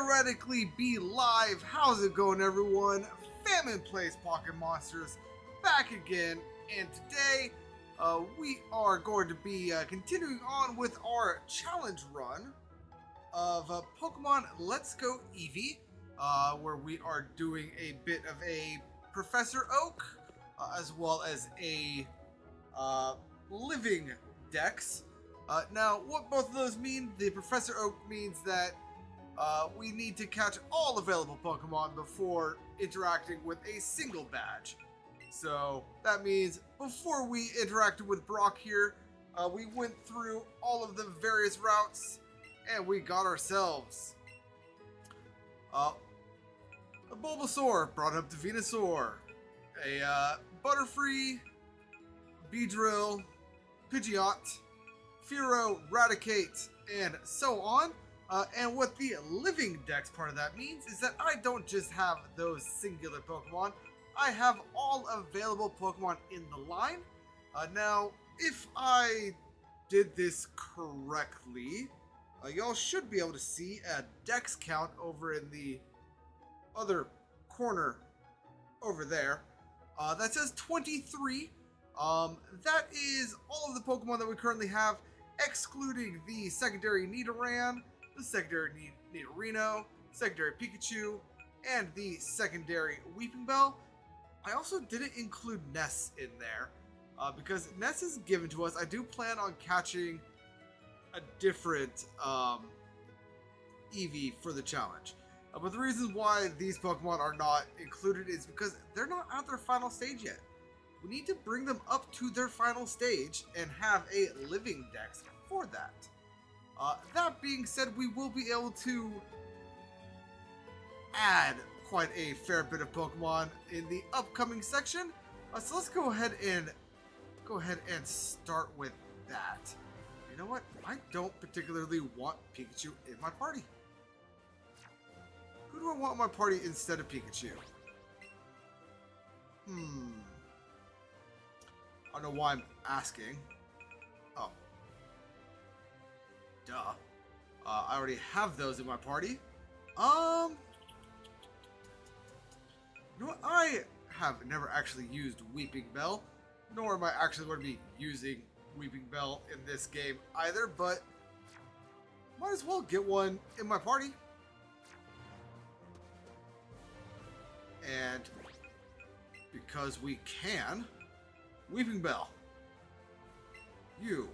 theoretically be live. How's it going, everyone? Famine Plays Pocket Monsters back again, and today we are going to be continuing on with our challenge run of Pokemon Let's Go Eevee, where we are doing a bit of a Professor Oak, as well as a living dex. Now, what both of those mean, the Professor Oak means that we need to catch all available Pokemon before interacting with a single badge. So that means before we interacted with Brock here, we went through all of the various routes and we got ourselves a Bulbasaur, brought up to Venusaur, a Butterfree, Beedrill, Pidgeot, Fearow, Raticate, and so on. And what the living dex part of that means is that I don't just have those singular Pokemon, I have all available Pokemon in the line. Now, if I did this correctly, y'all should be able to see a dex count over in the other corner over there. That says 23. That is all of the Pokemon that we currently have, excluding the secondary Nidoran, the secondary Nidorino, secondary Pikachu, and the secondary Weepinbell. I also didn't include Ness in there, because Ness is given to us. I do plan on catching a different Eevee for the challenge. But the reason why these Pokemon are not included is because they're not at their final stage yet. We need to bring them up to their final stage and have a living dex for that. That being said, we will be able to add quite a fair bit of Pokemon in the upcoming section. So let's go ahead and start with that. You know what? I don't particularly want Pikachu in my party. Who do I want in my party instead of Pikachu? I don't know why I'm asking. Oh. Duh. I already have those in my party. You know what? I have never actually used Weepinbell, nor am I actually going to be using Weepinbell in this game either, but might as well get one in my party. And because we can, Weepinbell, you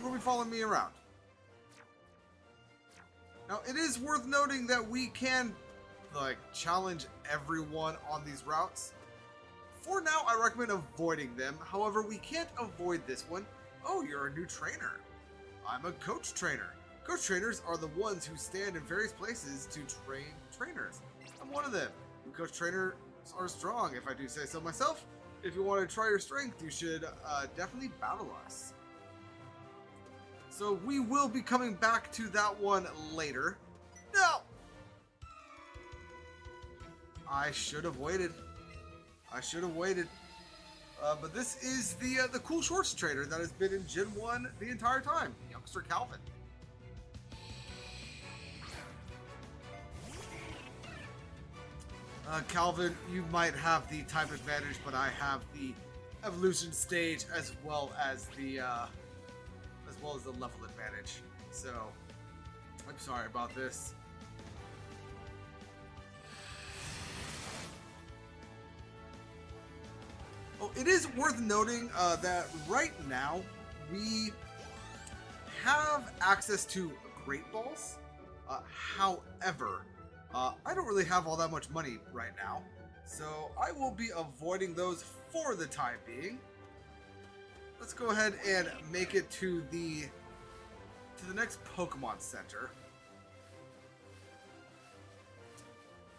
will be following me around. Now, it is worth noting that we can challenge everyone on these routes. For now, I recommend avoiding them. However, we can't avoid this one. Oh, you're a new trainer. I'm a coach trainer. Coach trainers are the ones who stand in various places to train trainers. I'm one of them. Coach trainers are strong, if I do say so myself. If you want to try your strength, you should definitely battle us. So we will be coming back to that one later. No! I should have waited. But this is the cool shorts trainer that has been in Gen 1 the entire time, youngster Calvin. Calvin, you might have the type advantage, but I have the evolution stage as well as the level advantage. So I'm sorry about this. Oh, it is worth noting that right now we have access to Great Balls. However, I don't really have all that much money right now, so I will be avoiding those for the time being. Let's go ahead and make it to the next Pokemon Center.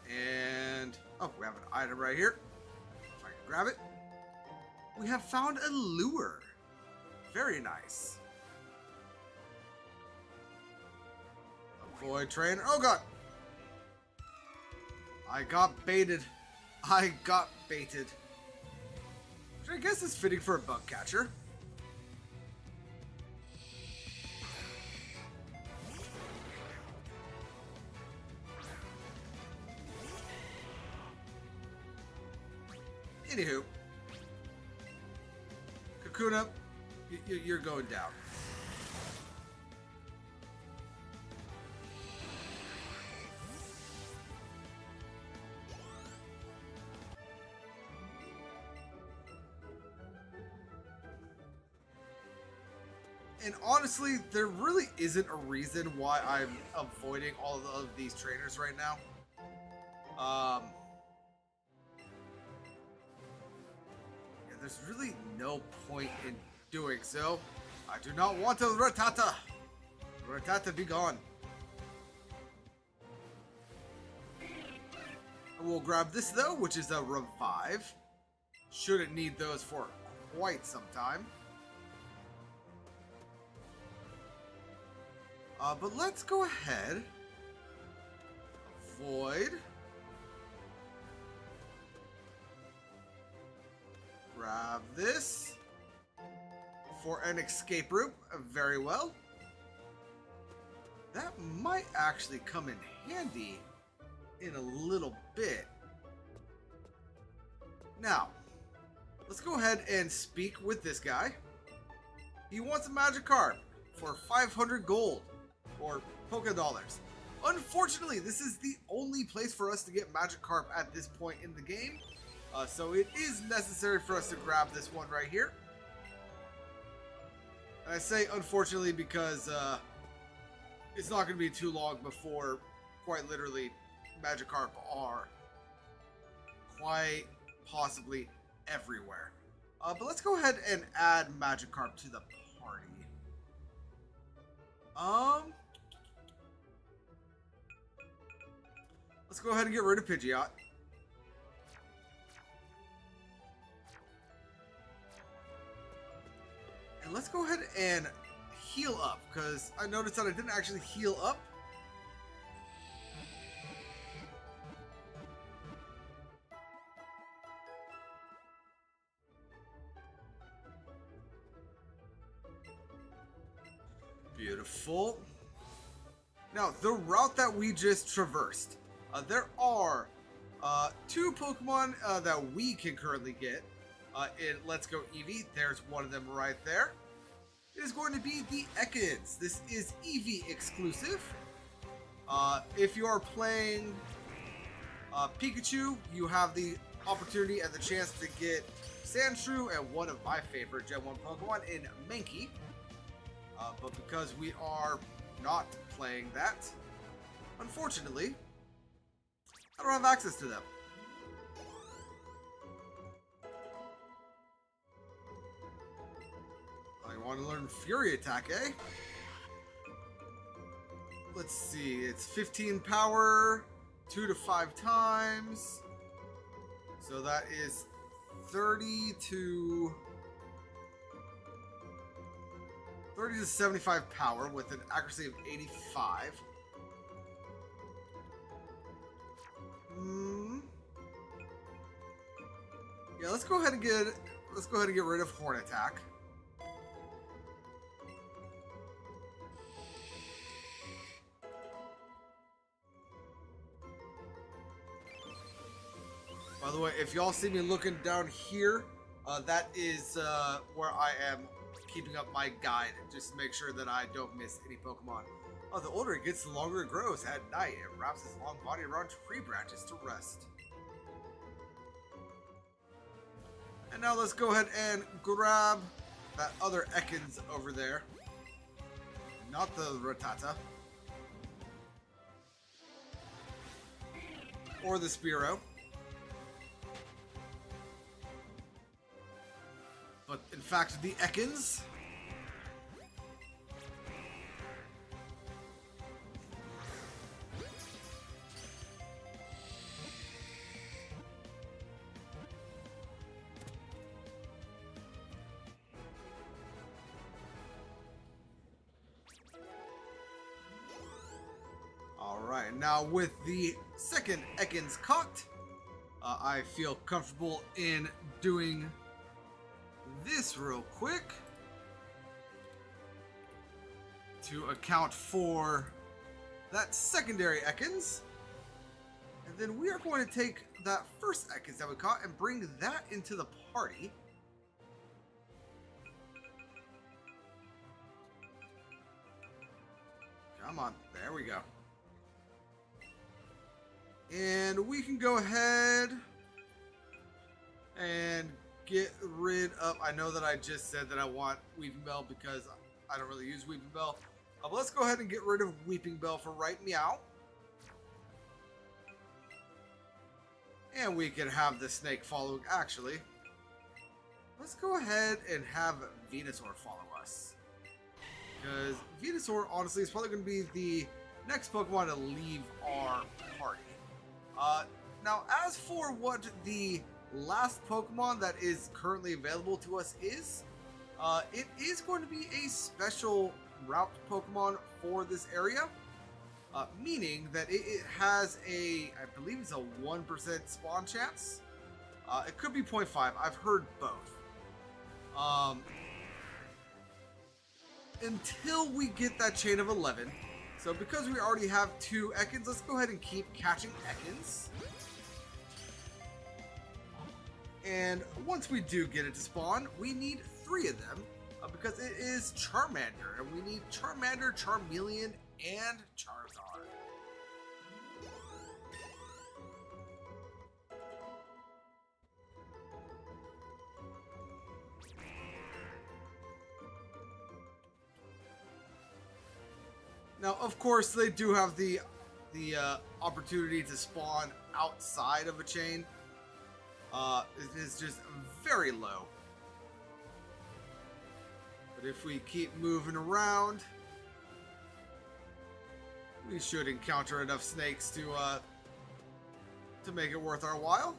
And oh, we have an item right here. If I can grab it. We have found a lure. Very nice. Avoid trainer. Oh god! I got baited. Which I guess is fitting for a bug catcher. Anywho, Kakuna, you're going down. And honestly, there really isn't a reason why I'm avoiding all of these trainers right now. Yeah, there's really no point in doing so. I do not want a Rattata. Rattata, be gone. We'll grab this though, which is a revive. Shouldn't need those for quite some time. But let's go ahead. Avoid. Grab this for an escape route. Very well. That might actually come in handy in a little bit. Now, let's go ahead and speak with this guy. He wants a Magikarp for 500 gold. Or Poké Dollars. Unfortunately, this is the only place for us to get Magikarp at this point in the game. So it is necessary for us to grab this one right here. And I say unfortunately because it's not going to be too long before, quite literally, Magikarp are quite possibly everywhere. But let's go ahead and add Magikarp to the party. Let's go ahead and get rid of Pidgeot. And let's go ahead and heal up, because I noticed that I didn't actually heal up. Beautiful. Now, the route that we just traversed, there are 2 Pokemon that we can currently get in Let's Go Eevee. There's one of them right there. It is going to be the Ekans. This is Eevee exclusive. If you are playing Pikachu, you have the opportunity and the chance to get Sandshrew and one of my favorite Gen 1 Pokemon in Mankey. But because we are not playing that, unfortunately, I don't have access to them. I want to learn Fury Attack, eh? Let's see, it's 15 power, 2 to 5 times. So that is 30 to 75 power with an accuracy of 85. Yeah, let's go ahead and get rid of Horn Attack. By the way, if y'all see me looking down here, that is where I am keeping up my guide, just to make sure that I don't miss any Pokemon. The older it gets, the longer it grows. At night, it wraps its long body around tree branches to rest. And now let's go ahead and grab that other Ekans over there. Not the Rattata. Or the Spearow. But in fact, the Ekans. Alright, now with the second Ekans caught, I feel comfortable in doing this real quick to account for that secondary Ekans. And then we are going to take that first Ekans that we caught and bring that into the party. Come on, there we go. And we can go ahead and get rid of... I know that I just said that I want Weeping Bell because I don't really use Weeping Bell. But let's go ahead and get rid of Weeping Bell for right meow. And we can have the snake follow. Actually, let's go ahead and have Venusaur follow us. Because Venusaur, honestly, is probably going to be the next Pokemon to leave our party. Now, as for what the last Pokemon that is currently available to us is, it is going to be a special route Pokemon for this area. Meaning that it has I believe it's a 1% spawn chance. It could be 0.5. I've heard both. Until we get that chain of 11. So because we already have 2 Ekans, let's go ahead and keep catching Ekans. And once we do get it to spawn, we need 3 of them. Because it is Charmander. And we need Charmander, Charmeleon, and Charizard. Now, of course, they do have the opportunity to spawn outside of a chain. It is just very low. But if we keep moving around, we should encounter enough snakes to make it worth our while.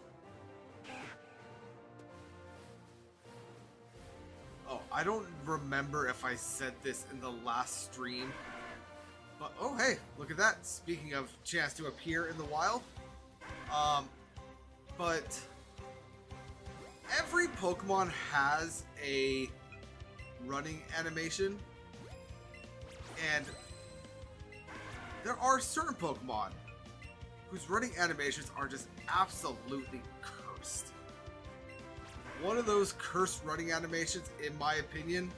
Oh, I don't remember if I said this in the last stream. But, oh hey, look at that. Speaking of chance to appear in the wild. But every Pokemon has a running animation. And there are certain Pokemon whose running animations are just absolutely cursed. One of those cursed running animations, in my opinion,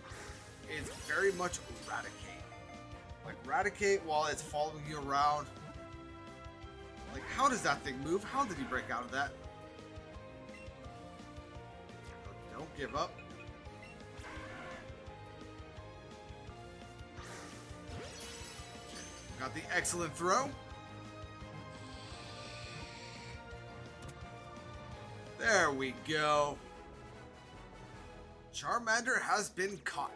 is very much Eradicate. Like, Eradicate while it's following you around. Like, how does that thing move? How did he break out of that? Don't give up. Got the excellent throw. There we go. Charmander has been caught.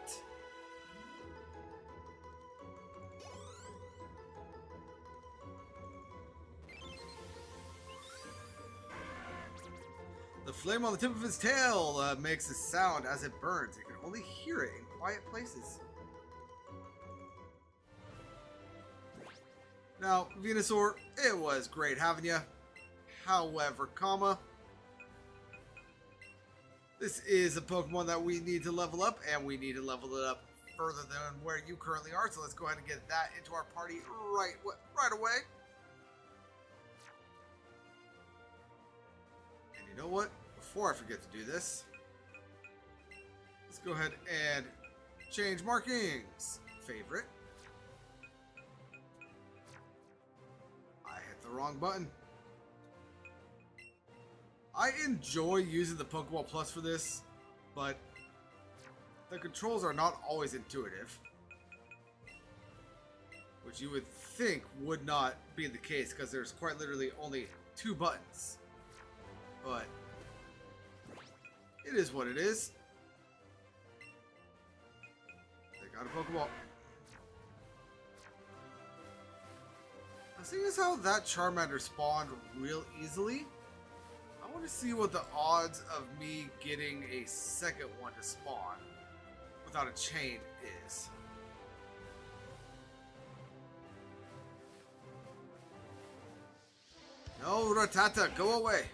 The flame on the tip of his tail makes a sound as it burns. You can only hear it in quiet places. Now, Venusaur, it was great having you. However, this is a Pokemon that we need to level up, and we need to level it up further than where you currently are. So let's go ahead and get that into our party right away. And you know what? Before I forget to do this, let's go ahead and change markings. Favorite. I hit the wrong button. I enjoy using the Pokeball Plus for this, but the controls are not always intuitive. Which you would think would not be the case, because there's quite literally only 2 buttons. But it is what it is. They got a Pokeball. Now, seeing as how that Charmander spawned real easily, I want to see what the odds of me getting a second one to spawn without a chain is. No, Rattata, go away.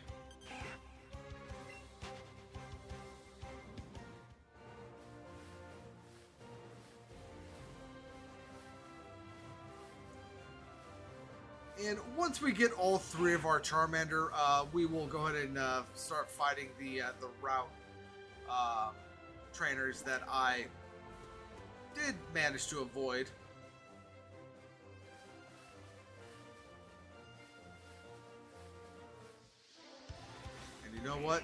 And once we get all 3 of our Charmander, we will go ahead and start fighting the route trainers that I did manage to avoid. And you know what?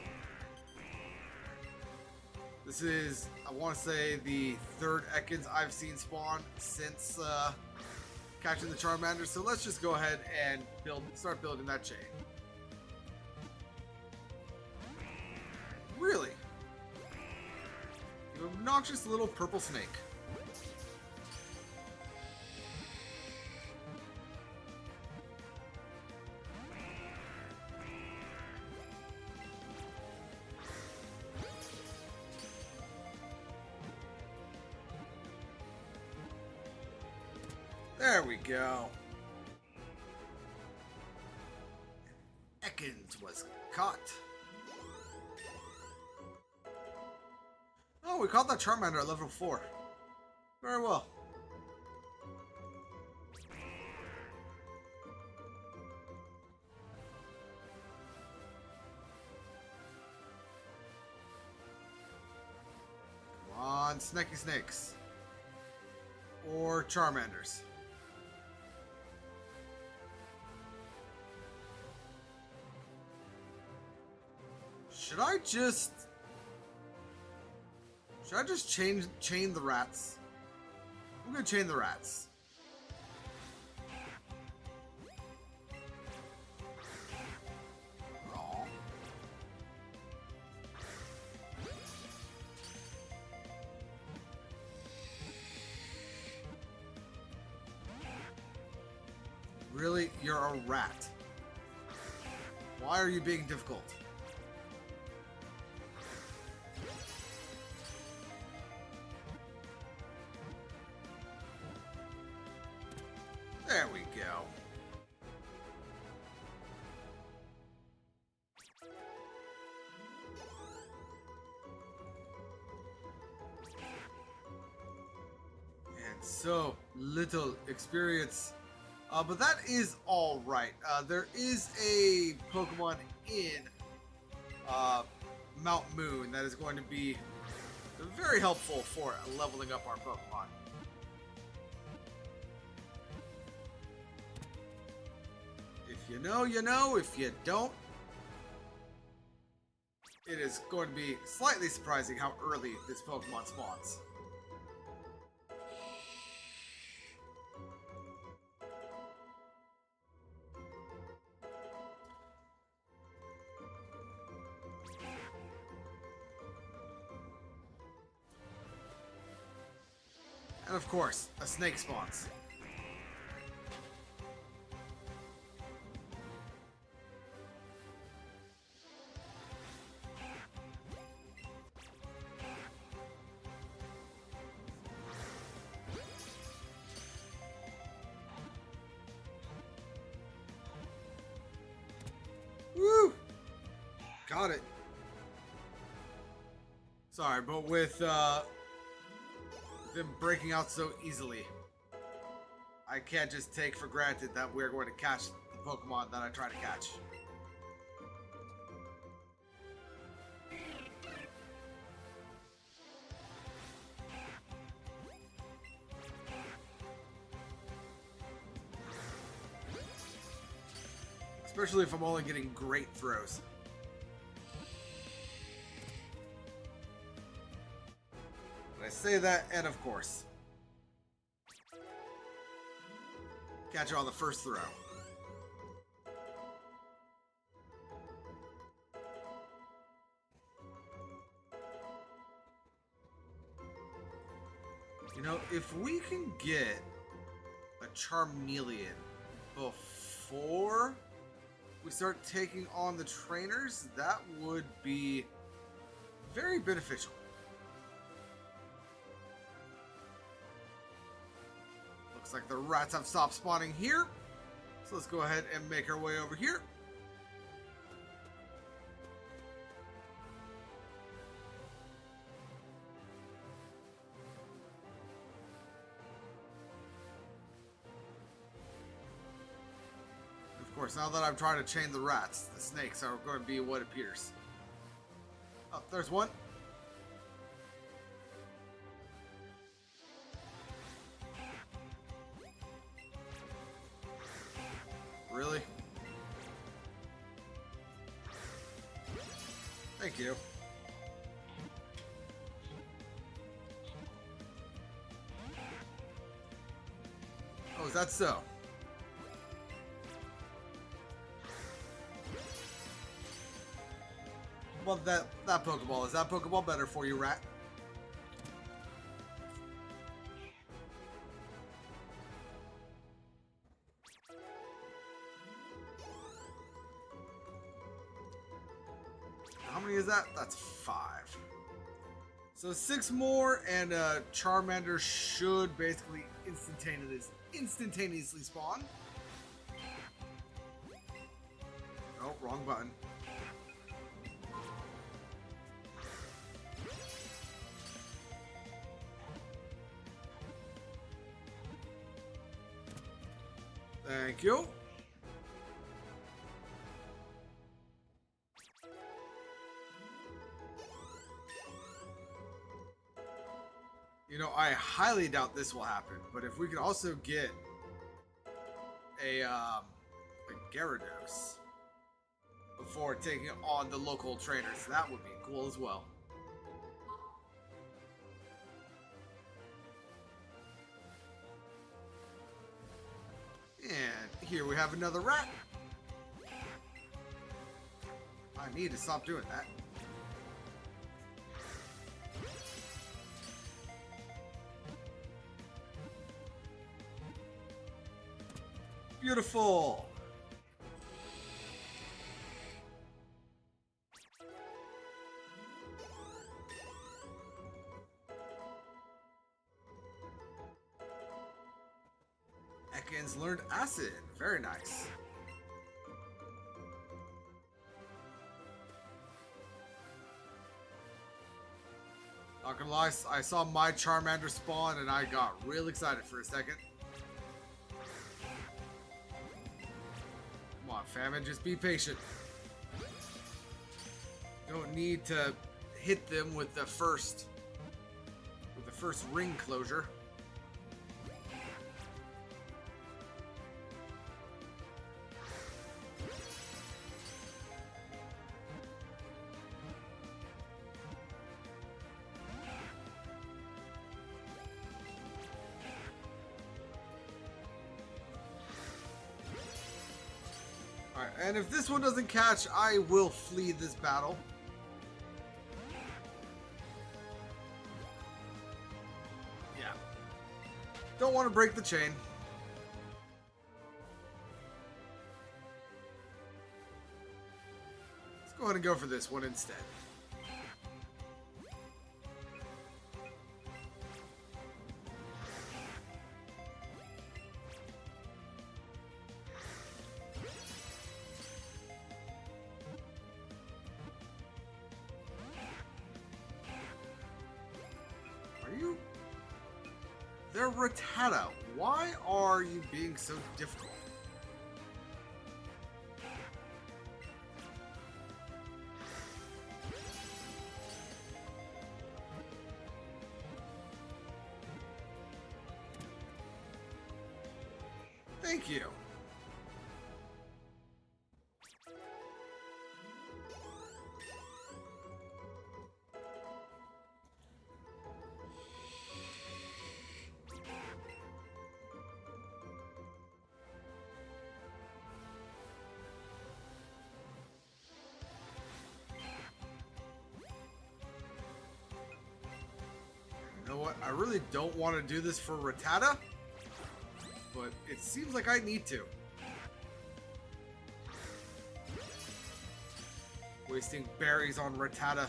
This is, I want to say, the 3rd Ekans I've seen spawn since catching the Charmander. So let's just go ahead and start building that chain. Really? You obnoxious little purple snake. There we go. Ekans was caught. Oh, we caught that Charmander at level 4. Very well. Come on, snaky snakes. Or Charmanders. Should I just chain the rats? I'm gonna chain the rats. Aww. Really? You're a rat. Why are you being difficult? There we go. And so little experience. But that is all right. There is a Pokemon in Mount Moon that is going to be very helpful for leveling up our Pokemon. If you know, you know. If you don't, it is going to be slightly surprising how early this Pokemon spawns. And of course, a snake spawns. Woo! Got it. Sorry, but with them breaking out so easily, I can't just take for granted that we're going to catch the Pokemon that I try to catch. Especially if I'm only getting great throws. I say that, and of course, catch it on the first throw. You know, if we can get a Charmeleon before we start taking on the trainers, that would be very beneficial. Looks like the rats have stopped spawning here. So let's go ahead and make our way over here. course, now that I'm trying to chain the rats, the snakes are going to be what appears. Oh, there's one. Really? Thank you. Oh, is that so? Well, that Pokeball. Is that Pokeball better for you, rat? How many is that? That's 5. So 6 more, and Charmander should basically instantaneously spawn. Oh, wrong button. Thank you. You know, I highly doubt this will happen, but if we could also get a Gyarados before taking on the local trainers, that would be cool as well. And here we have another rat. I need to stop doing that. Beautiful. Ekans learned Acid. Very nice. Not gonna lie, I saw my Charmander spawn and I got real excited for a second. Come on, Famine, just be patient. Don't need to hit them with the first ring closure. Alright, and if this one doesn't catch, I will flee this battle. Yeah. Don't want to break the chain. Let's go ahead and go for this one instead. They're Rattata. Why are you being so difficult? Thank you. You know what? I really don't want to do this for Rattata, but it seems like I need to. Wasting berries on Rattata.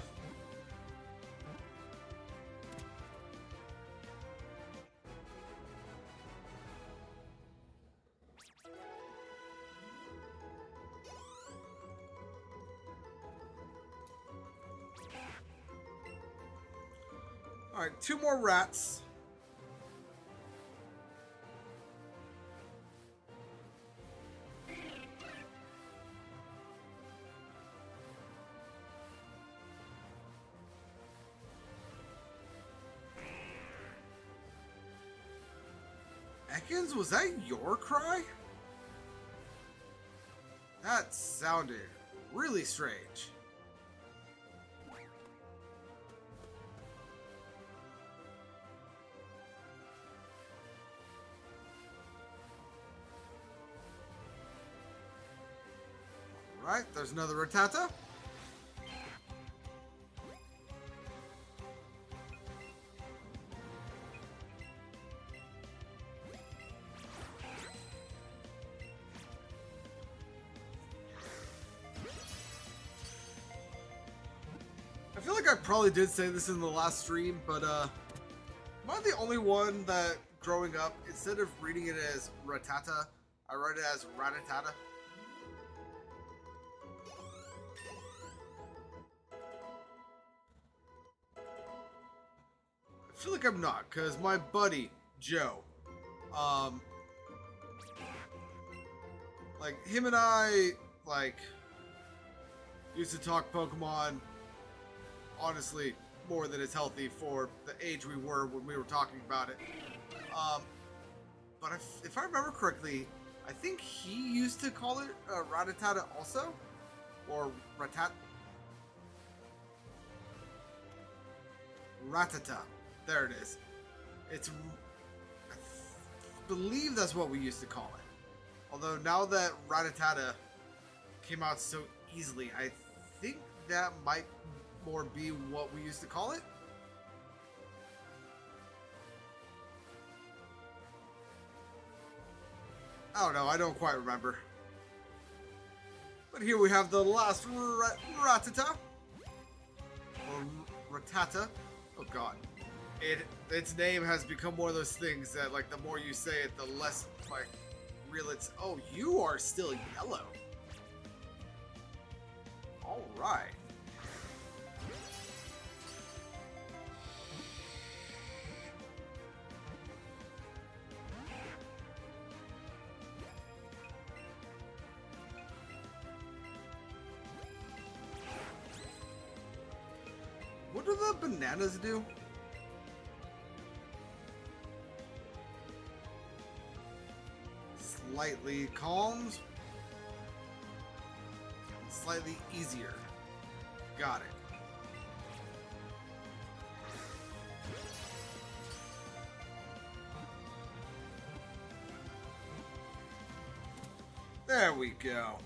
Alright, 2 more rats. Ekans, was that your cry? That sounded really strange. Alright, there's another Rattata. I feel like I probably did say this in the last stream, but am I the only one that growing up, instead of reading it as Rattata, I read it as Rattata? I feel like I'm not, because my buddy, Joe, like, him and I, like, used to talk Pokemon, honestly, more than is healthy for the age we were when we were talking about it. But if I remember correctly, I think he used to call it Rattata also, or Rattata. There it is. It's, I believe that's what we used to call it. Although now that Rattata came out so easily, I think that might more be what we used to call it. I don't know, I don't quite remember. But here we have the last Rattata. Or Rattata. Oh god. Its name has become one of those things that, like, the more you say it, the less, like, real it's... Oh, you are still yellow. Alright. What do the bananas do? Slightly calms. Slightly easier. Got it. There we go.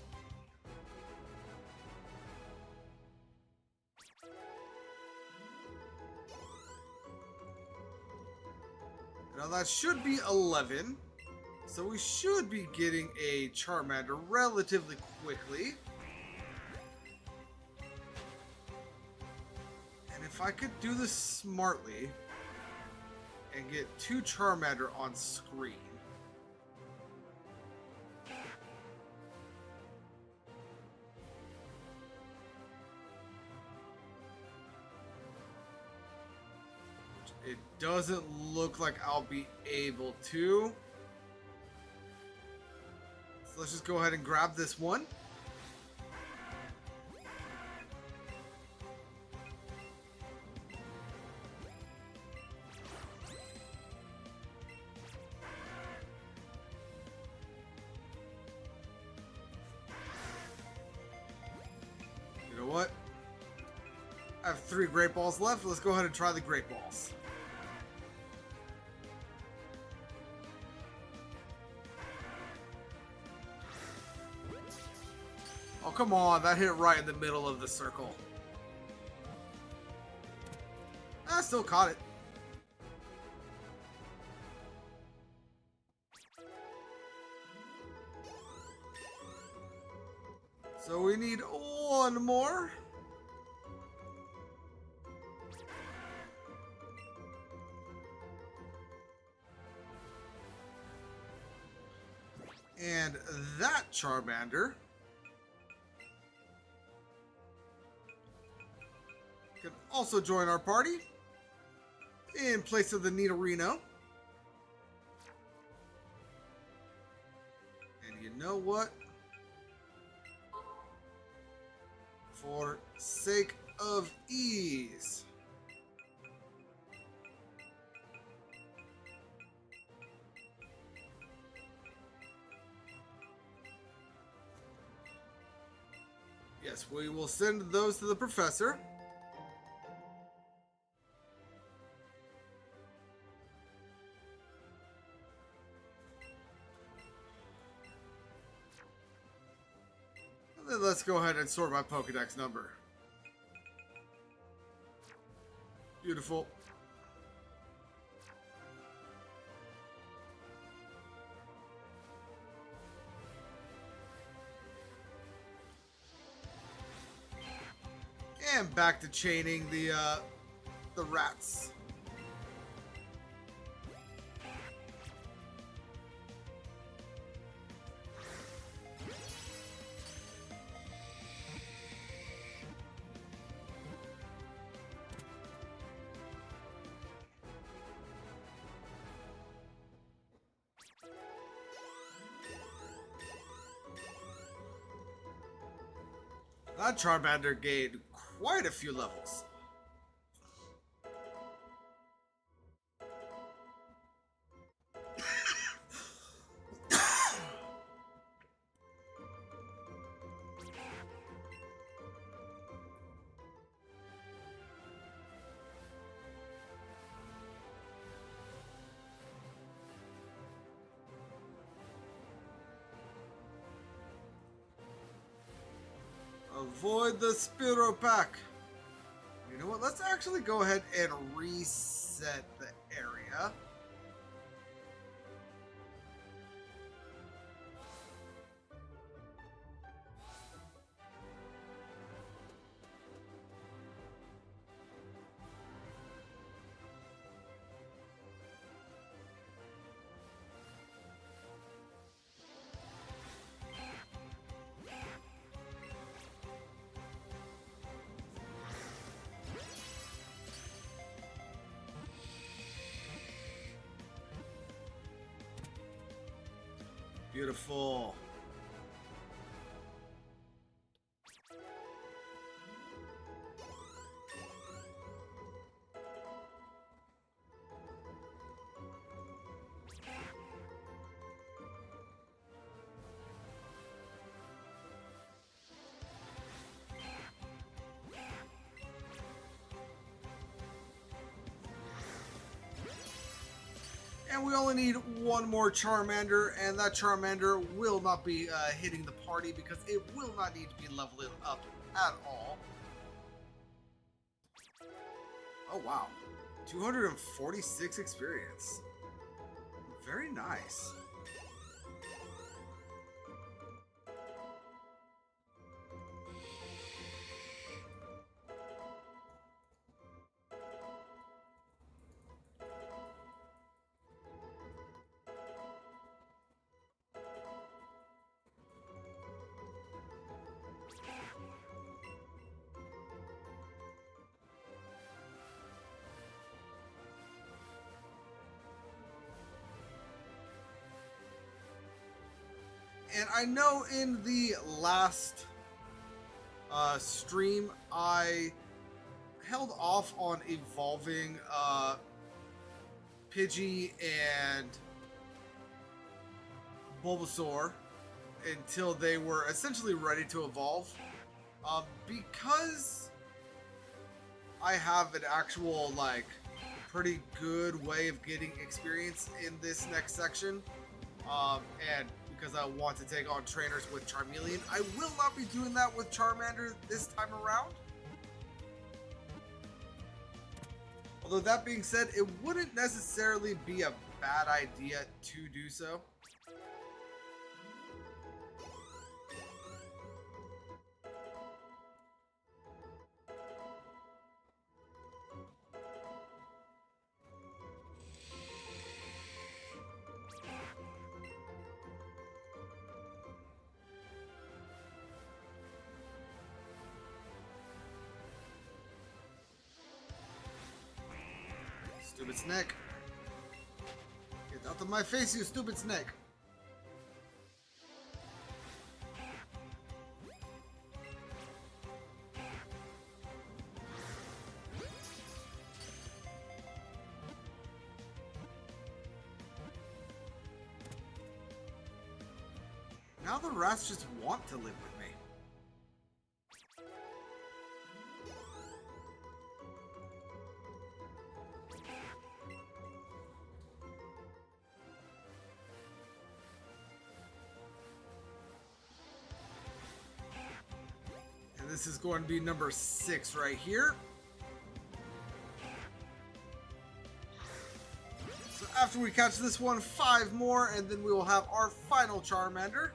Now that should be 11. So we should be getting a Charmander relatively quickly. And if I could do this smartly and get 2 Charmander on screen. It doesn't look like I'll be able to. So let's just go ahead and grab this one. You know what? I have 3 Great Balls left. Let's go ahead and try the Great Balls. Oh, come on. That hit right in the middle of the circle. I still caught it. So we need 1 more. And that Charmander can also join our party in place of the Nidorino. And you know what? For sake of ease, Yes, we will send those to the professor. And then let's go ahead and sort my Pokedex number. Beautiful. And back to chaining the rats. That Charmander gained quite a few levels. Avoid the Spiro Pack. You know what? Let's actually go ahead and reset the area. Beautiful. And we only need one more Charmander, and that Charmander will not be hitting the party because it will not need to be leveling up at all. Oh wow, 246 experience. Very nice. And I know in the last stream, I held off on evolving Pidgey and Bulbasaur until they were essentially ready to evolve. Because I have an actual, like, pretty good way of getting experience in this next section, and because I want to take on trainers with Charmeleon, I will not be doing that with Charmander this time around. Although that being said, it wouldn't necessarily be a bad idea to do so. Stupid snake. Get out of my face, you stupid snake. Now the rats just want to live with me. this is going to be number 6 right here. So after we catch this one, 5 more, and then we will have our final Charmander.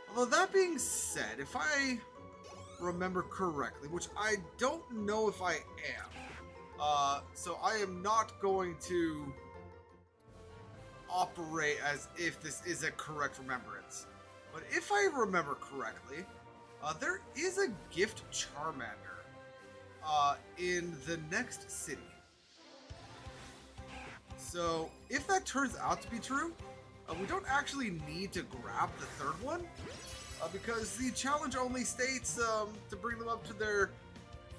Although that being said, if I remember correctly, which I don't know if I am, so I am not going to operate as if this is a correct remembrance. But if I remember correctly, there is a gift Charmander in the next city. So if that turns out to be true, we don't actually need to grab the third one, because the challenge only states to bring them up to their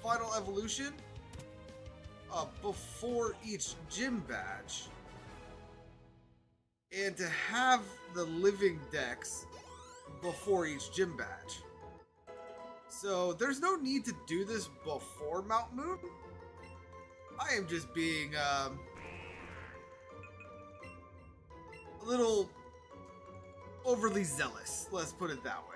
final evolution before each gym badge, and to have the living dex before each gym badge. So there's no need to do this before Mount Moon. I am just being a little overly zealous, let's put it that way.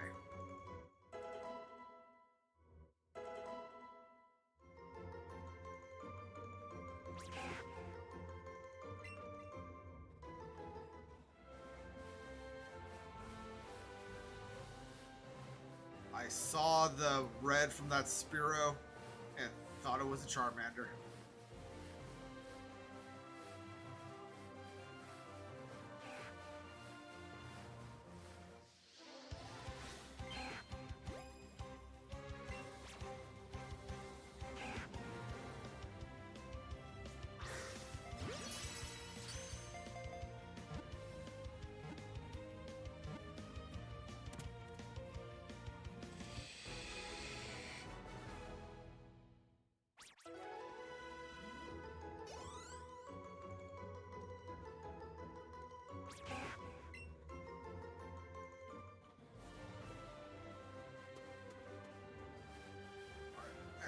I saw the red from that Spearow and thought it was a Charmander.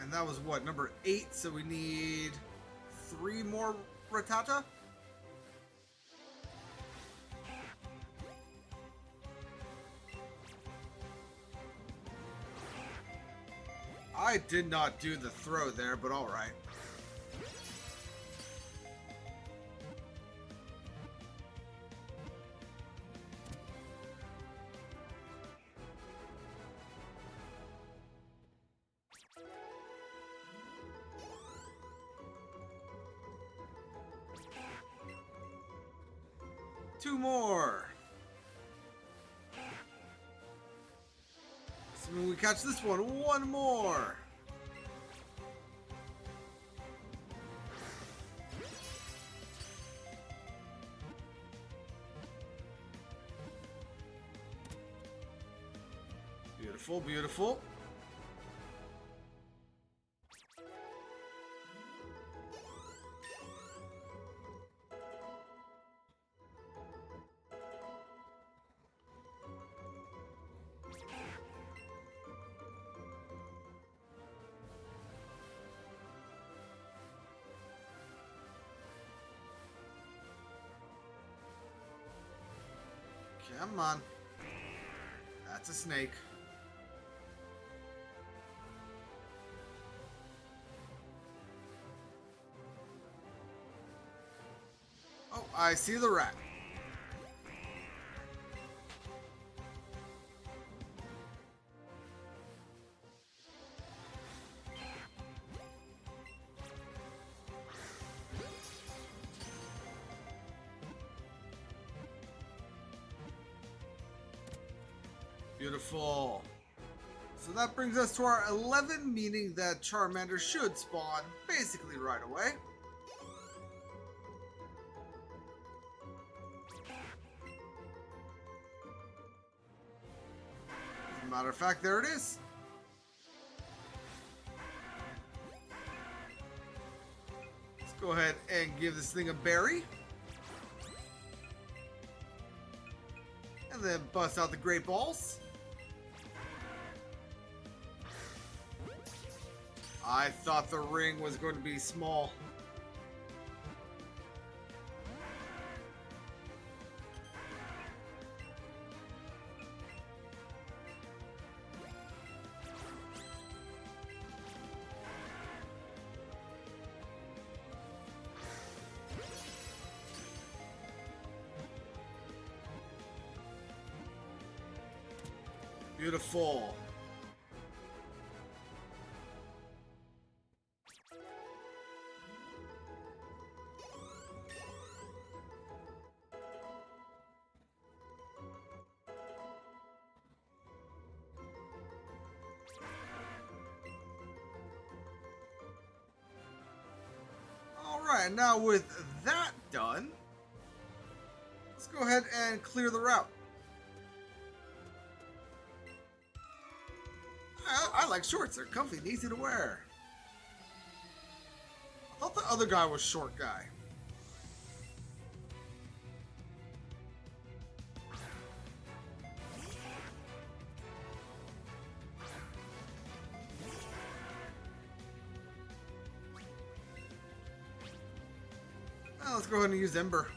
And that was what, number 8, so we need 3 more Rattata? I did not do the throw there, but alright. Two more. So when we catch this one more. Beautiful, beautiful. Come on. That's a snake. Oh, I see the rat. Beautiful. So that brings us to our 11, meaning that Charmander should spawn basically right away. As a matter of fact, there it is. Let's go ahead and give this thing a berry. And then bust out the Great Balls. I thought the ring was going to be small. Beautiful. Alright, now with that done, let's go ahead and clear the route. I like shorts, they're comfy and easy to wear. I thought the other guy was short guy. Let's go ahead and use Ember.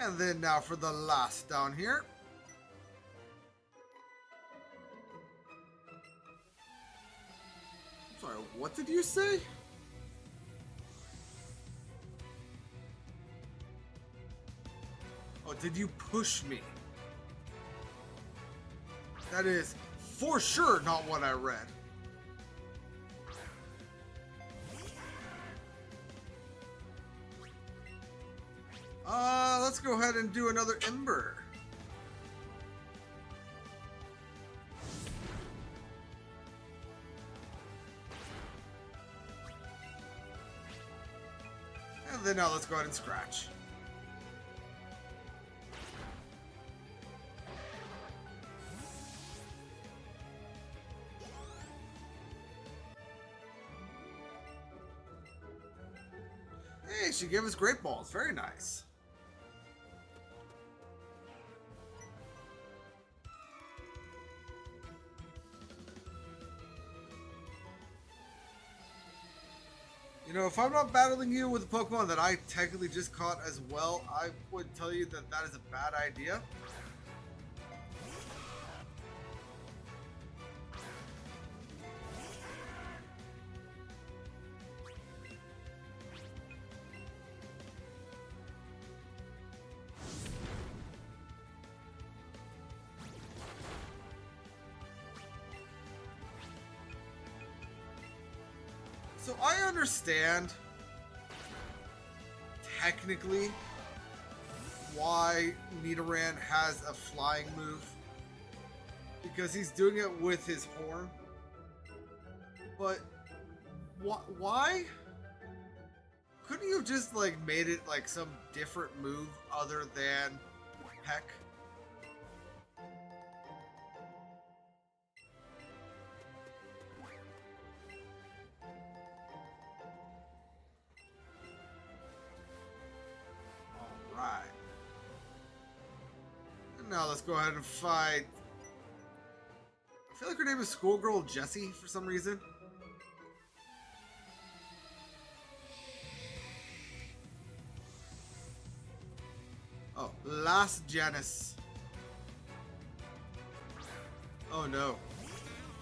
And then now for the last down here. Sorry, what did you say? Oh, did you push me? That is for sure not what I read. Let's go ahead and do another Ember. And then now let's go ahead and scratch. Hey, she gave us great balls. Very nice. You know, if I'm not battling you with a Pokemon that I technically just caught as well, I would tell you that that is a bad idea. So I understand, technically, why Nidoran has a flying move. Because he's doing it with his horn. But, why? Couldn't you have just, like, made it, like, some different move other than Peck? Now let's go ahead and fight. I feel like her name is Schoolgirl Jessie for some reason. Oh, Last Janice. Oh no.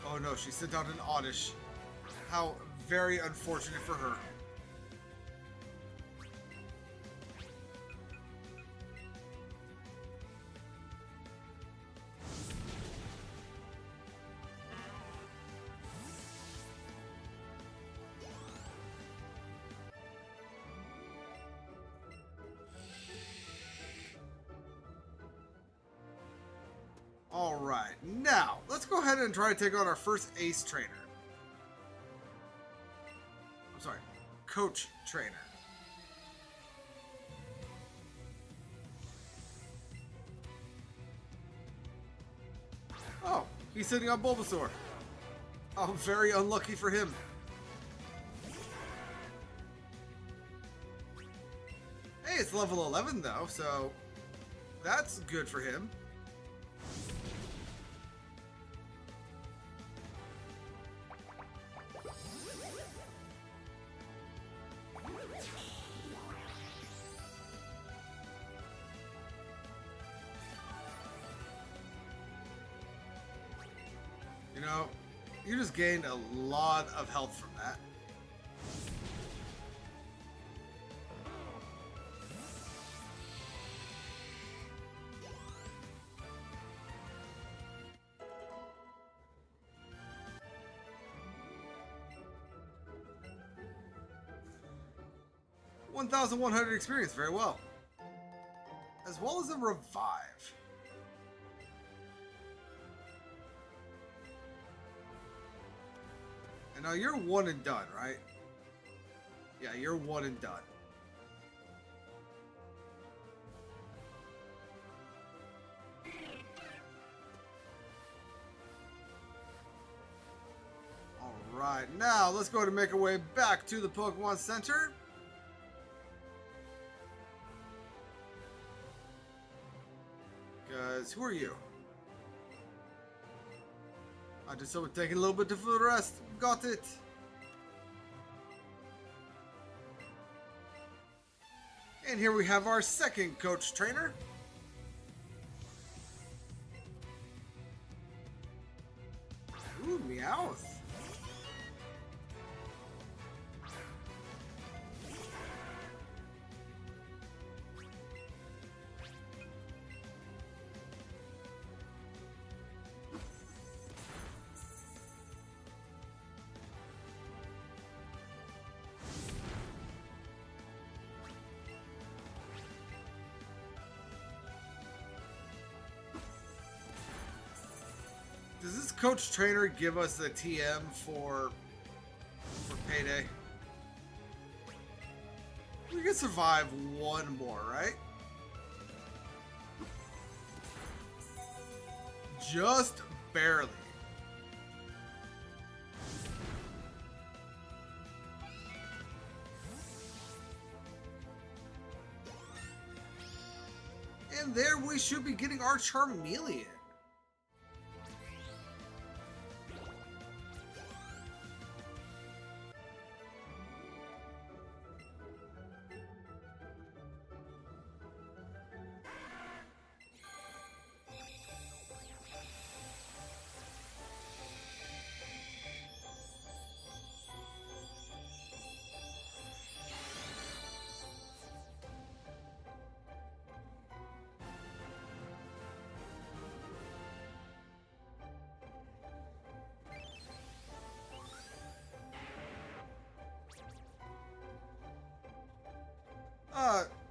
Oh no, she sent out an odish. How very unfortunate for her. Alright, now, let's go ahead and try to take on our first ace trainer. I'm sorry, coach trainer. Oh, he's sitting on Bulbasaur. Oh, very unlucky for him. Hey, it's level 11 though, so that's good for him. You just gained a lot of health from that. $1,100 experience, very well. As well as a revive. And now you're one and done, right? Yeah, you're one and done. Alright, now let's go ahead and make our way back to the Pokemon Center. Because who are you? I just someone taking a little bit of food rest. Got it. And here we have our second coach trainer. Ooh, Meowth. Does this coach trainer give us the TM for payday? We can survive one more, right? Just barely. And there we should be getting our Charmeleon.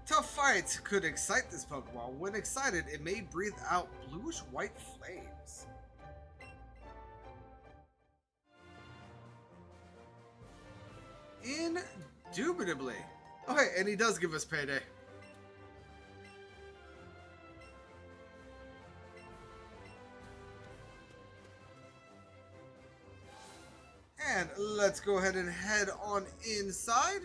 Tough fights could excite this Pokemon. When excited, it may breathe out bluish-white flames. Indubitably. Okay, and he does give us payday. And let's go ahead and head on inside.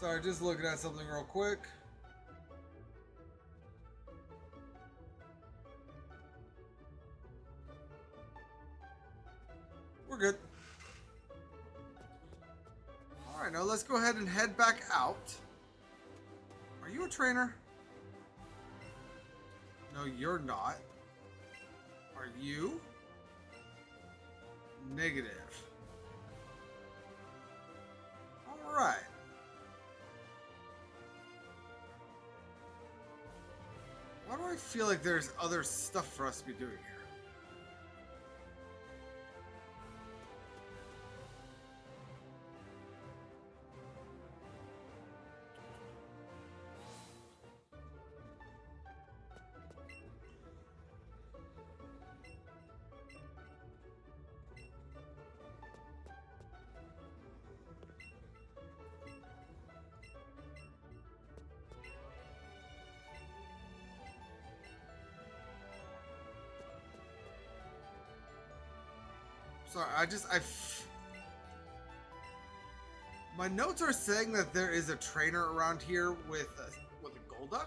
Sorry, just looking at something real quick. We're good. Alright, now let's go ahead and head back out. Are you a trainer? No, you're not. Are you? Negative. Alright. Why do I feel like there's other stuff for us to be doing here? Sorry, My notes are saying that there is a trainer around here with a Golduck.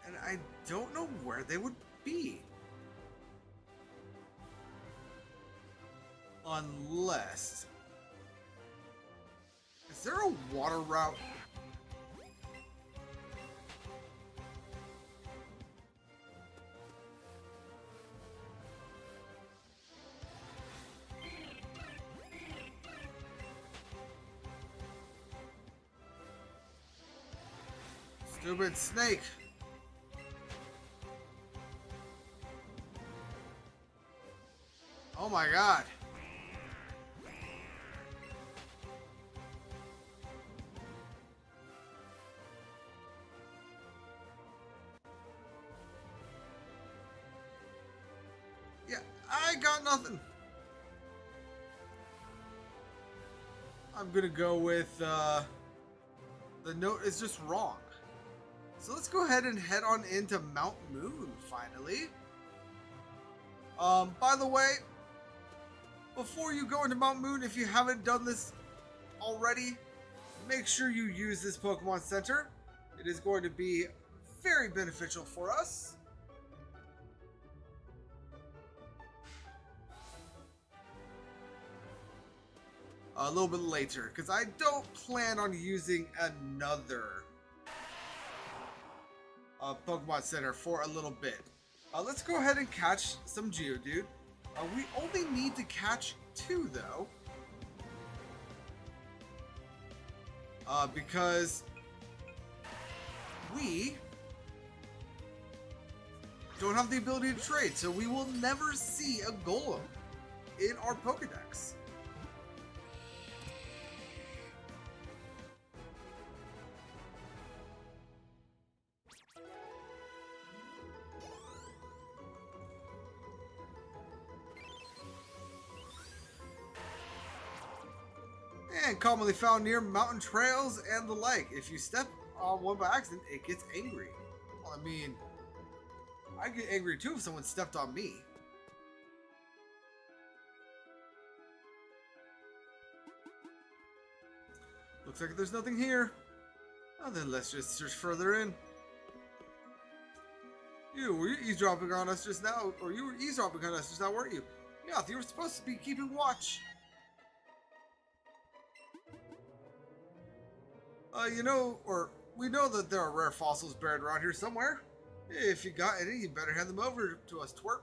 And I don't know where they would be. Unless... Is there a water route? Stupid snake. Oh my god. Yeah, I got nothing. I'm gonna go with the note is just wrong. So let's go ahead and head on into Mount Moon finally. By the way, before you go into Mount Moon, if you haven't done this already, make sure you use this Pokemon Center. It is going to be very beneficial for us. A little bit later, because I don't plan on using another Pokemon Center for a little bit. Let's go ahead and catch some Geodude. We only need to catch 2 though. Because we don't have the ability to trade, so we will never see a Golem in our Pokedex. And commonly found near mountain trails and the like. If you step on one by accident, it gets angry. Well, I mean, I get angry too if someone stepped on me. Looks like there's nothing here. Well, then let's just search further in. Were you eavesdropping on us just now? Or you were eavesdropping on us just now, weren't you? Yeah, you were supposed to be keeping watch. We know that there are rare fossils buried around here somewhere. If you got any, you better hand them over to us, twerp.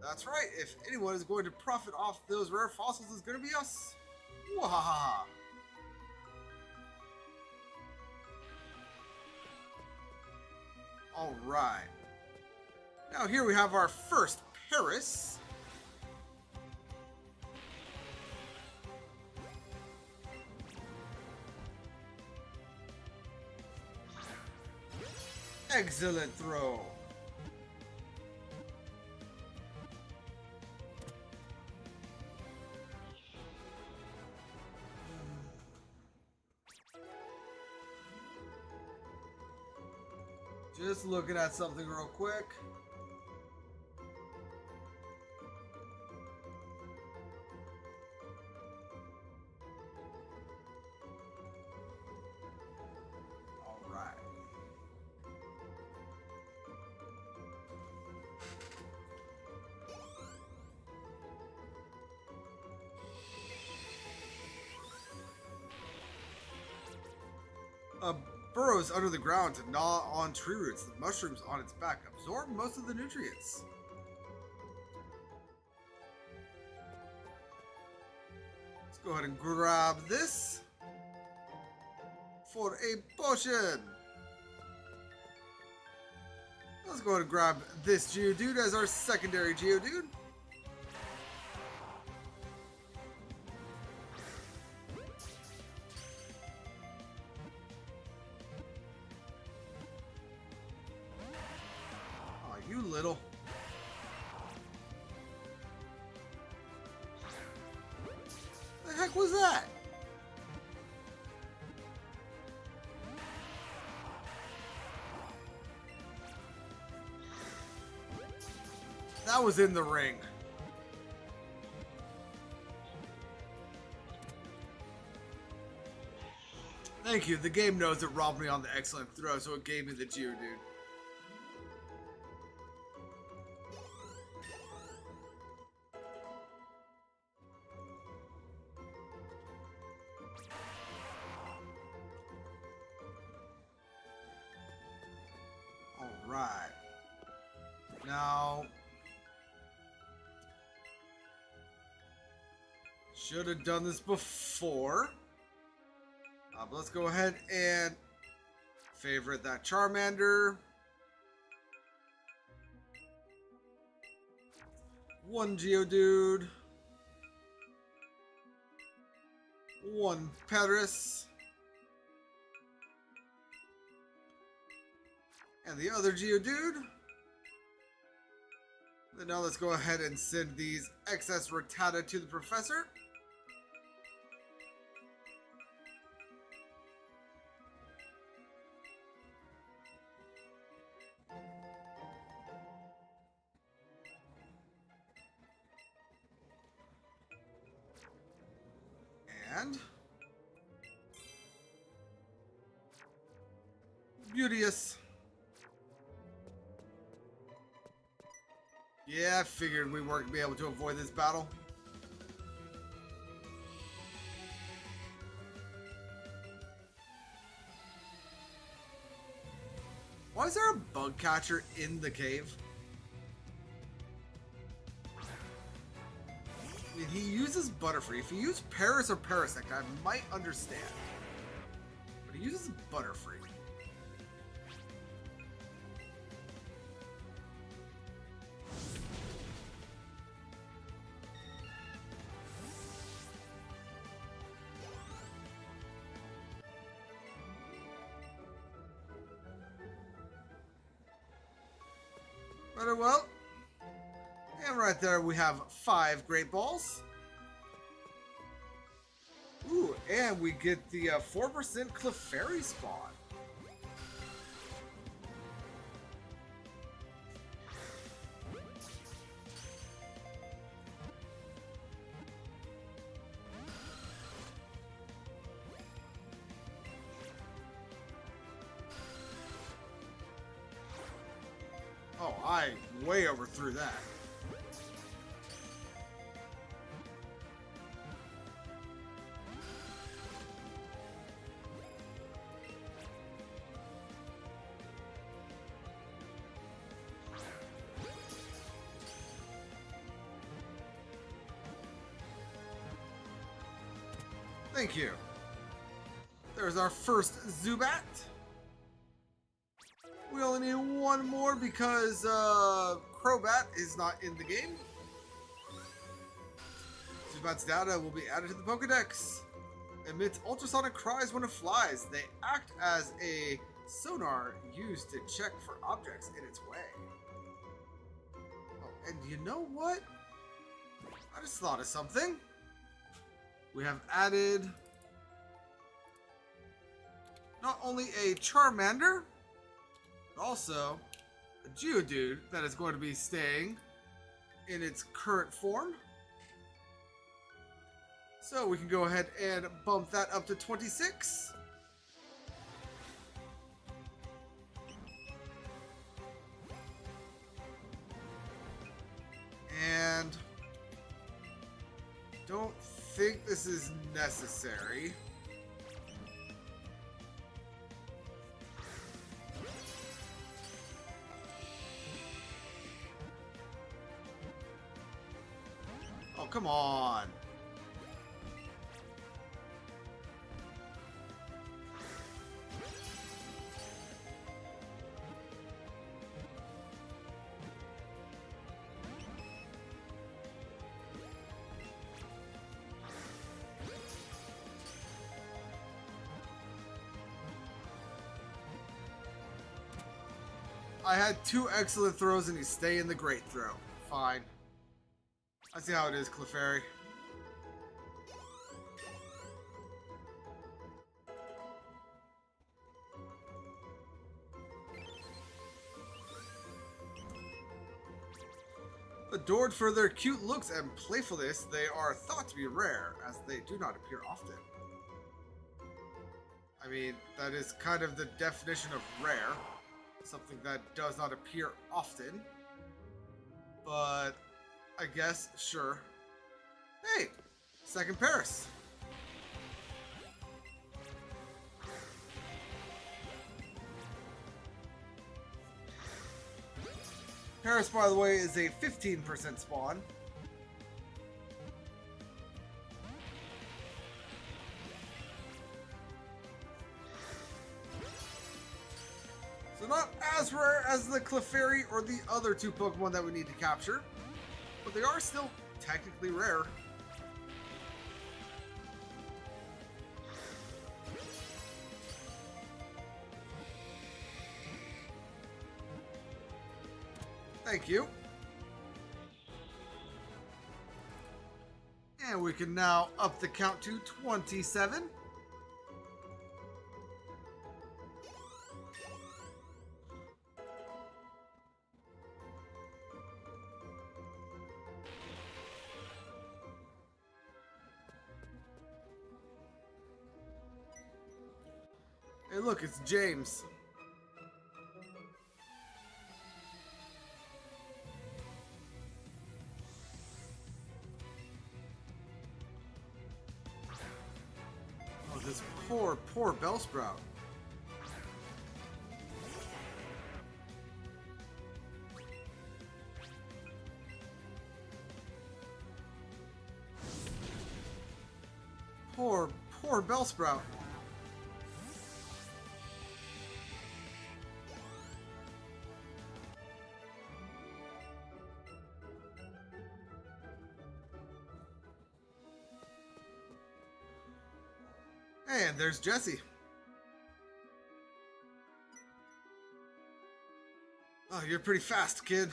That's right, if anyone is going to profit off those rare fossils, it's going to be us. Wahaha. Alright. Now here we have our first Paris. Excellent throw. Just looking at something real quick. Burrows under the ground to gnaw on tree roots. The mushrooms on its back absorb most of the nutrients. Let's go ahead and grab this for a potion. Let's go ahead and grab this Geodude as our secondary Geodude. You little. The heck was that? That was in the ring. Thank you. The game knows it robbed me on the excellent throw, so it gave me the Geodude. Alright. Now... should have done this before. But let's go ahead and favorite that Charmander. One Geodude. One Paris. And the other Geodude. Then now let's go ahead and send these excess Rattata to the Professor. And Beauteous. Yeah, I figured we weren't going to be able to avoid this battle. Why is there a bug catcher in the cave? I mean, he uses Butterfree. If he used Paris or Parasect, I might understand. But he uses Butterfree. Very well. And right there we have 5 Great Balls. Ooh, and we get the 4% Clefairy spawn. Oh, I way overthrew that. Thank you. There's our first Zubat. We only need one more because Crobat is not in the game. Zubat's data will be added to the Pokedex. Emits ultrasonic cries when it flies. They act as a sonar used to check for objects in its way. Oh, and you know what? I just thought of something. We have added not only a Charmander, but also a Geodude that is going to be staying in its current form. So we can go ahead and bump that up to 26. And don't think this is necessary. Oh, come on. I had 2 excellent throws and you stay in the great throw. Fine. I see how it is, Clefairy. Adored for their cute looks and playfulness, they are thought to be rare, as they do not appear often. I mean, that is kind of the definition of rare. Something that does not appear often. But I guess, sure. Hey, second Paris. Paris, by the way, is a 15% spawn. So not as rare as the Clefairy or the other two Pokemon that we need to capture, but they are still technically rare. Thank you. And we can now up the count to 27. Hey, look, it's James. Oh, this poor Bellsprout. Poor Bellsprout. And there's Jesse. Oh, you're pretty fast, kid.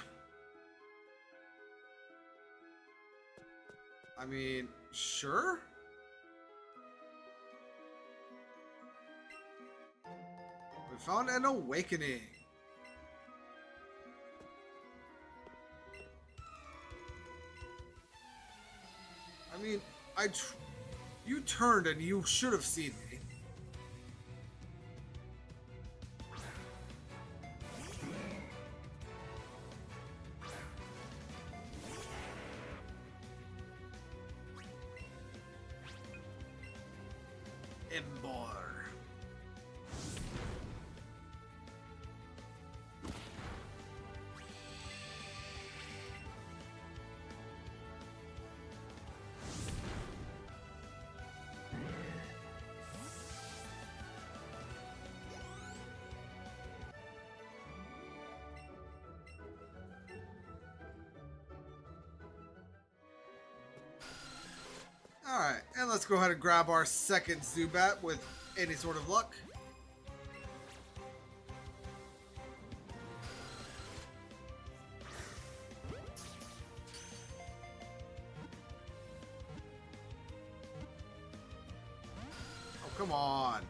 I mean, sure? We found an awakening. I mean, you turned and you should have seen me. Ember. Alright, and let's go ahead and grab our second Zubat with any sort of luck. Oh, come on.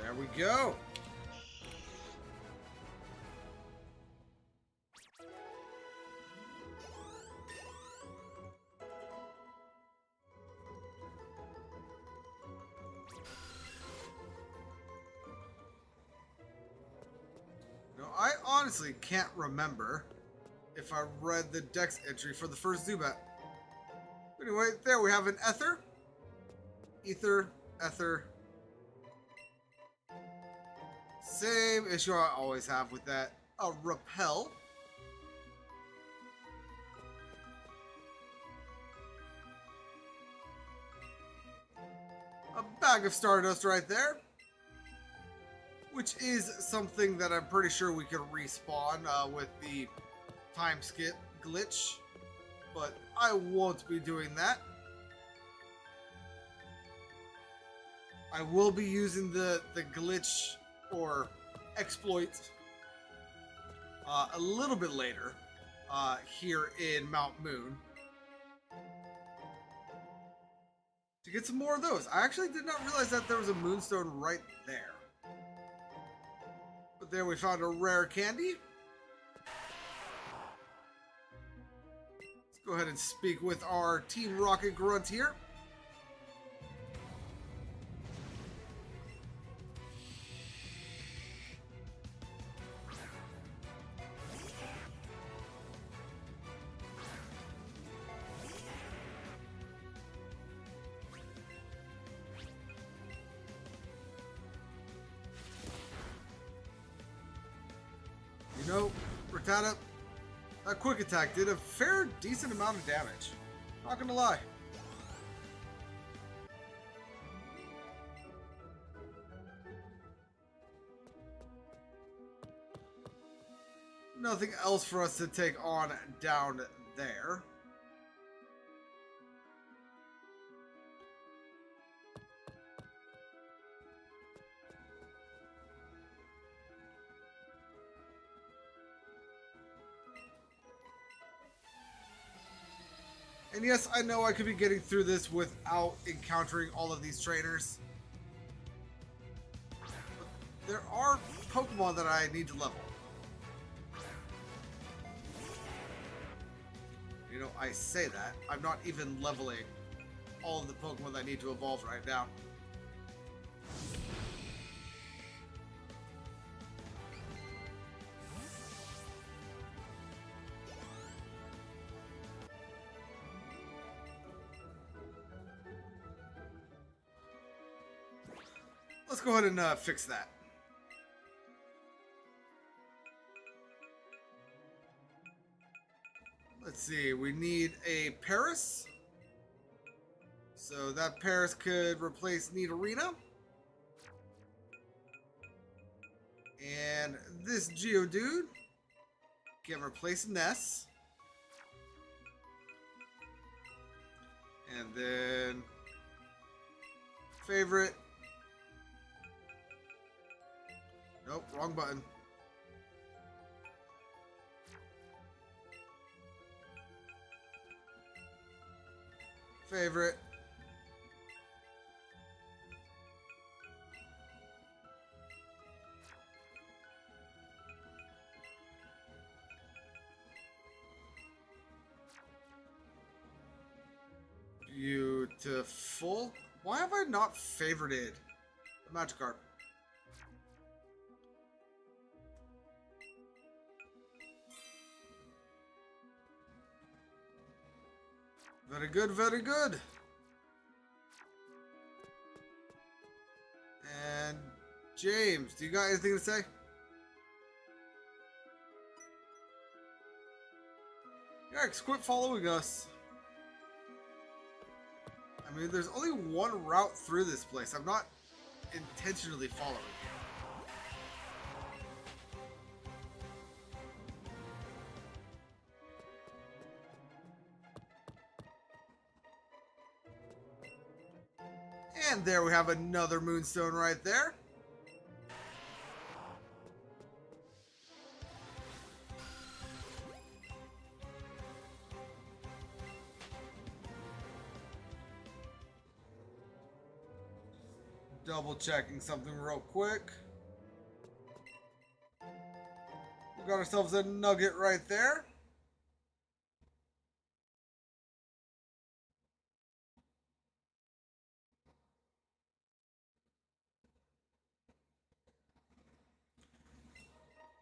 There we go. No, I honestly can't remember if I read the Dex entry for the first Zubat. Anyway, there we have an Ether. Ether, Ether. Same issue I always have with that. A Repel. A bag of Stardust right there. Which is something that I'm pretty sure we could respawn with the time skip glitch. But I won't be doing that. I will be using the glitch or exploits a little bit later here in Mount Moon to get some more of those. I actually did not realize that there was a moonstone right there. But there we found a rare candy. Let's go ahead and speak with our Team Rocket Grunt here. You know, Rattata, that quick attack did a fair decent amount of damage. Not gonna lie. Nothing else for us to take on down there. And yes, I know I could be getting through this without encountering all of these trainers. But there are Pokemon that I need to level. You know, I say that. I'm not even leveling all of the Pokemon that I need to evolve right now. Let's go ahead and fix that. Let's see, we need a Paris. So that Paris could replace Nidorina. And this Geodude can replace Ness. And then favorite. Nope, wrong button. Favorite. Beautiful. Why have I not favorited the Magikarp? Very good, very good. And James, do you got anything to say? Yikes, quit following us. I mean, there's only one route through this place. I'm not intentionally following you. And there we have another moonstone right there. Double checking something real quick. We got ourselves a nugget right there.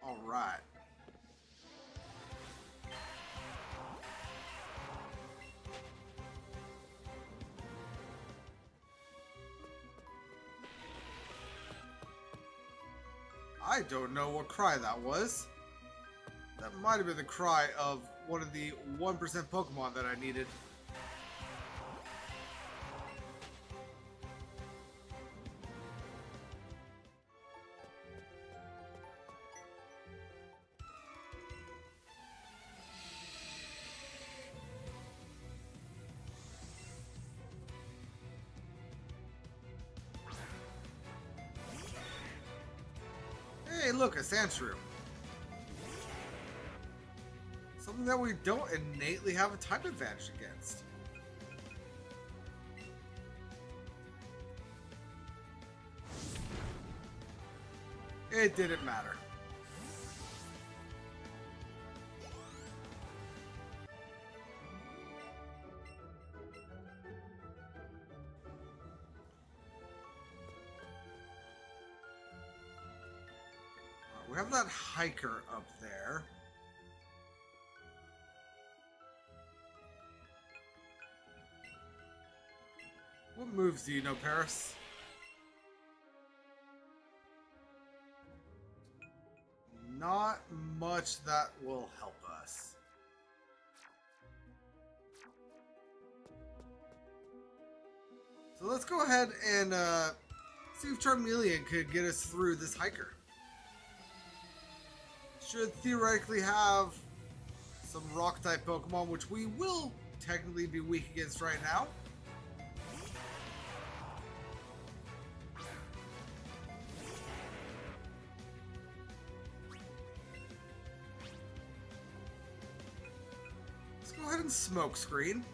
All right. I don't know what cry that was. That might have been the cry of one of the 1% Pokemon that I needed. Hey, look, a Sandshrew. Something that we don't innately have a type advantage against. It didn't matter. We have that hiker up there. What moves do you know, Paris? Not much that will help us. So let's go ahead and see if Charmeleon could get us through this hiker. Should theoretically have some rock-type Pokemon, which we will technically be weak against right now. Let's go ahead and smoke screen.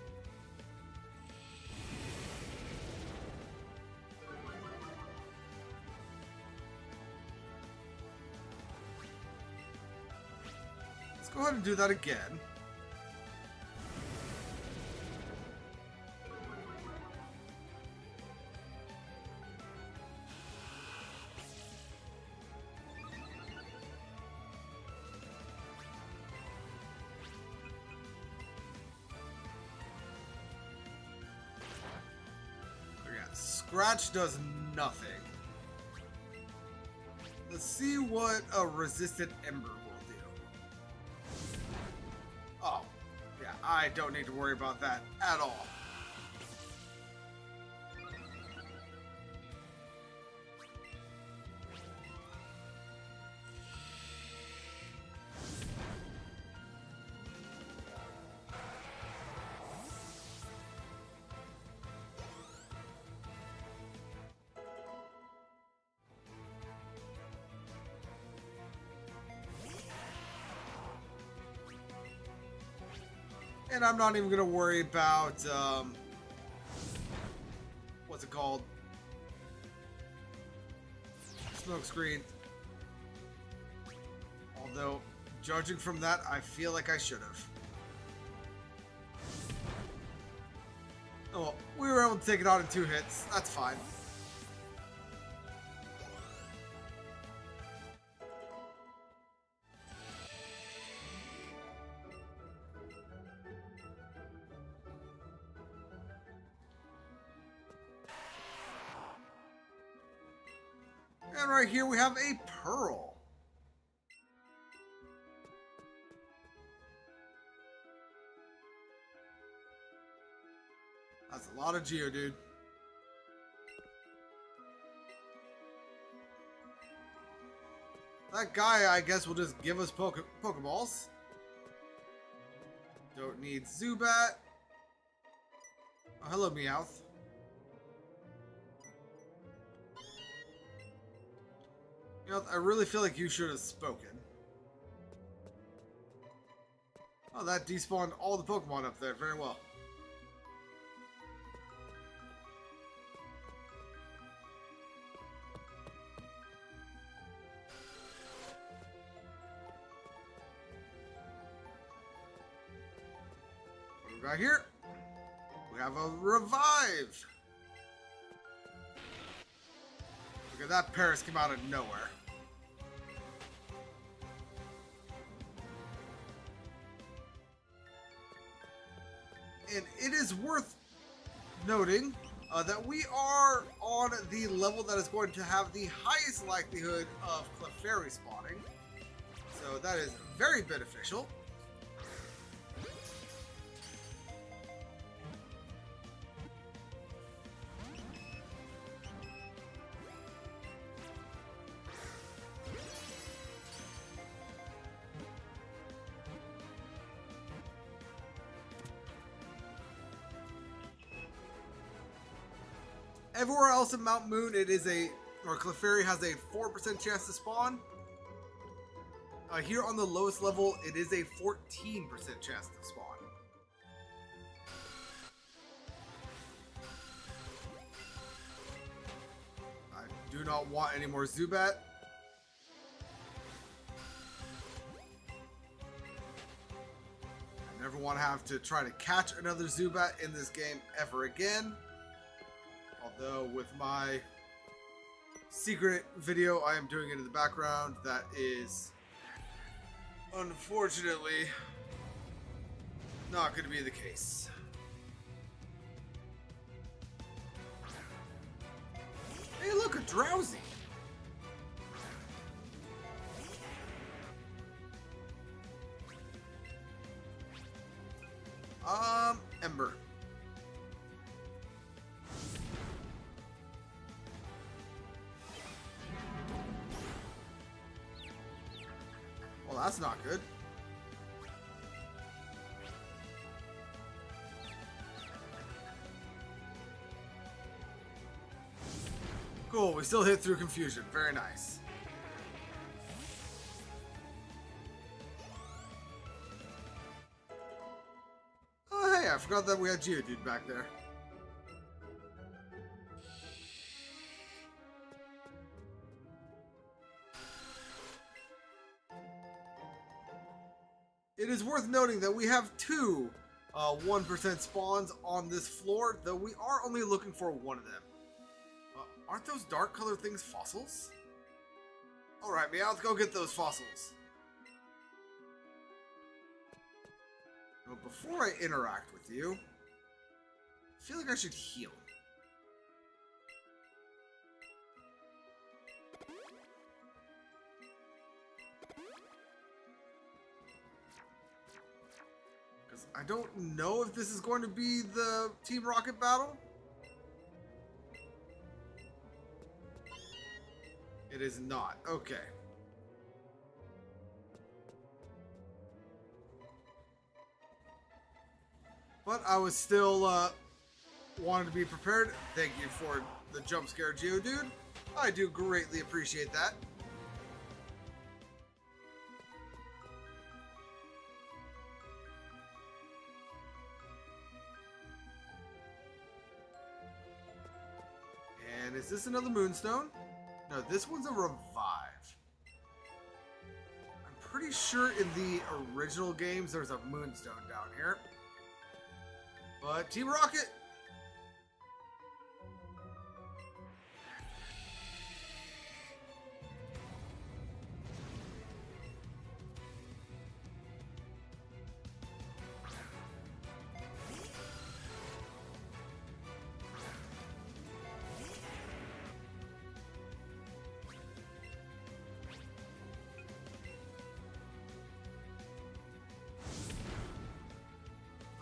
Go ahead and do that again. Yeah, Scratch does nothing. Let's see what a resistant Ember will do. Oh, yeah, I don't need to worry about that at all. And I'm not even going to worry about, what's it called? Smoke screen. Although, judging from that, I feel like I should have. Oh, well, we were able to take it out in 2 hits. That's fine. And right here we have a Pearl. That's a lot of Geodude. That guy, I guess, will just give us Pokeballs. Don't need Zubat. Oh, hello, Meowth. I really feel like you should have spoken. Oh, that despawned all the Pokemon up there. Very well. What do we got here? We have a Revive. Look at that, Paris came out of nowhere. And it is worth noting that we are on the level that is going to have the highest likelihood of Clefairy spawning. So that is very beneficial. Everywhere else in Mount Moon, it is or Clefairy has a 4% chance to spawn. Here on the lowest level, it is a 14% chance to spawn. I do not want any more Zubat. I never want to have to try to catch another Zubat in this game ever again. Although with my secret video I am doing it in the background, that is unfortunately not going to be the case. Hey, look, a Drowsy. Ember. Well, that's not good. Cool, we still hit through confusion. Very nice. Oh, hey, I forgot that we had Geodude back there. It is worth noting that we have two 1% spawns on this floor, though we are only looking for one of them. Aren't those dark colored things fossils? Alright, Meowth, go get those fossils. But before I interact with you, I feel like I should heal. Because I don't know if this is going to be the Team Rocket battle. It is not. Okay. But I was still wanted to be prepared. Thank you for the jump scare, Geodude. I do greatly appreciate that. And is this another Moonstone? No, this one's a revive. I'm pretty sure in the original games there's a Moonstone down here. But Team Rocket!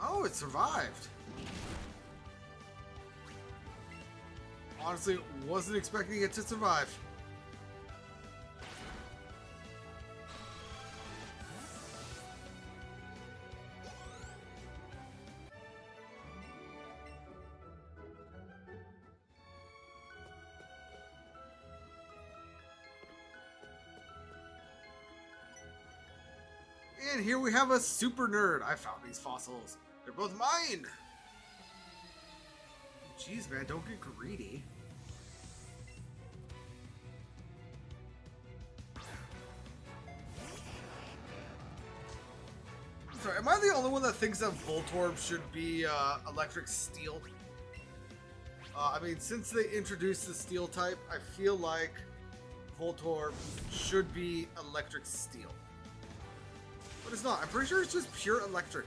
Oh, it survived. Honestly, wasn't expecting it to survive. And here we have a super nerd. I found these fossils. They're both mine. Jeez, man, don't get greedy. Sorry, am I the only one that thinks that Voltorb should be electric steel? I mean, since they introduced the steel type, I feel like Voltorb should be electric steel. But it's not. I'm pretty sure it's just pure electric.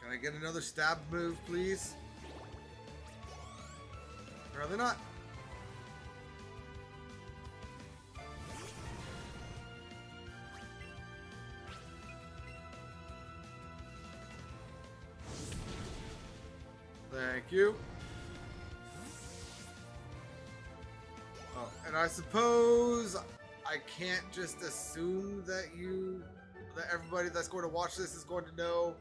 Can I get another stab move, please? Apparently not. Thank you. Oh, and I suppose I can't just assume that everybody that's going to watch this is going to know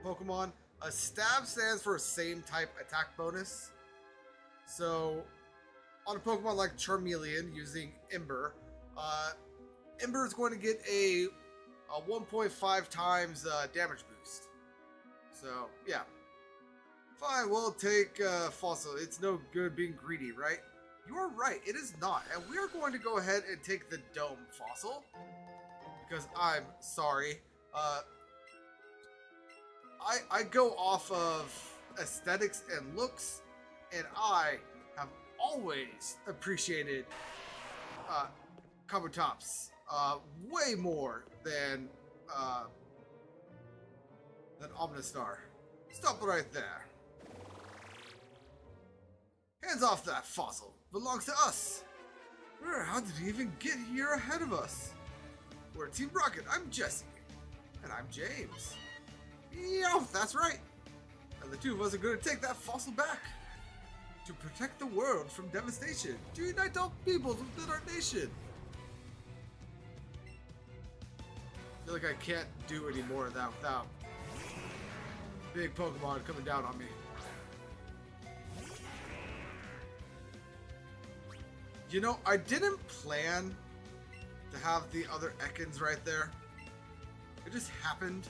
Pokemon. A stab stands for same type attack bonus. So on a Pokemon like Charmeleon using Ember, Ember is going to get a 1.5 times damage boost. So yeah, fine, we'll take Fossil. It's no good being greedy, right? You are right, it is not. And we are going to go ahead and take the Dome Fossil. Because I'm sorry. I go off of aesthetics and looks. And I have always appreciated Kabutops way more than Omnistar. Stop right there. Hands off that Fossil. Belongs to us. How did he even get here ahead of us? We're Team Rocket. I'm Jesse. And I'm James. Yeah, that's right. And the two of us are going to take that Fossil back. To protect the world from devastation. To unite all peoples within our nation. I feel like I can't do any more of that without big Pokemon coming down on me. You know, I didn't plan to have the other Ekans right there. It just happened.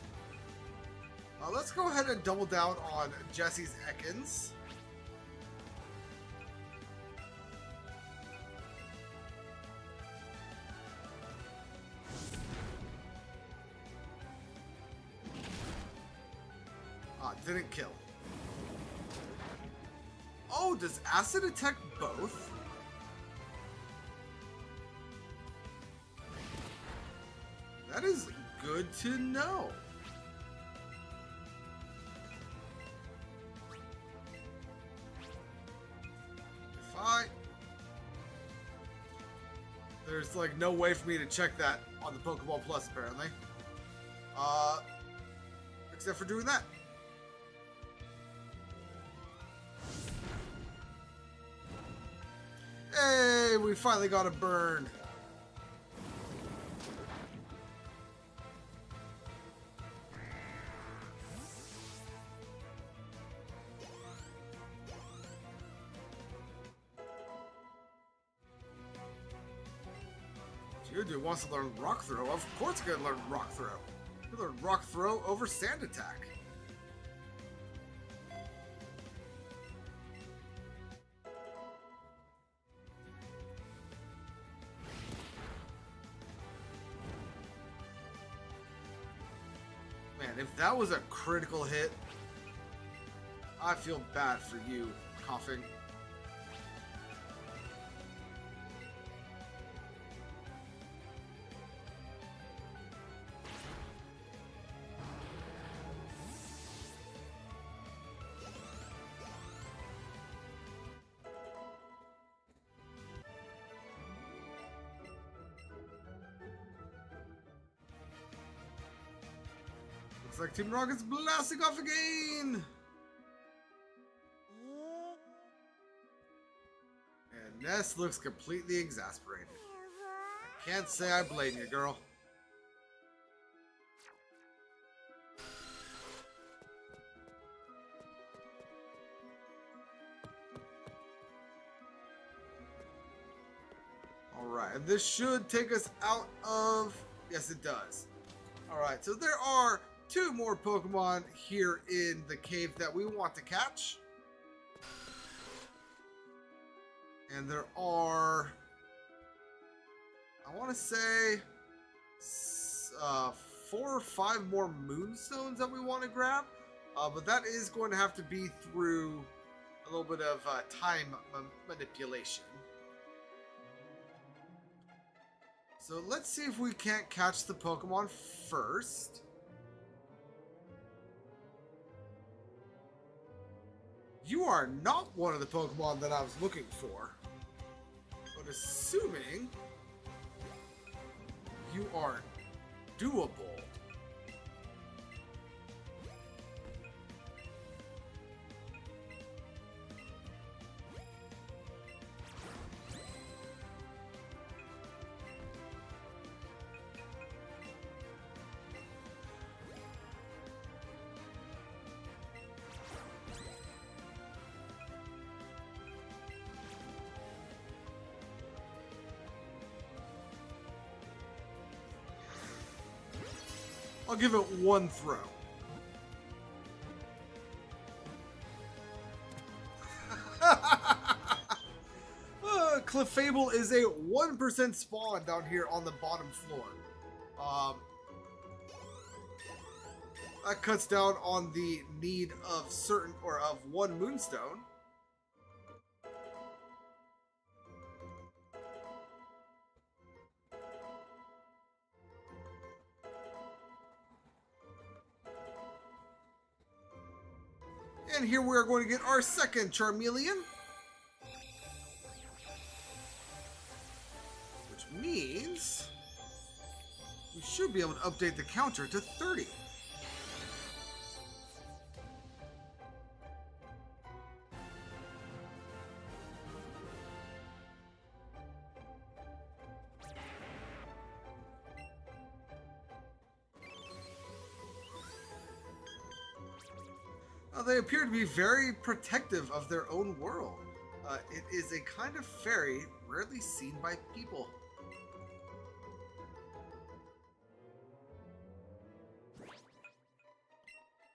Let's go ahead and double down on Jesse's Ekans. Didn't kill. Oh, does Acid attack both? That is good to know. There's like no way for me to check that on the Pokeball Plus apparently. Except for doing that. Hey, we finally got a burn. Geodude wants to learn Rock Throw. Of course, he's gonna learn Rock Throw. He'll learn Rock Throw over Sand Attack. Man, if that was a critical hit, I feel bad for you, Coughing. Looks like Team Rocket's blasting off again! And Ness looks completely exasperated. I can't say I blame you, girl. Alright, and this should take us out of... Yes, it does. Alright, so there are 2 more Pokemon here in the cave that we want to catch. And there are, I want to say, 4 or 5 more Moonstones that we want to grab. But that is going to have to be through a little bit of time manipulation. So let's see if we can't catch the Pokemon first. You are not one of the Pokemon that I was looking for. But assuming you are doable. I'll give it one throw. Clefable is a 1% spawn down here on the bottom floor. That cuts down on the need of of one moonstone. And here we are going to get our second Charmeleon. Which means we should be able to update the counter to 30. They appear to be very protective of their own world. It is a kind of fairy rarely seen by people.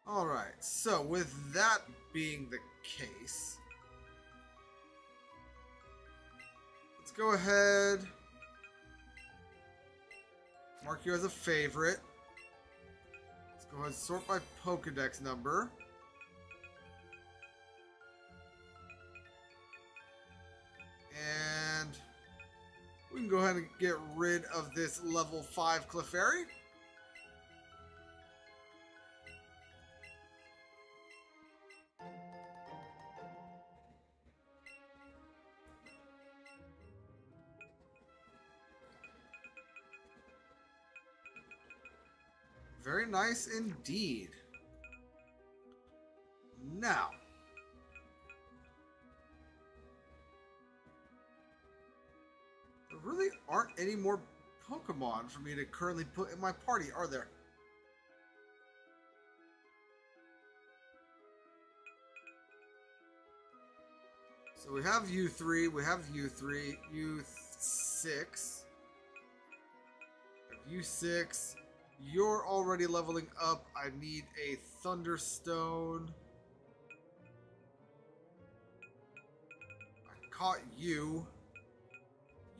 Alright, so with that being the case, let's go ahead, mark you as a favorite. Let's go ahead and sort by Pokedex number. And we can go ahead and get rid of this level 5 Clefairy. Very nice indeed. Now, there really aren't any more Pokemon for me to currently put in my party, are there? So we have U3, we have U3, U6, U6. You're already leveling up. I need a Thunderstone. I caught you.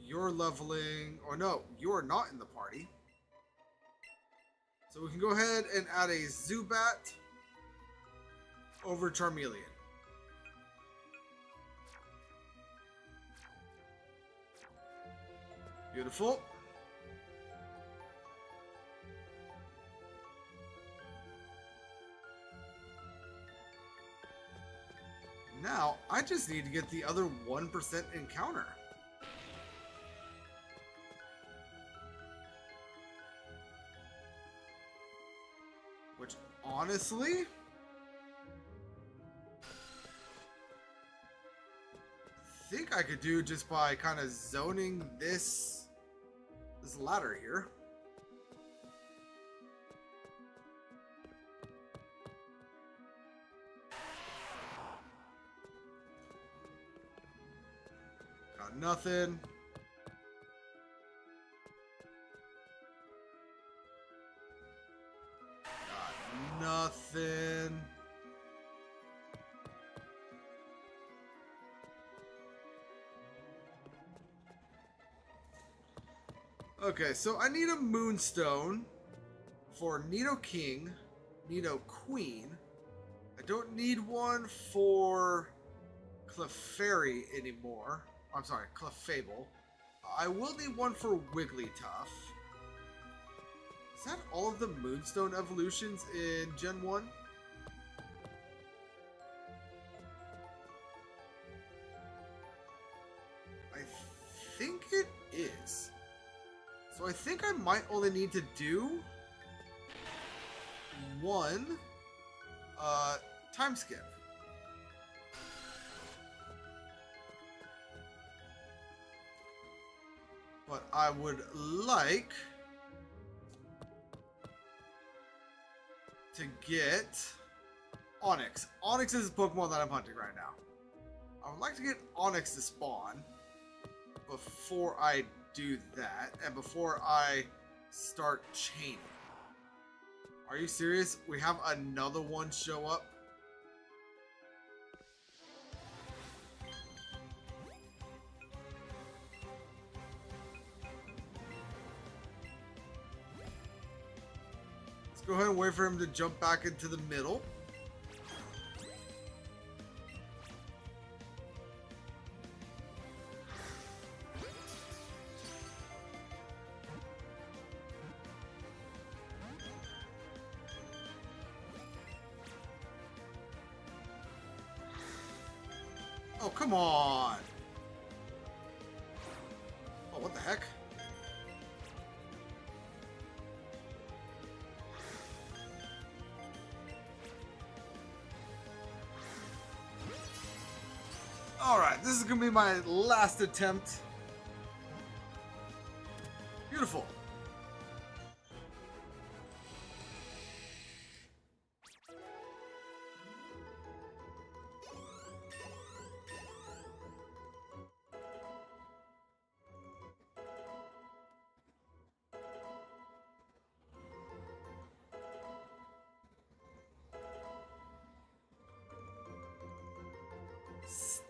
You're leveling, or no, you're not in the party. So we can go ahead and add a Zubat over Charmeleon. Beautiful. Now, I just need to get the other 1% encounter. Which, honestly, I think I could do just by kind of zoning this ladder here. Got nothing. Got nothing. Okay, so I need a Moonstone for Nidoking, Nidoqueen. I don't need one for Clefairy anymore. I'm sorry, Clefable. I will need one for Wigglytuff. Is that all of the Moonstone evolutions in Gen 1? I think it is. So I think I might only need to do one time skip. But I would like to get Onix. Onix is a Pokemon that I'm hunting right now. I would like to get Onix to spawn before I do that and before I start chaining. Are you serious? We have another one show up? Let's go ahead and wait for him to jump back into the middle. Oh, come on. Oh, what the heck? Alright, this is going to be my last attempt. Beautiful.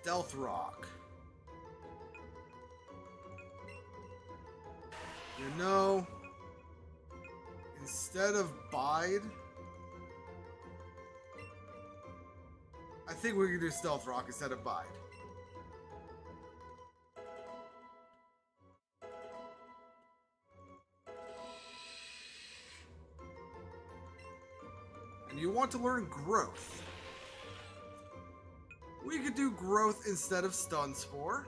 Stealth Rock. You know, instead of Bide, I think we can do Stealth Rock instead of Bide. And you want to learn Growth. We could do Growth instead of Stun Spore.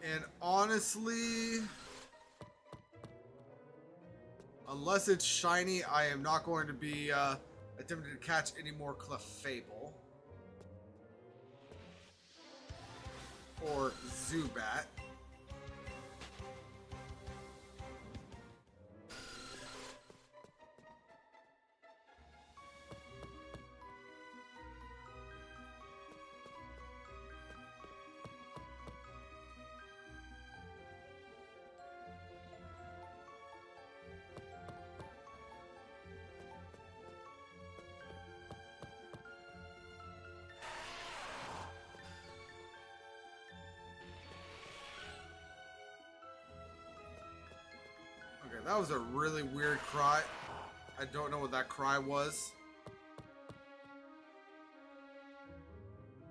And honestly, unless it's shiny, I am not going to be attempting to catch any more Clefable or Zubat. Okay, that was a really weird cry. I don't know what that cry was.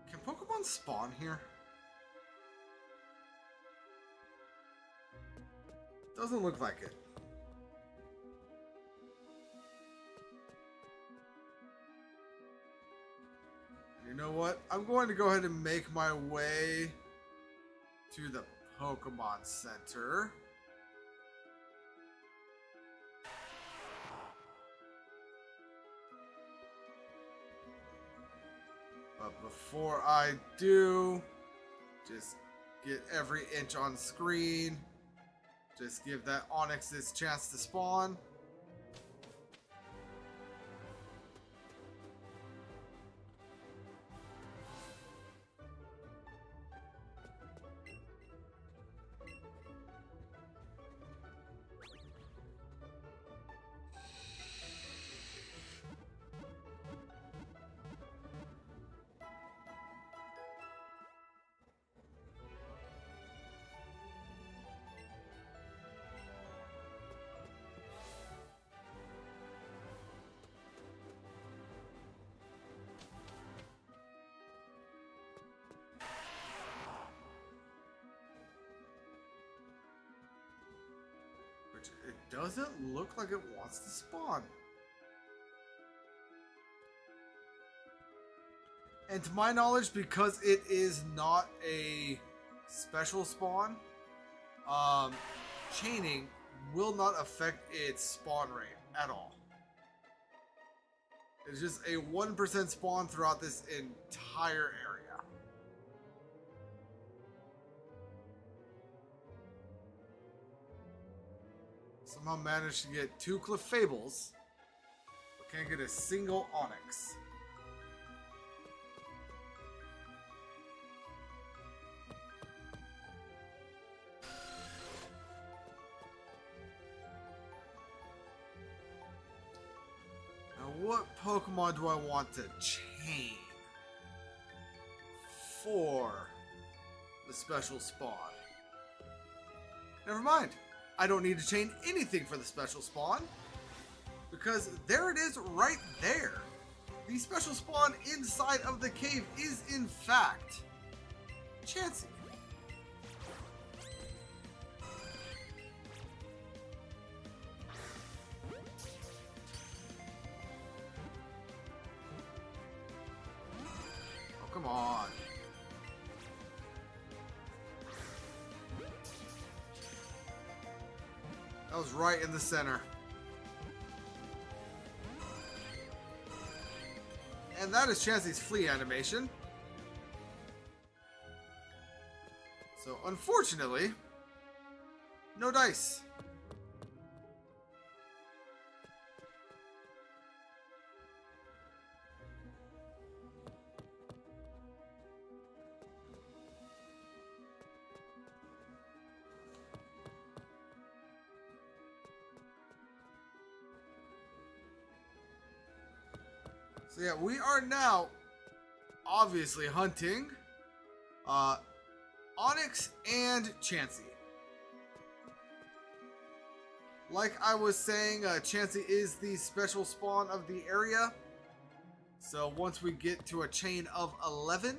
Can Pokemon spawn here? Doesn't look like it. You know what? I'm going to go ahead and make my way to the Pokemon Center. But before I do, just get every inch on screen. Just give that Onix its chance to spawn. It doesn't look like it wants to spawn. And to my knowledge, because it is not a special spawn, chaining will not affect its spawn rate at all. It's just a 1% spawn throughout this entire area. Somehow managed to get 2 Clefable, but can't get a single Onyx. What Pokemon do I want to chain for the special spawn? Never mind. I don't need to chain anything for the special spawn because there it is right there. The special spawn inside of the cave is in fact Chansey. Come on. That was right in the center. And that is Chansey's flee animation. So unfortunately, no dice. So yeah, we are now obviously hunting Onyx and Chansey. Like I was saying, Chansey is the special spawn of the area. So once we get to a chain of 11,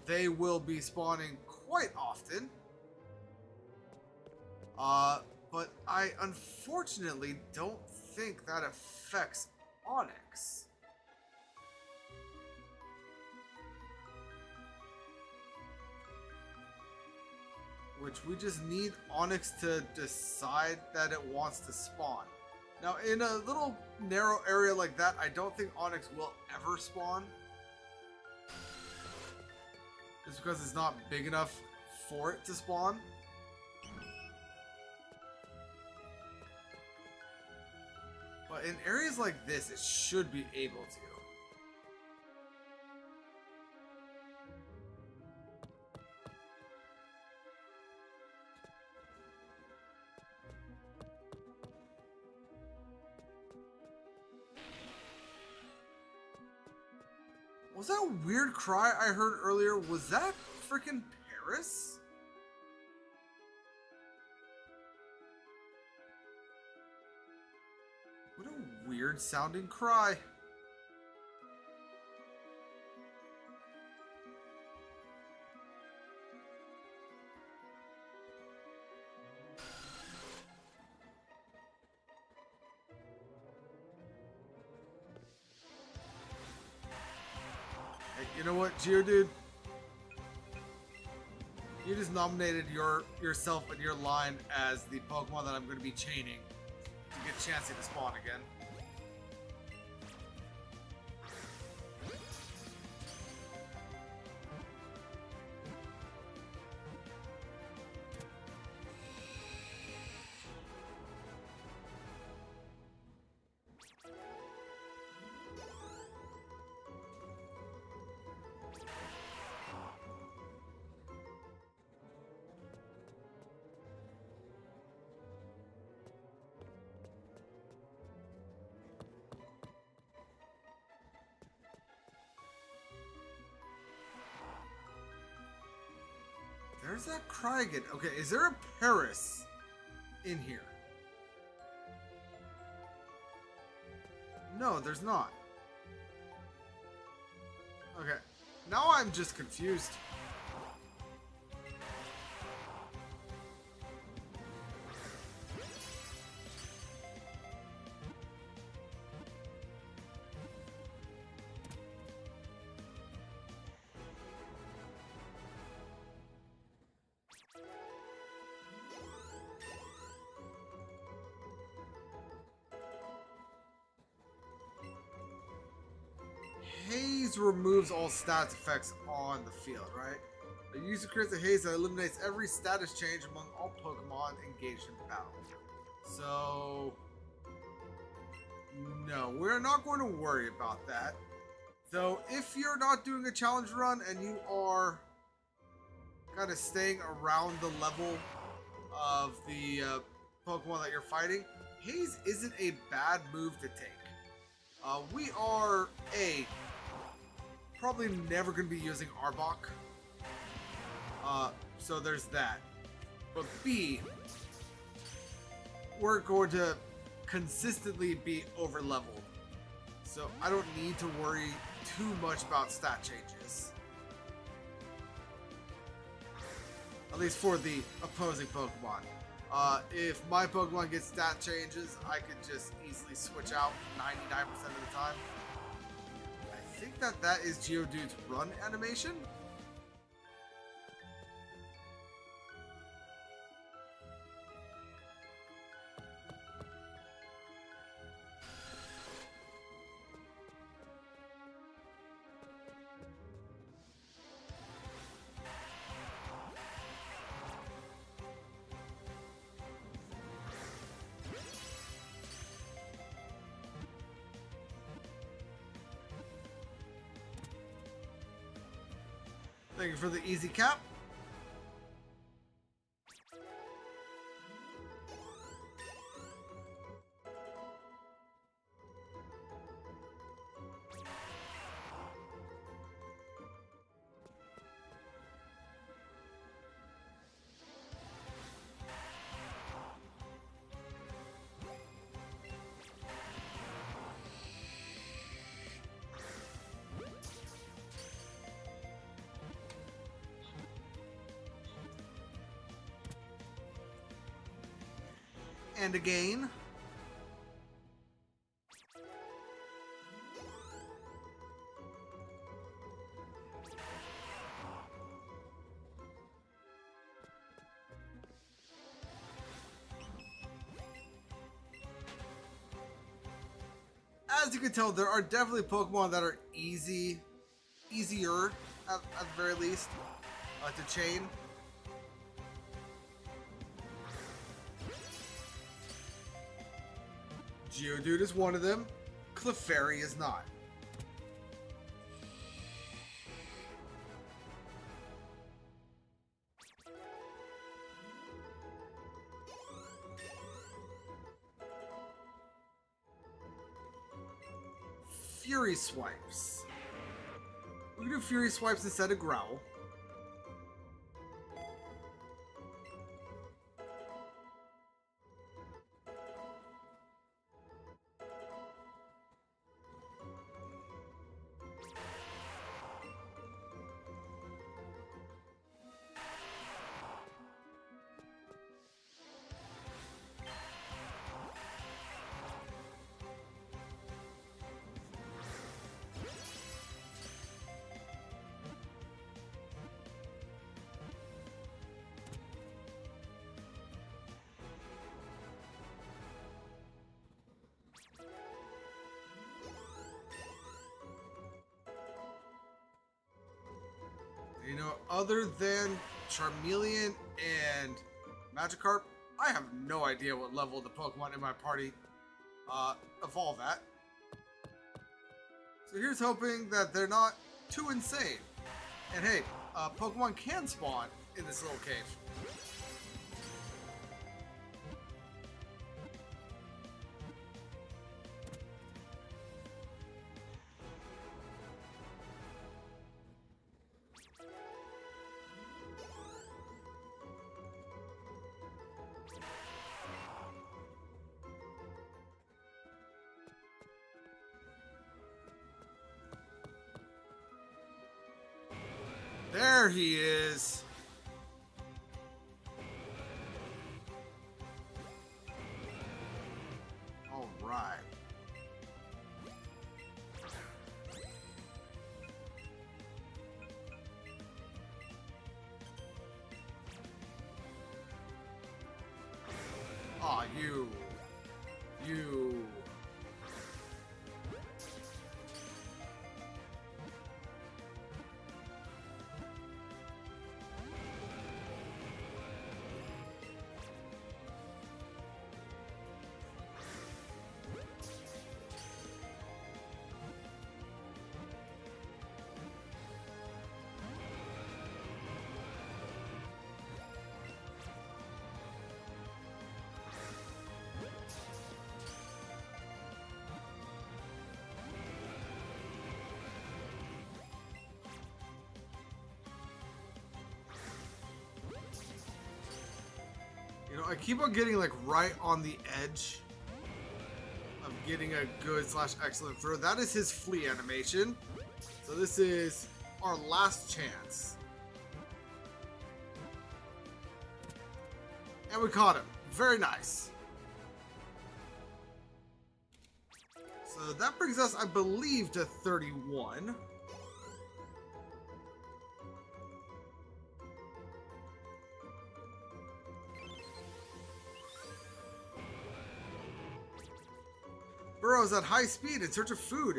they will be spawning quite often. But I unfortunately don't think that affects Onyx. Which we just need Onyx to decide that it wants to spawn. Now, in a little narrow area like that, I don't think Onyx will ever spawn. Just because it's not big enough for it to spawn. But in areas like this, it should be able to. Was that weird cry I heard earlier? Was that freaking Paris? What a weird sounding cry. Hey, you know what, Geodude? You just nominated yourself and your line as the Pokemon that I'm going to be chaining to get Chansey to spawn again. There's that cry again. Okay, is there a Paris in here? No, there's not. Okay, now I'm just confused. Haze removes all stats effects on the field, right? The user creates a haze that eliminates every status change among all Pokemon engaged in battle. So, no, we're not going to worry about that. Though, if you're not doing a challenge run and you are kind of staying around the level of the Pokemon that you're fighting, Haze isn't a bad move to take. We are, probably never going to be using Arbok. So there's that. But B, we're going to consistently be over leveled. So I don't need to worry too much about stat changes. At least for the opposing Pokemon. If my Pokemon gets stat changes, I could just easily switch out 99% of the time. I think that is Geodude's run animation. Thank you for the easy cap. And again. As you can tell, there are definitely Pokemon that are easier at the very least to chain. Geodude is one of them. Clefairy is not. Fury Swipes. We can do Fury Swipes instead of Growl. You know, other than Charmeleon and Magikarp, I have no idea what level the Pokemon in my party evolve at. So here's hoping that they're not too insane. And hey, Pokemon can spawn in this little cave. There he is. All right. Aw, you. I keep on getting like right on the edge of getting a good / excellent throw. That is his flee animation. So this is our last chance. And we caught him. Very nice. So that brings us, I believe, to 31. Burrows at high speed in search of food.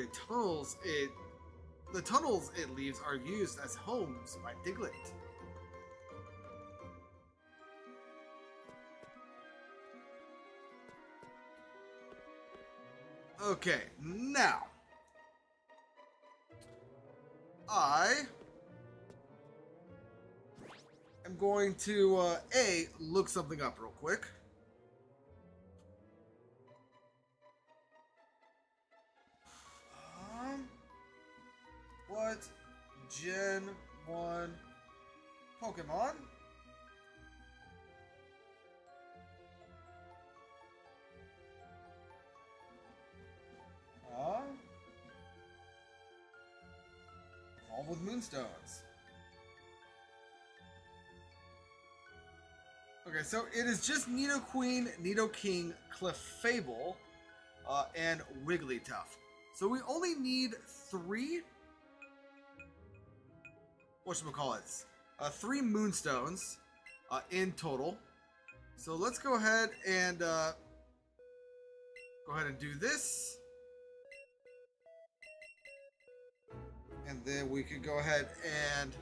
The tunnels it leaves are used as homes by Diglett. Okay, now I am going to look something up real quick. What Gen 1 Pokemon? Evolve with Moonstones. Okay, so it is just Nidoqueen, Nidoking, Clefable, and Wigglytuff. So we only need 3. Whatchamacallits? 3 Moonstones in total. So let's go ahead and do this. And then we could go ahead and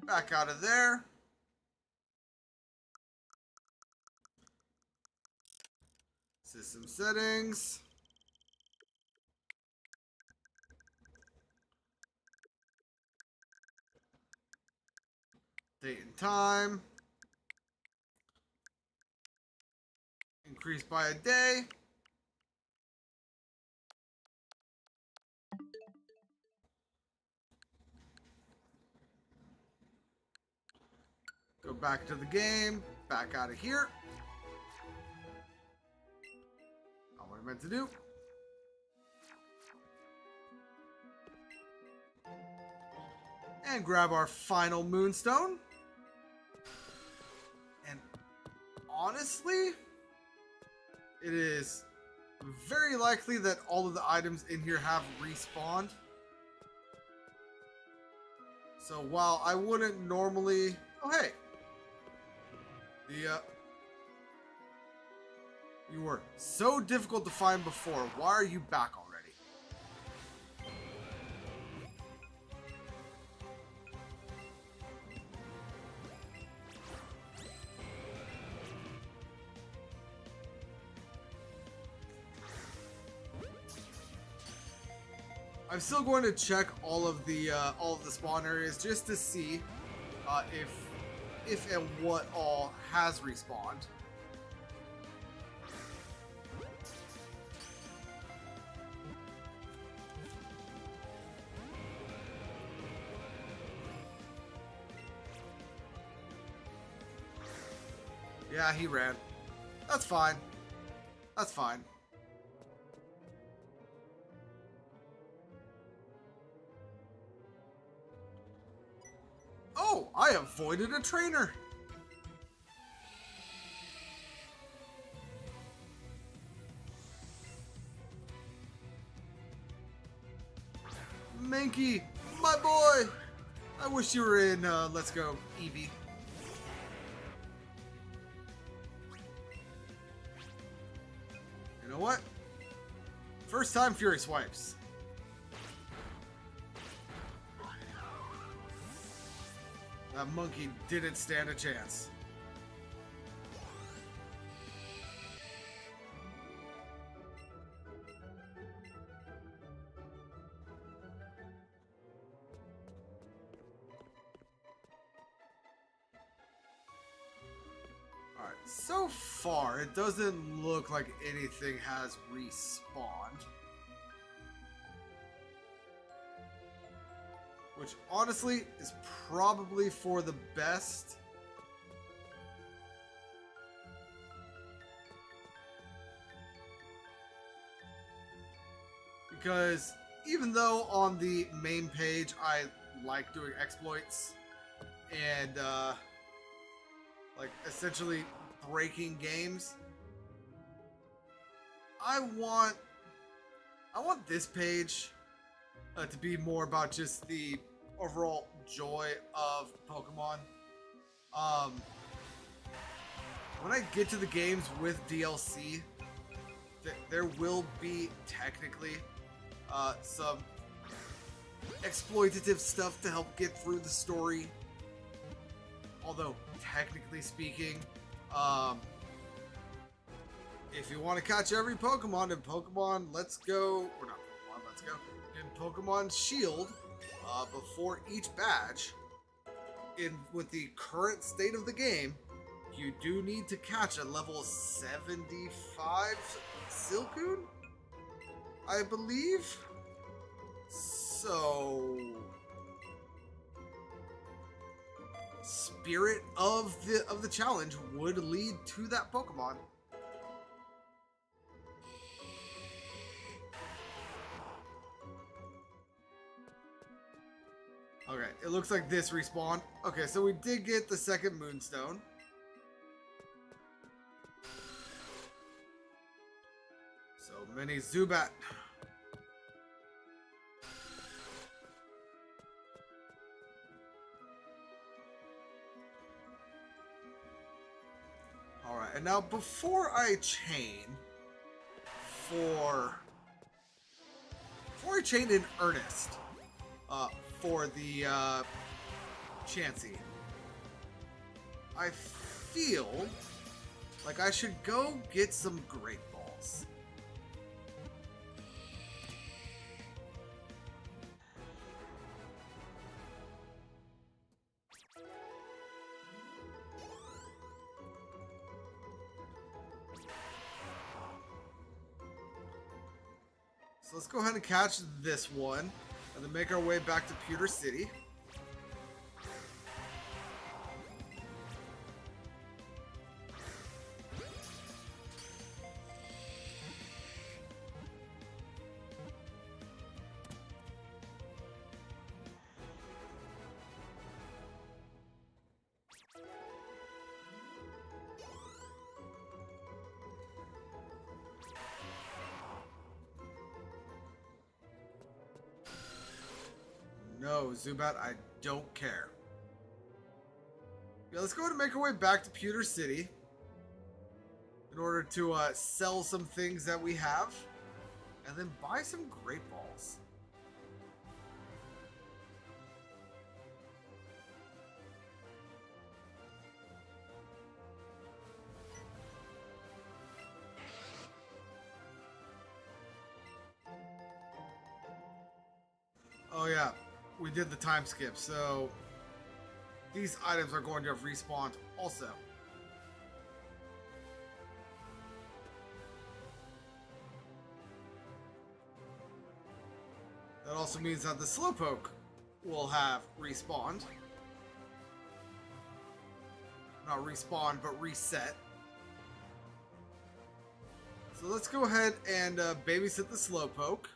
back out of there. System settings. Date and time. Increase by a day. Go back to the game. Back out of here. Not what I meant to do. And grab our final Moonstone. And honestly, it is very likely that all of the items in here have respawned. So while I wouldn't normally... Oh, hey. You were so difficult to find before. Why are you back already? I'm still going to check all of the spawn areas just to see if and what all has respawned. Yeah, he ran. That's fine. That's fine. Oh, I avoided a trainer. Mankey, my boy. I wish you were in Let's Go, Eevee. You know what? First time Fury swipes. That monkey didn't stand a chance. Alright, so far it doesn't look like anything has respawned. Which honestly is probably for the best. because even though on the main page I like doing exploits and like essentially breaking games, I want this page to be more about just the overall joy of Pokemon. When I get to the games with DLC, there will be technically some exploitative stuff to help get through the story. Although, technically speaking, if you want to catch every Pokemon in Pokemon Let's Go, or not Pokemon Let's Go, in Pokemon Shield, before each badge, with the current state of the game, you do need to catch a level 75 Silcoon, I believe. So, spirit of the challenge would lead to that Pokemon. Okay, it looks like this respawned. Okay, so we did get the second Moonstone. So many Zubat. Alright, and now before I chain in earnest, for the Chansey, I feel like I should go get some Great Balls. So let's go ahead and catch this one, and then make our way back to Pewter City. No, Zubat, I don't care. Yeah, let's go ahead and make our way back to Pewter City in order to sell some things that we have, and then buy some Great Balls. Oh yeah, we did the time skip, so these items are going to have respawned also. That also means that the Slowpoke will have respawned. Not respawn, but reset. So let's go ahead and babysit the Slowpoke.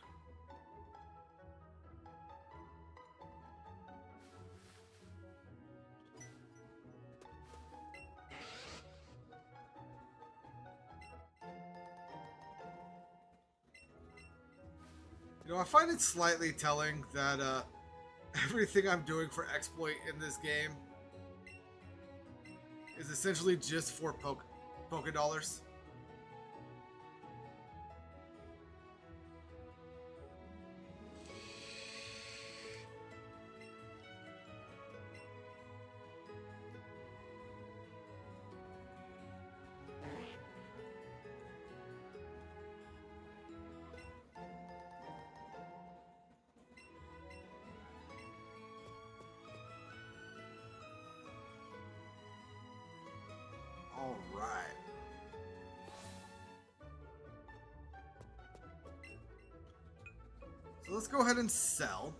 You know, I find it slightly telling that everything I'm doing for exploit in this game is essentially just for Poké Dollars. Alright. So let's go ahead and sell.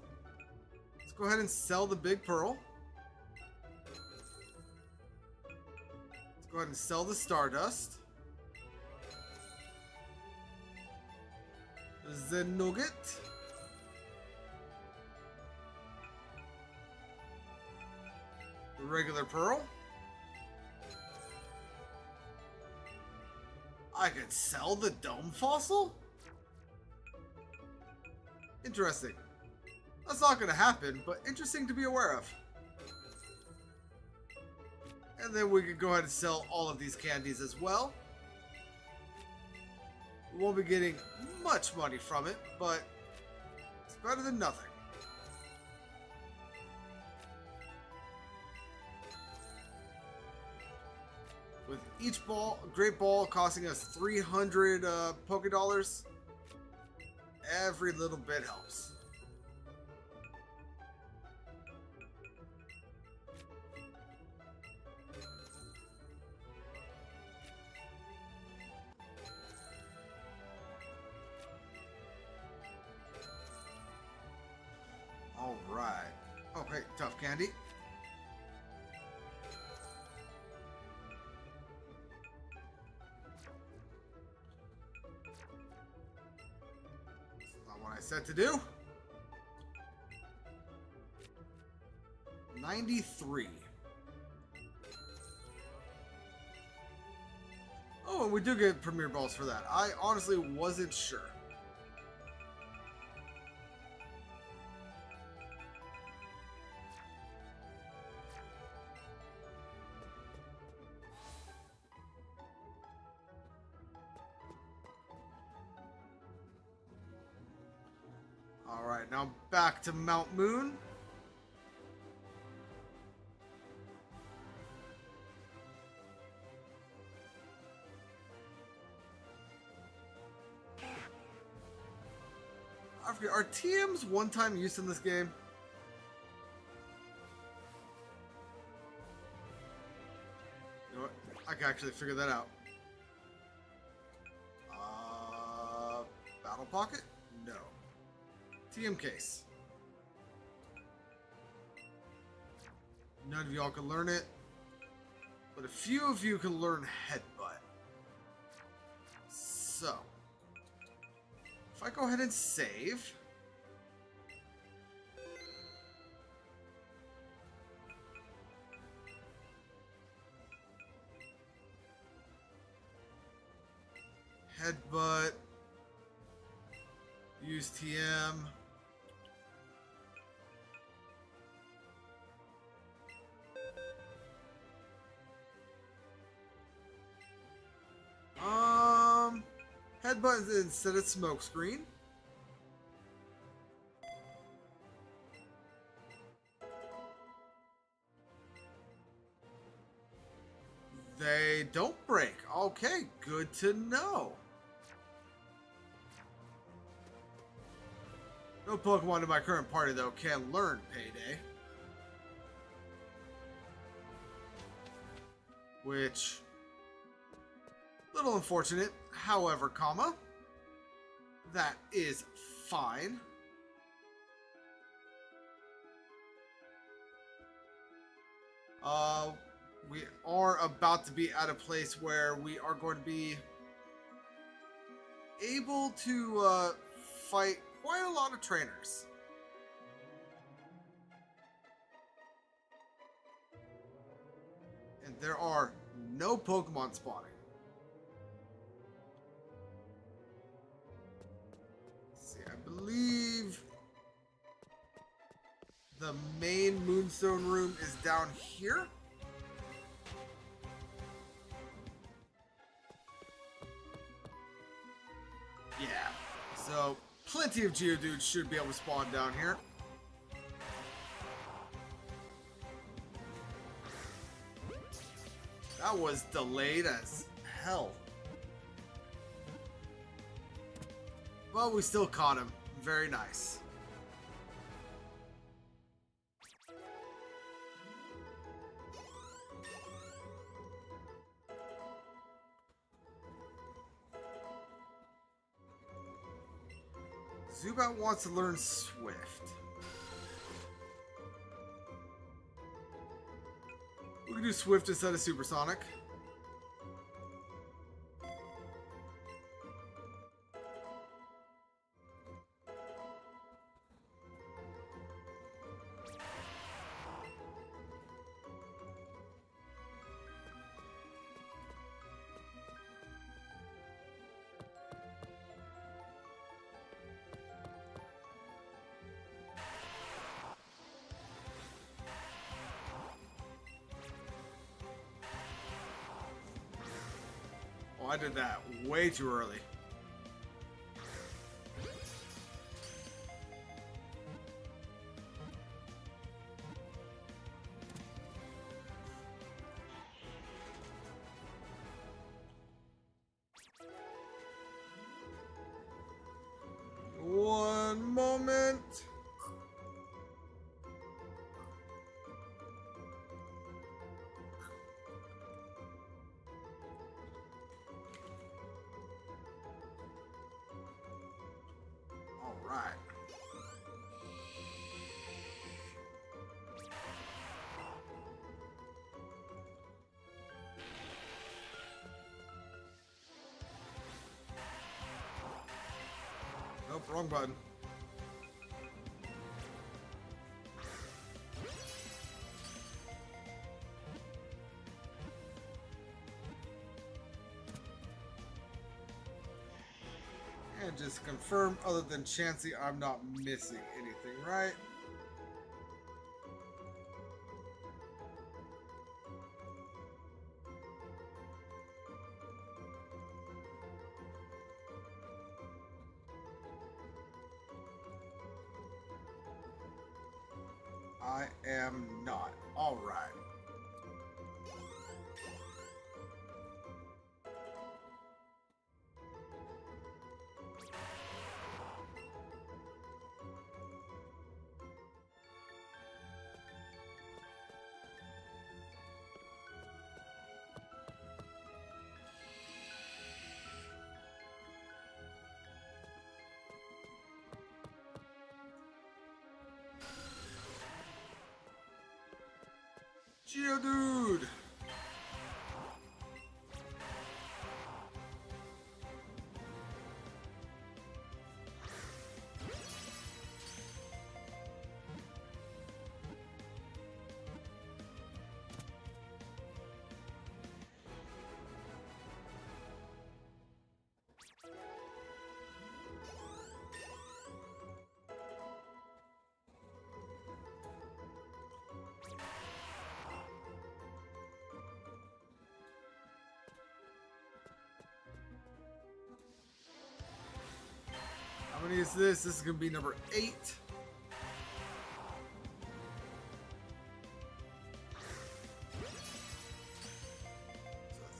Let's go ahead and sell the Big Pearl. Let's go ahead and sell the Stardust. The Zen Nugget. Regular Pearl. I could sell the Dome Fossil? Interesting. That's not going to happen, but interesting to be aware of. And then we could go ahead and sell all of these candies as well. We won't be getting much money from it, but it's better than nothing. With each great ball costing us 300 Poké Dollars, every little bit helps. All right. Okay, tough candy. What I said to do. 93. Oh, and we do get Premier Balls for that. I honestly wasn't sure. Alright, now back to Mount Moon. I forget, are TMs one-time use in this game? You know what? I can actually figure that out. Battle Pocket? No. TM case. None of y'all can learn it, but a few of you can learn Headbutt. So, if I go ahead and save, Headbutt, use TM. Headbutt instead of Smokescreen. They don't break. Okay, good to know. No Pokemon in my current party, though, can learn Payday. Which, little unfortunate. However, that is fine. We are about to be at a place where we are going to be able to fight quite a lot of trainers. And there are no Pokemon spawning. Let's see, I believe the main Moonstone room is down here. Yeah, so plenty of Geodudes should be able to spawn down here. That was delayed as hell. Well, we still caught him. Very nice. Zubat wants to learn Swift. We can do Swift instead of Supersonic. I did that way too early. One moment. All right. Nope, wrong button. And just confirm, other than Chansey, I'm not missing anything, right? I am not. All right. Geodude! How many is this? This is going to be number 8. So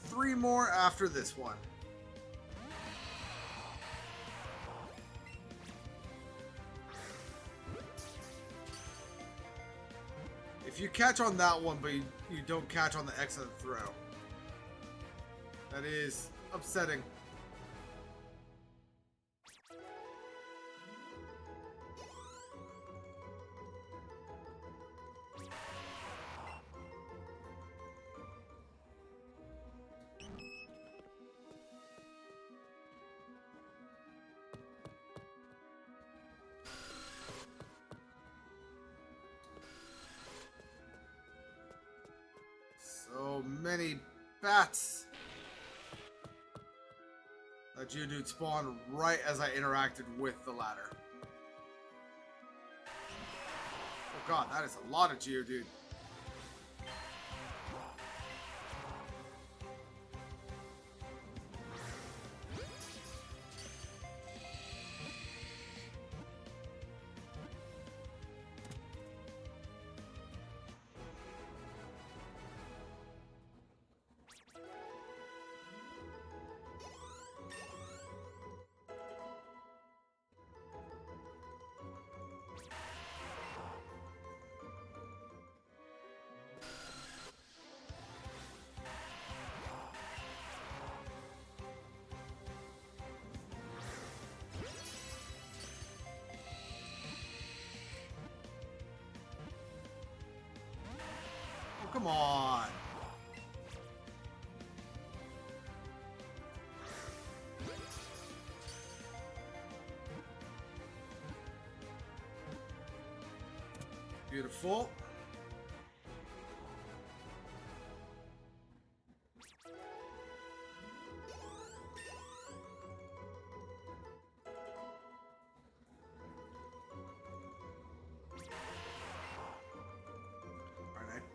3 more after this one. If you catch on that one, but you don't catch on the exit throw, that is upsetting. So many bats. That Geodude spawned right as I interacted with the ladder. Oh god, that is a lot of Geodude. Come on. Beautiful.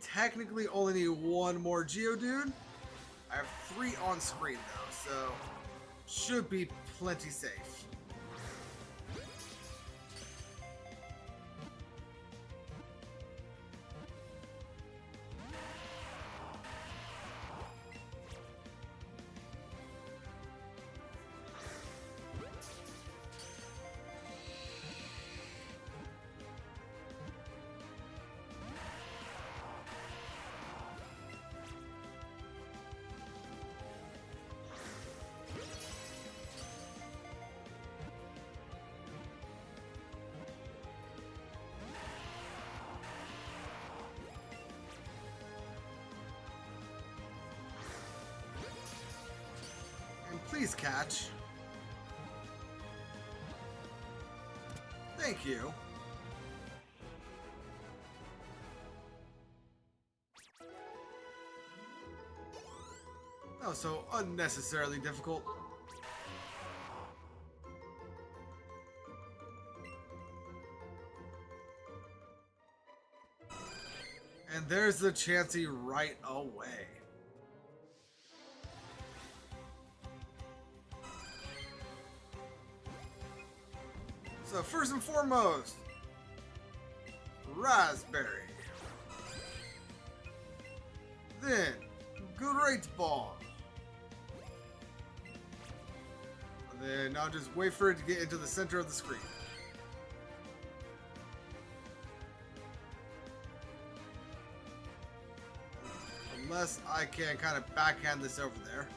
Technically only need one more Geodude. I have 3 on screen though, so should be plenty safe. Please catch. Thank you. That was so unnecessarily difficult. And there's the Chansey right away. So first and foremost, Raspberry. Then, Great Ball. And then I'll just wait for it to get into the center of the screen. Unless I can kind of backhand this over there.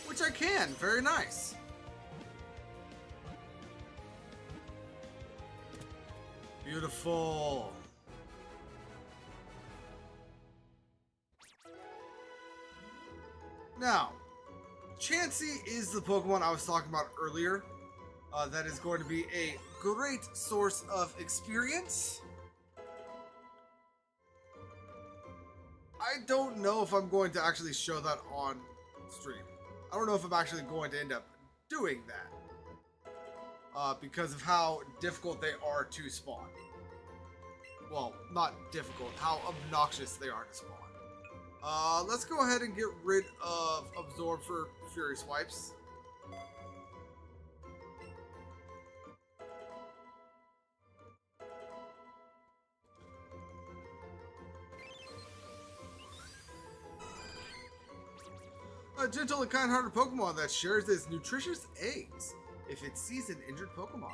Which I can, very nice. Beautiful. Now, Chansey is the Pokemon I was talking about earlier. That is going to be a great source of experience. I don't know if I'm going to actually show that on stream. I don't know if I'm actually going to end up doing that. Because of how difficult they are to spawn. Well, not difficult, how obnoxious they are to spawn. Let's go ahead and get rid of Absorb for Fury Swipes. A gentle and kind-hearted Pokemon that shares its nutritious eggs if it sees an injured Pokemon.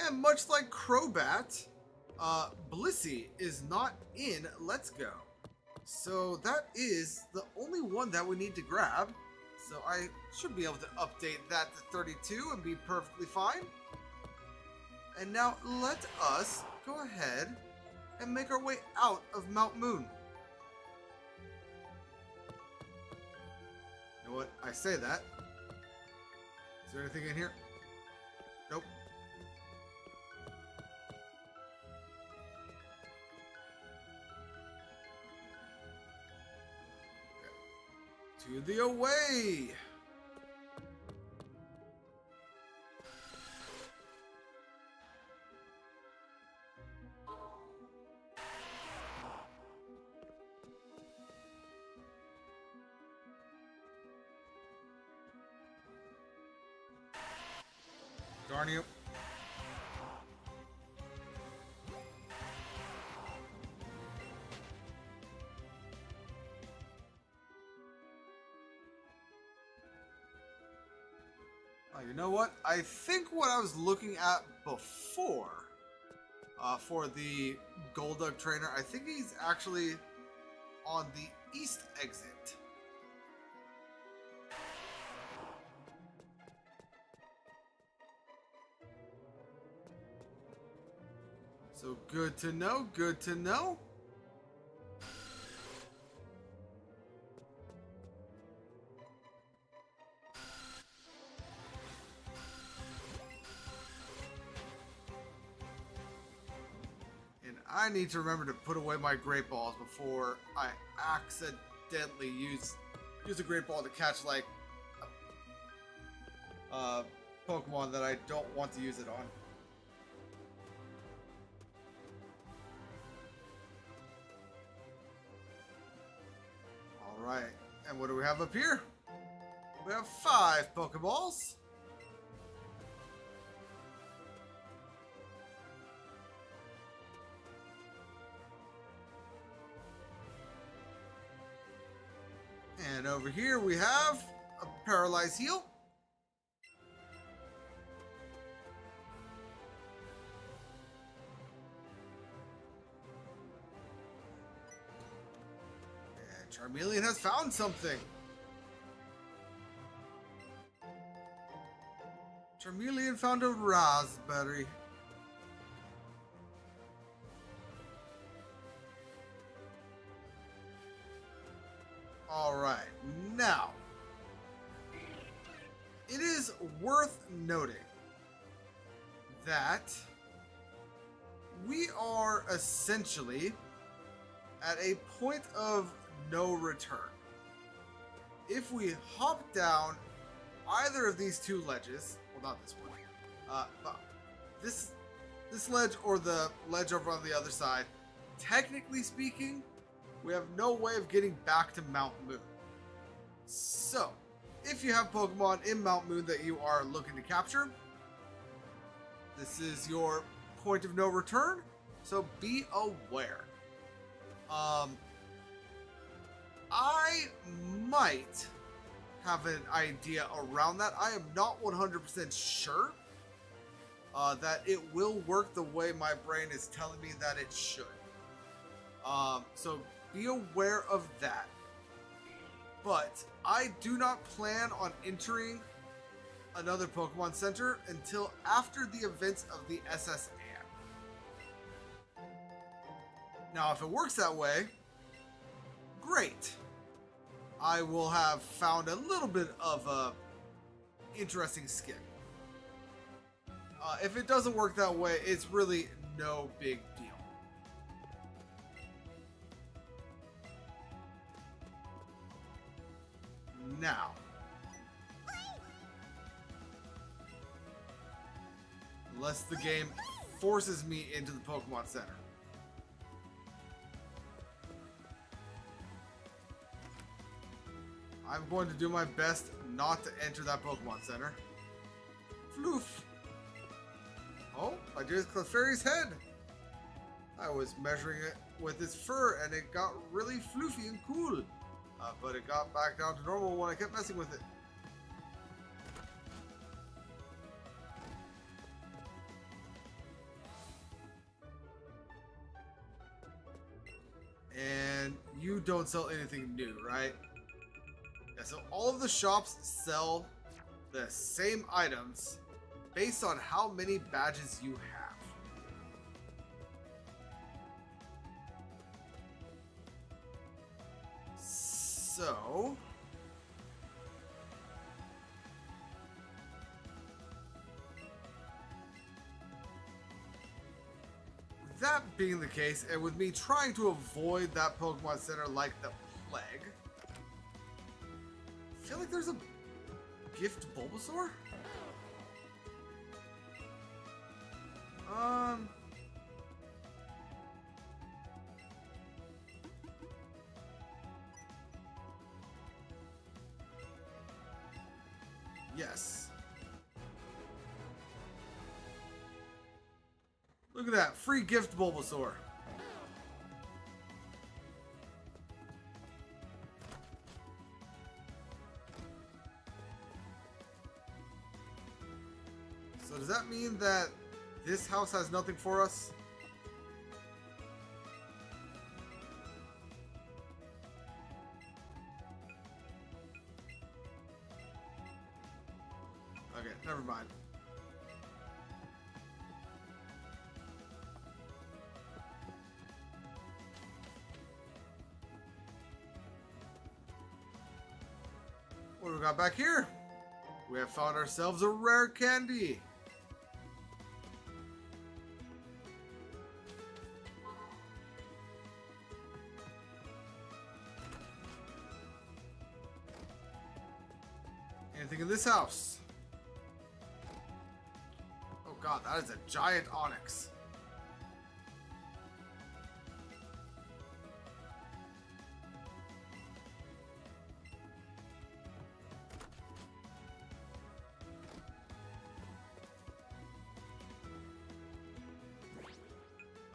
And much like Crobat, Blissey is not in Let's Go. So that is the only one that we need to grab. So I should be able to update that to 32 and be perfectly fine. And now let us go ahead and make our way out of Mount Moon. You know what? I say that. Is there anything in here? Nope. Okay. To the away! Darn you. Oh, you know what? I think what I was looking at before for the Golduck trainer, I think he's actually on the east exit. So good to know, good to know. And I need to remember to put away my Great Balls before I accidentally use a Great Ball to catch like Pokemon that I don't want to use it on. And what do we have up here? We have 5 Pokeballs. And over here we have a Paralyzed Heal. And Charmeleon has found something. Charmeleon found a raspberry. Alright, now, it is worth noting that we are essentially at a point of no return. If we hop down either of these 2 ledges, well, not this one, but this ledge or the ledge over on the other side, technically speaking, we have no way of getting back to Mount Moon. So, if you have Pokemon in Mount Moon that you are looking to capture, this is your point of no return, so be aware. I might have an idea around that. I am not 100% sure that it will work the way my brain is telling me that it should. So be aware of that. But I do not plan on entering another Pokemon Center until after the events of the SS Anne. Now, if it works that way, great. I will have found a little bit of a interesting skip. If it doesn't work that way, it's really no big deal. Now, unless the game forces me into the Pokemon Center. I'm going to do my best not to enter that Pokemon Center. Floof! Oh, I just Clefairy's head! I was measuring it with its fur and it got really floofy and cool. But it got back down to normal when I kept messing with it. And you don't sell anything new, right? Yeah, so all of the shops sell the same items based on how many badges you have. So, that being the case, and with me trying to avoid that Pokemon Center like the plague, I feel like there's a gift Bulbasaur? Yes. Look at that. Free gift Bulbasaur. So does that mean that this house has nothing for us? Okay, never mind. What do we got back here? We have found ourselves a rare candy. Anything in this house? Oh god, that is a giant onyx.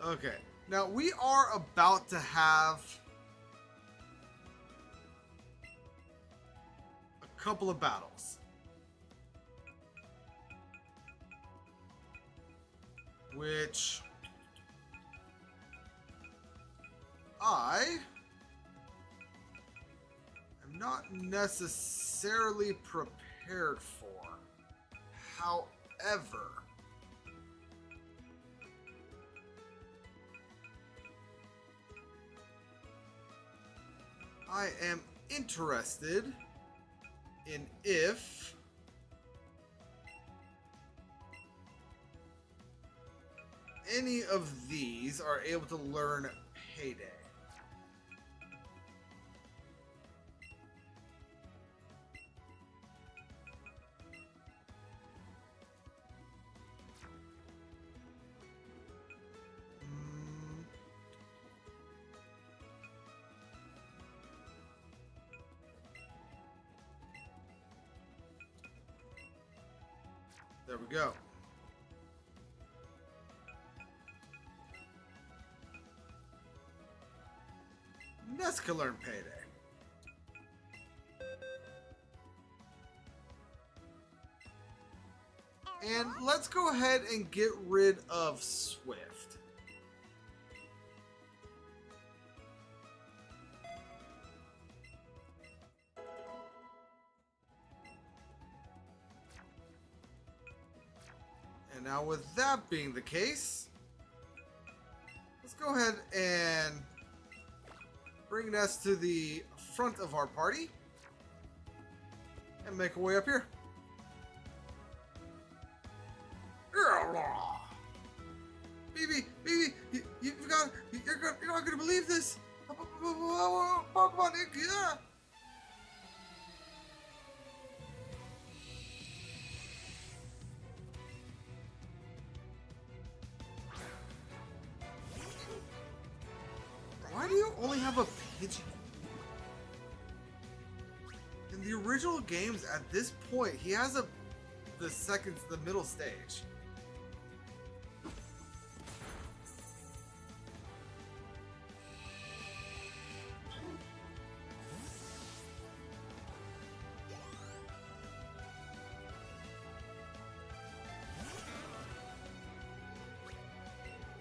Okay. Now, we are about to have a couple of battles. Which I am not necessarily prepared for. However, I am interested in if any of these are able to learn Payday. There we go. Ness can learn Payday. And let's go ahead and get rid of Swift. And now with that being the case, let's go ahead and bring Ness to the front of our party and make our way up here. Eevee, you're not gonna believe this. Pokemon, yeah. Why do you only have a Pidgey? In the original games, at this point, he has the middle stage.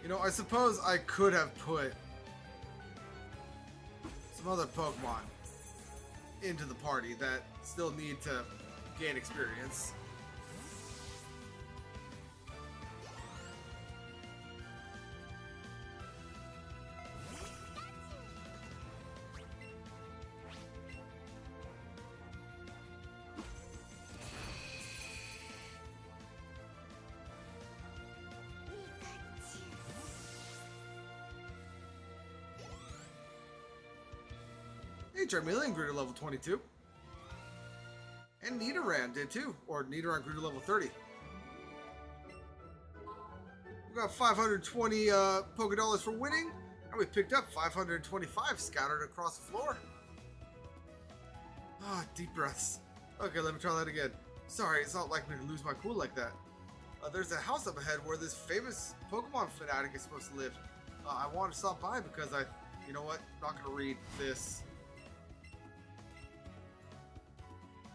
You know, I suppose I could have put some other Pokemon into the party that still need to gain experience. Hey, Charmeleon grew to level 22. And Nidoran did too. Or Nidoran grew to level 30. We got 520 Pokédollars for winning. And we picked up 525 scattered across the floor. Ah, deep breaths. Okay, let me try that again. Sorry, it's not like me to lose my cool like that. There's a house up ahead where this famous Pokemon fanatic is supposed to live. I want to stop by because you know what? I'm not going to read this.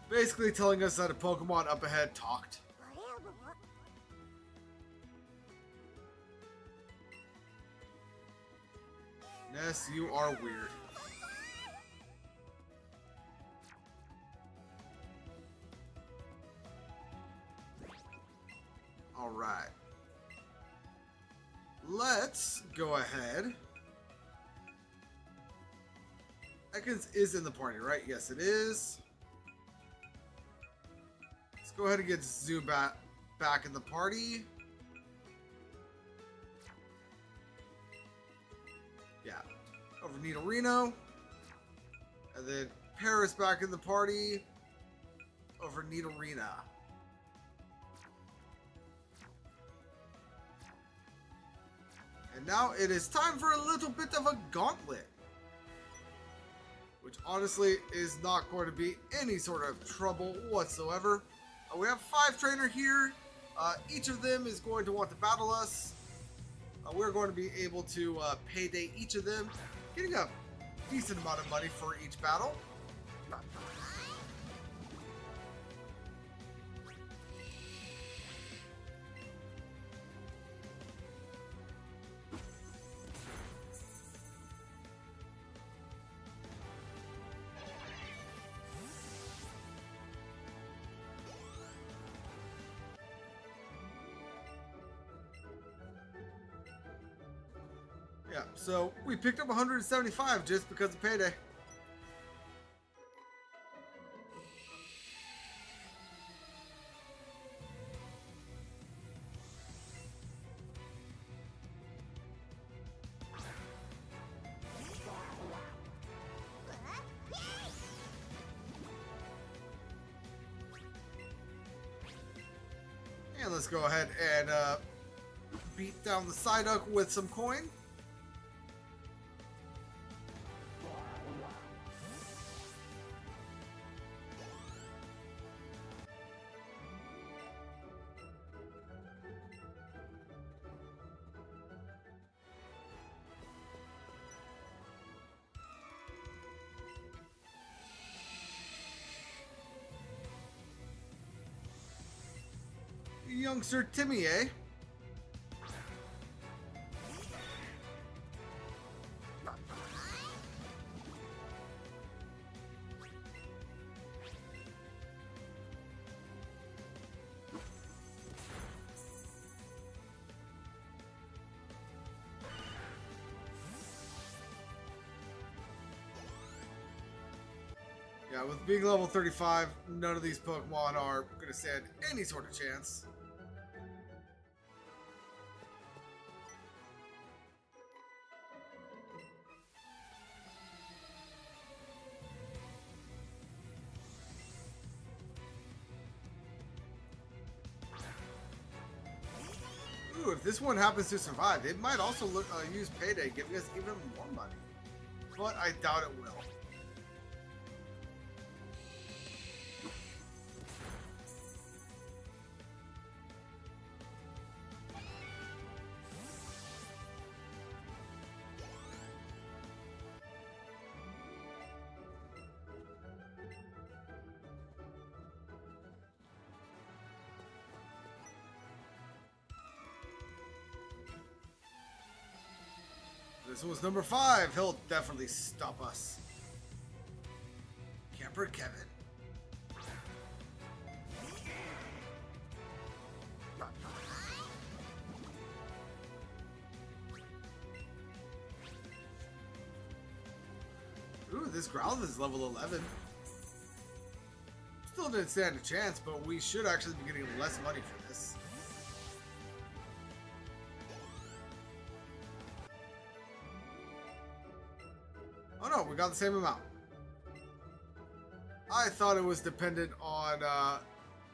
Basically telling us that a Pokemon up ahead talked. Ness, you are weird. Alright. Let's go ahead. Ekans is in the party, right? Yes, it is. Go ahead and get Zubat back in the party. Yeah. Over Nidorino. And then Paris back in the party. Over Nidorina. And now it is time for a little bit of a gauntlet. Which honestly is not going to be any sort of trouble whatsoever. We have 5 trainers here. Each of them is going to want to battle us. we're going to be able to payday each of them, getting a decent amount of money for each battle. Yeah, so we picked up 175 just because of payday. And let's go ahead and beat down the Psyduck with some coin. Youngster Timmy, eh? Yeah, with being level 35, none of these Pokemon are going to stand any sort of chance. Ooh, if this one happens to survive, it might also use Payday, giving us even more money. But I doubt it will. This was number 5. He'll definitely stop us. Camper Kevin. Ooh, this Growlithe is level 11. Still didn't stand a chance, but we should actually be getting less money for this. Oh no, we got the same amount. I thought it was dependent on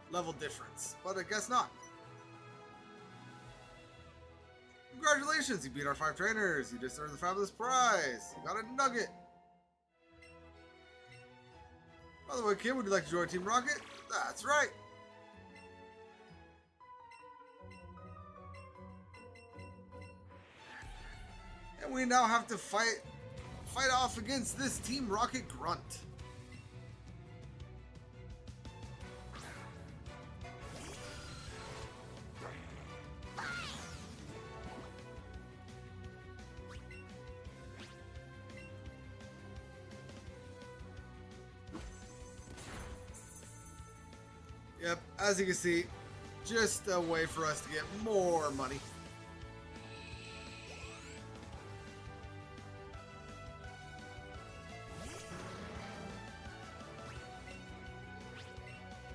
level difference, but I guess not. Congratulations, you beat our 5 trainers. You just earned the fabulous prize. You got a nugget. By the way, kid, would you like to join Team Rocket? That's right. And we now have to fight off against this Team Rocket grunt. Yep, as you can see, just a way for us to get more money.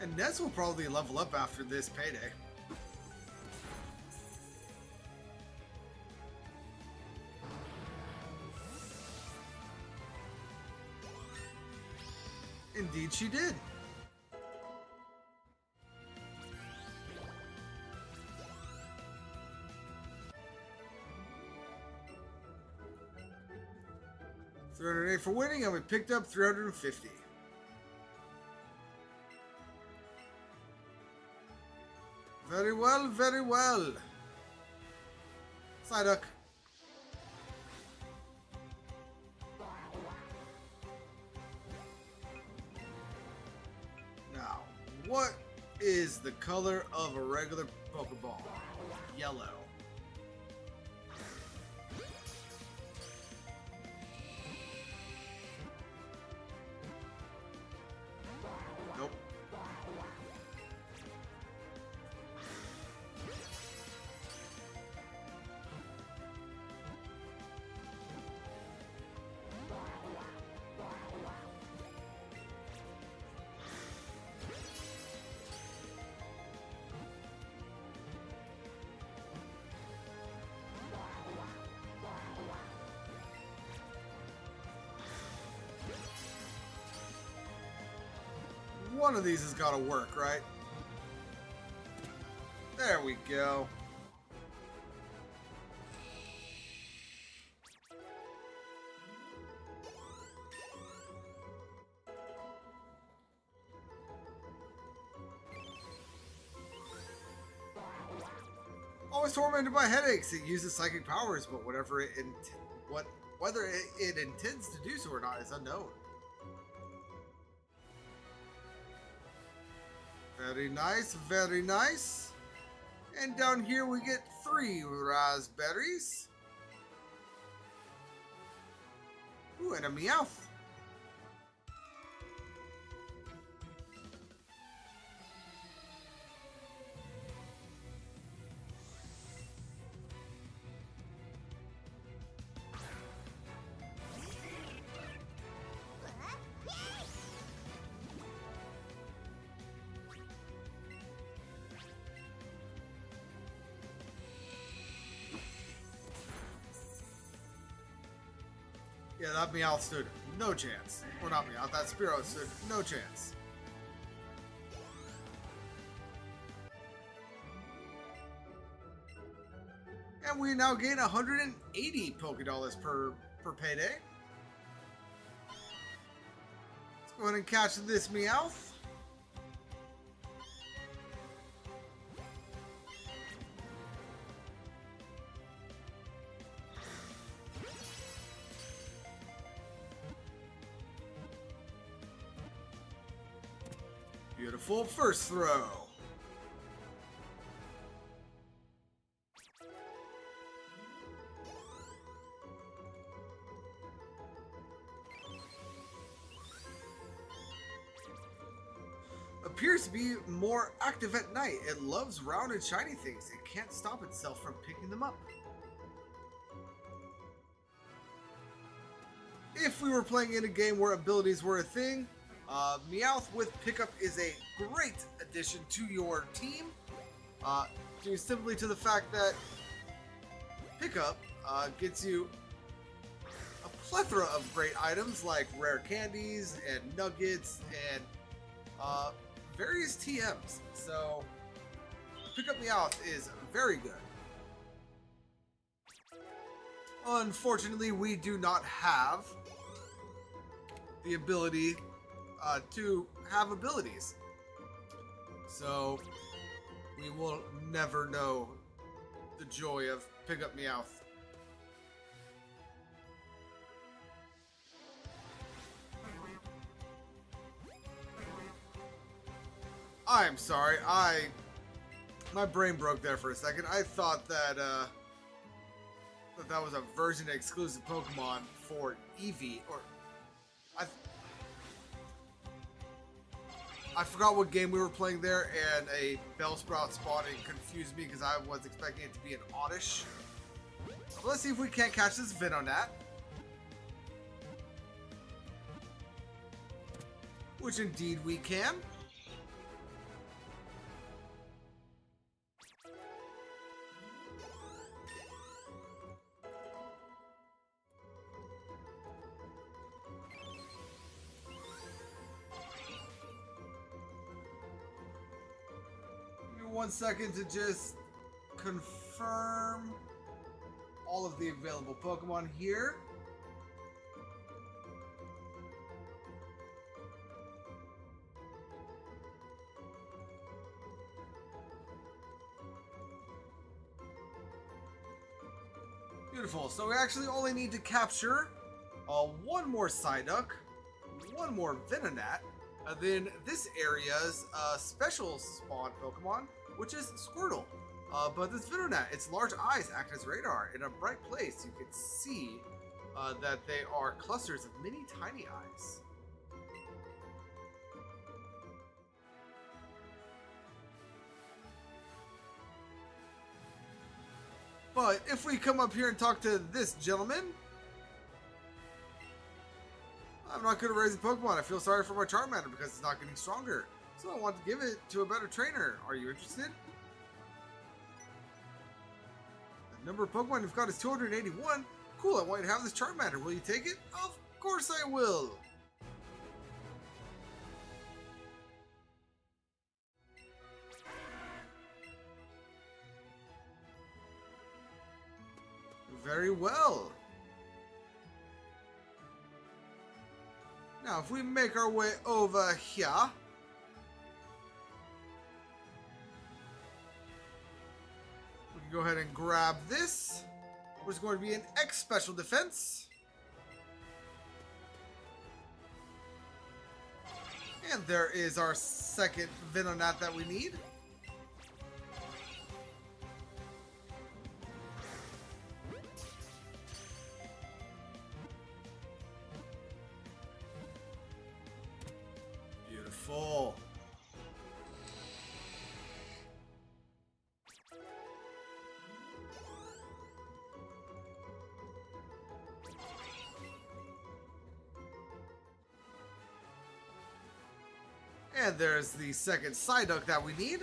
And Ness will probably level up after this payday. Indeed she did. $308 for winning, and we picked up 350. Very well, very well. Psyduck. Now, what is the color of a regular Pokeball? Yellow. Nope. One of these has got to work, right? There we go. Always tormented by headaches. It uses psychic powers, but whether it intends to do so or not is unknown. Very nice, very nice. And down here we get 3 raspberries. Ooh, and a Meowth. Yeah, that Meowth stood no chance. Or not Meowth, that Spearow stood no chance. And we now gain 180 Pokédollars per payday. Let's go ahead and catch this Meowth. Beautiful first throw. Appears to be more active at night. It loves round and shiny things. It can't stop itself from picking them up. If we were playing in a game where abilities were a thing, Meowth with Pickup is a great addition to your team, due simply to the fact that Pickup gets you a plethora of great items like rare candies and nuggets and various TMs. So Pickup Meowth is very good. Unfortunately, we do not have the ability to have abilities, so we will never know the joy of Pickup Meowth. I'm sorry, my brain broke there for a second. I thought that that was a version exclusive Pokemon for Eevee, or I forgot what game we were playing there, and a Bellsprout spawned and confused me because I was expecting it to be an Oddish. So let's see if we can't catch this Venonat. Which indeed we can. Give me 1 second to just confirm all of the available Pokemon here. Beautiful. So we actually only need to capture one more Psyduck, one more Venonat, and then this area's special spawn Pokemon, which is Squirtle. But this Venonat, its large eyes act as radar. In a bright place, you can see that they are clusters of many tiny eyes. But if we come up here and talk to this gentleman, I'm not good at raising Pokemon. I feel sorry for my Charmander because it's not getting stronger. So I want to give it to a better trainer. Are you interested? The number of Pokemon you've got is 281. Cool, I want you to have this Charmander. Will you take it? Of course I will. Very well. Now, if we make our way over here, we can go ahead and grab this, which is going to be an X special defense. And there is our second Venonat that we need. Beautiful. And there's the second Psyduck that we need.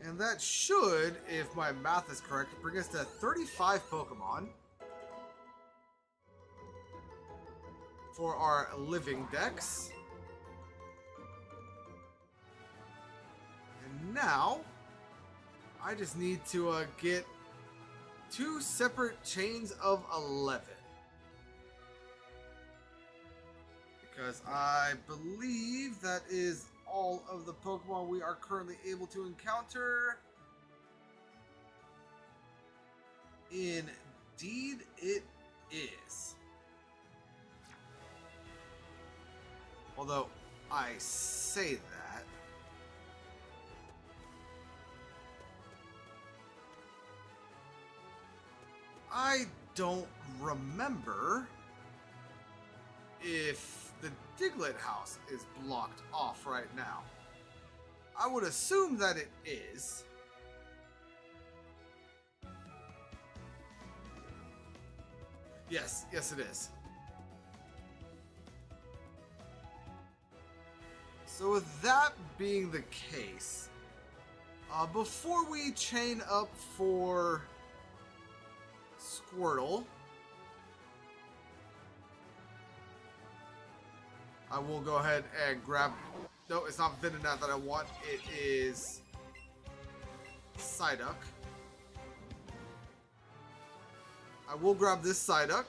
And that should, if my math is correct, bring us to 35 Pokemon for our living dex. And now, I just need to get 2 separate chains of 11. Because I believe that is all of the Pokemon we are currently able to encounter. Indeed it is. Although I say that, I don't remember if the Diglett house is blocked off right now. I would assume that it is. Yes, it is. So with that being the case, before we chain up for Squirtle, I will go ahead and grab... No, it's not Venonat that I want. It is Psyduck. I will grab this Psyduck.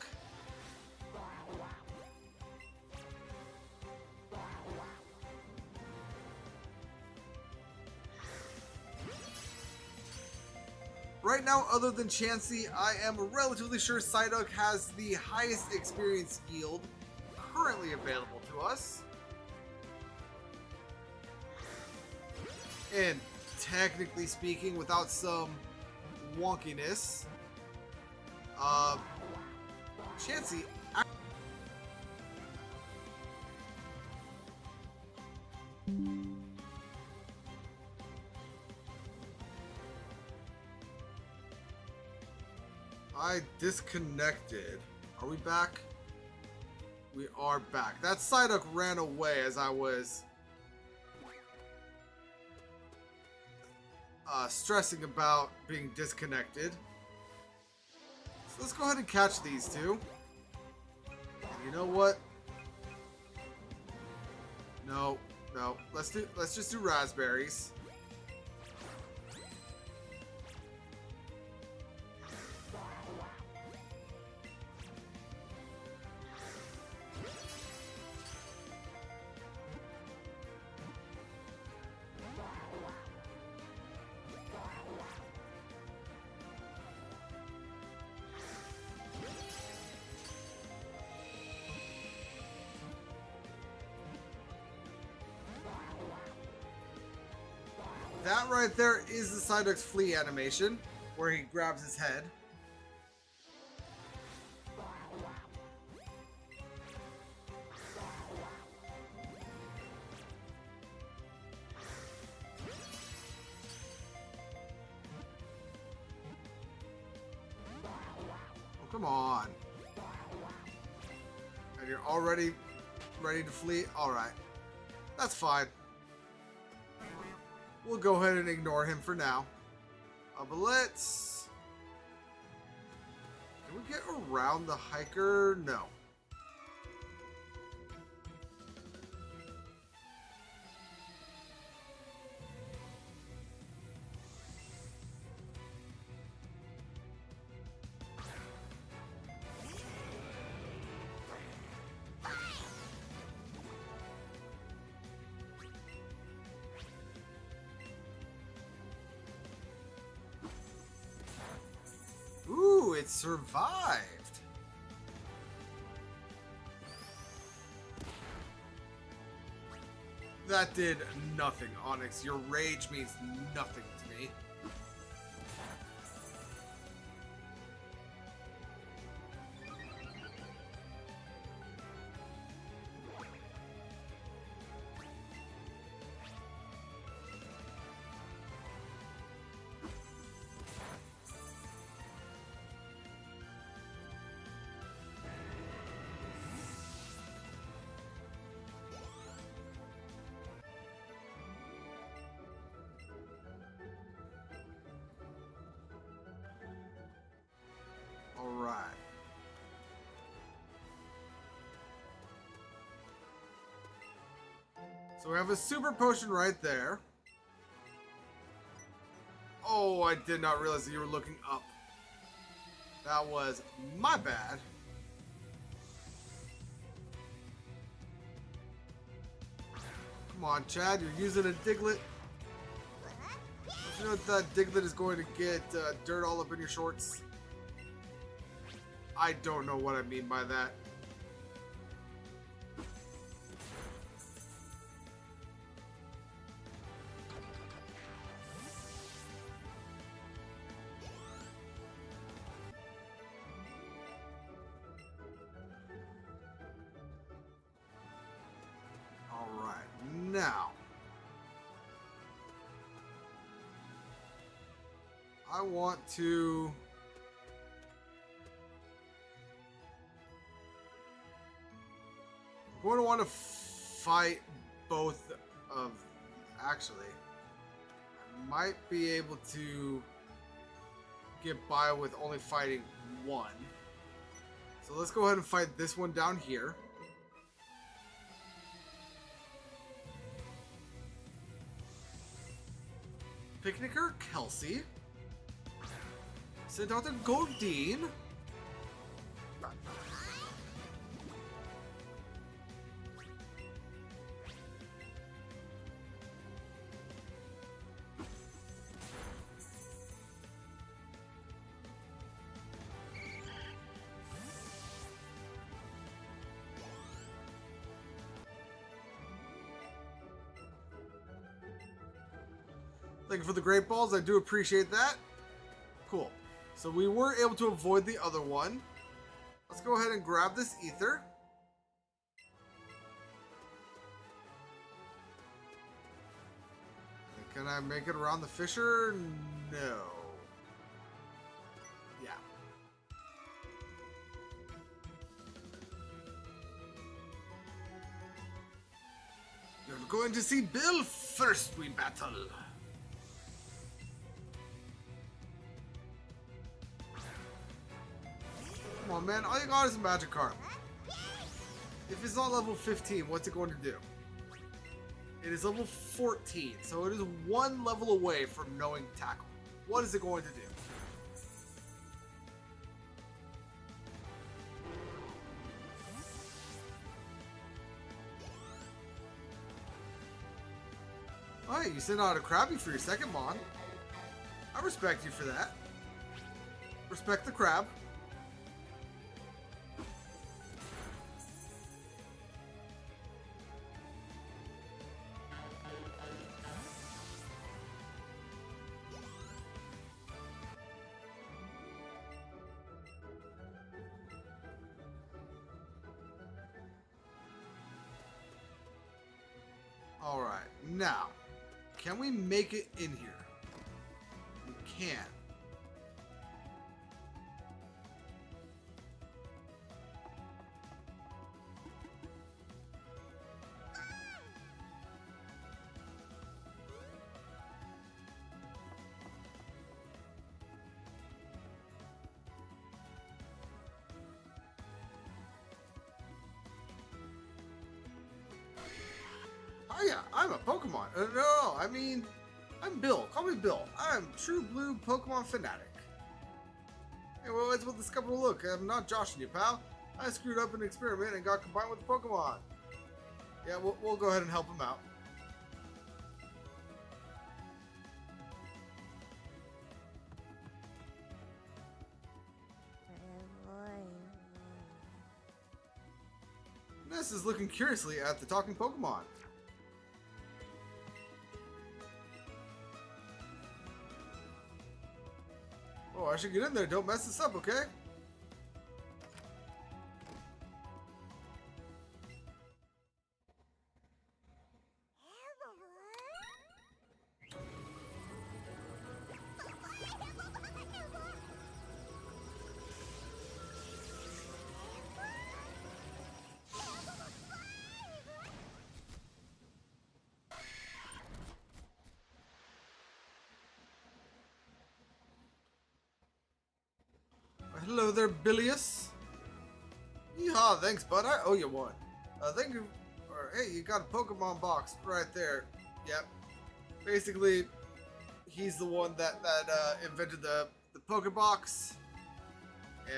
Right now, other than Chansey, I am relatively sure Psyduck has the highest experience yield currently available to us. And technically speaking, without some wonkiness, Chansey... I disconnected. Are we back? We are back. That Psyduck ran away as I was stressing about being disconnected. So let's go ahead and catch these two. And you know what? No. Let's just do raspberries. That right there is the Psyduck's Flea animation, where he grabs his head. Oh, come on. And you're already ready to flee? Alright. That's fine. We'll go ahead and ignore him for now. But let's... Can we get around the hiker? No. Ooh, it survived. That did nothing, Onyx. Your rage means nothing to me. Alright. So we have a super potion right there. Oh, I did not realize that you were looking up. That was my bad. Come on, Chad, you're using a Diglett. Don't you know that Diglett is going to get dirt all up in your shorts? I don't know what I mean by that. Alright, now I want to... I'm going to want to fight both of... Actually, I might be able to get by with only fighting one. So let's go ahead and fight this one down here. Picnicker Kelsey. Send out the Goldeen. Thank you for the great balls. I do appreciate that. Cool. So we were able to avoid the other one. Let's go ahead and grab this ether. Can I make it around the fissure? No. Yeah. You're going to see Bill first we battle. Come on, man. All you got is a Magikarp. If it's not level 15, what's it going to do? It is level 14, so it is one level away from knowing Tackle. What is it going to do? Alright, you sent out a Krabby for your second Mon. I respect you for that. Respect the crab. Alright, now, can we make it in here? We can. Oh yeah, I'm a Pokemon. No, I mean, I'm Bill. Call me Bill. I'm true blue Pokemon fanatic. Hey, well, what's with this couple look? I'm not joshing you, pal. I screwed up an experiment and got combined with the Pokemon. Yeah, we'll go ahead and help him out. Ness is looking curiously at the talking Pokemon. Oh, I should get in there. Don't mess this up, okay? Hello there, Bilious. Yeehaw, thanks, bud. I owe you one. Thank you. Or, hey, you got a Pokemon box right there. Yep. Basically, he's the one that invented the Pokebox.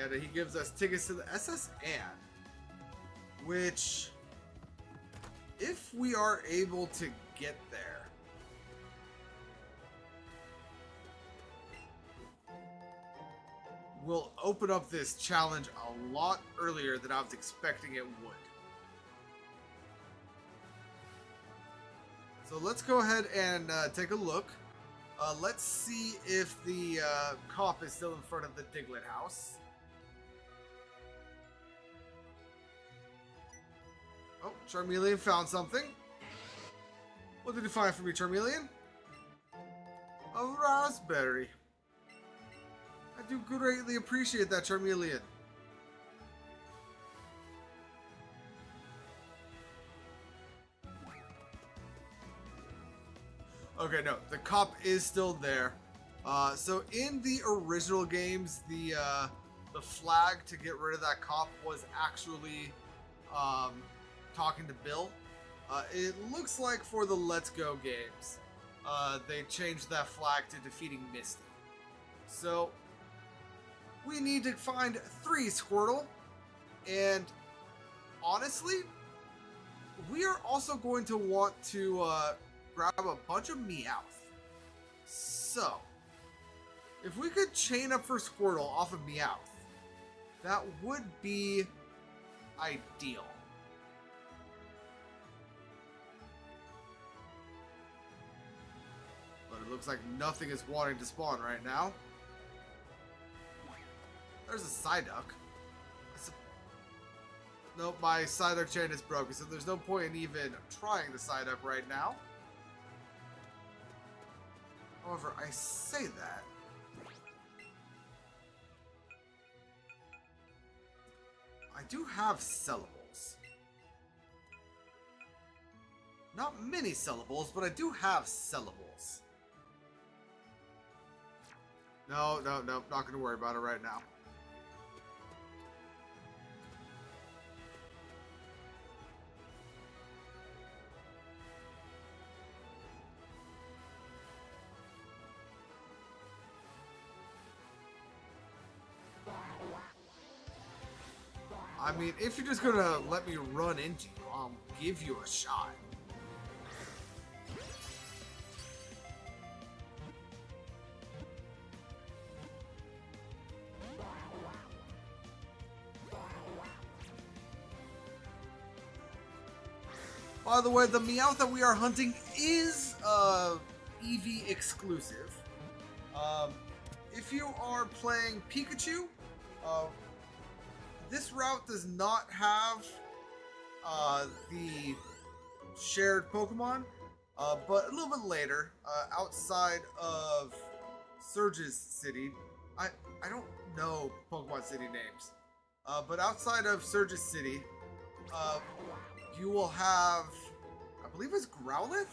And he gives us tickets to the SS Anne. Which, if we are able to get there, will open up this challenge a lot earlier than I was expecting it would. So let's go ahead and take a look. Let's see if the cop is still in front of the Diglett house. Oh, Charmeleon found something. What did you find for me, Charmeleon? A raspberry. I do greatly appreciate that, Charmeleon. Okay, no, the cop is still there. So in the original games, the flag to get rid of that cop was actually talking to Bill. It looks like for the Let's Go games, they changed that flag to defeating Misty. So we need to find 3 Squirtle, and honestly, we are also going to want to grab a bunch of Meowth. So, if we could chain up for Squirtle off of Meowth, that would be ideal. But it looks like nothing is wanting to spawn right now. There's a Psyduck. Nope, my Psyduck chain is broken, so there's no point in even trying the Psyduck right now. However, I say that. I do have Cellables. Not many Cellables, but I do have Cellables. No, not going to worry about it right now. I mean, if you're just gonna let me run into you, I'll give you a shot. By the way, the Meowth that we are hunting is Eevee exclusive. If you are playing Pikachu, this route does not have the shared Pokemon. But a little bit later, outside of Surge's city, I don't know Pokemon City names, but outside of Surge's city, you will have, I believe it's Growlithe,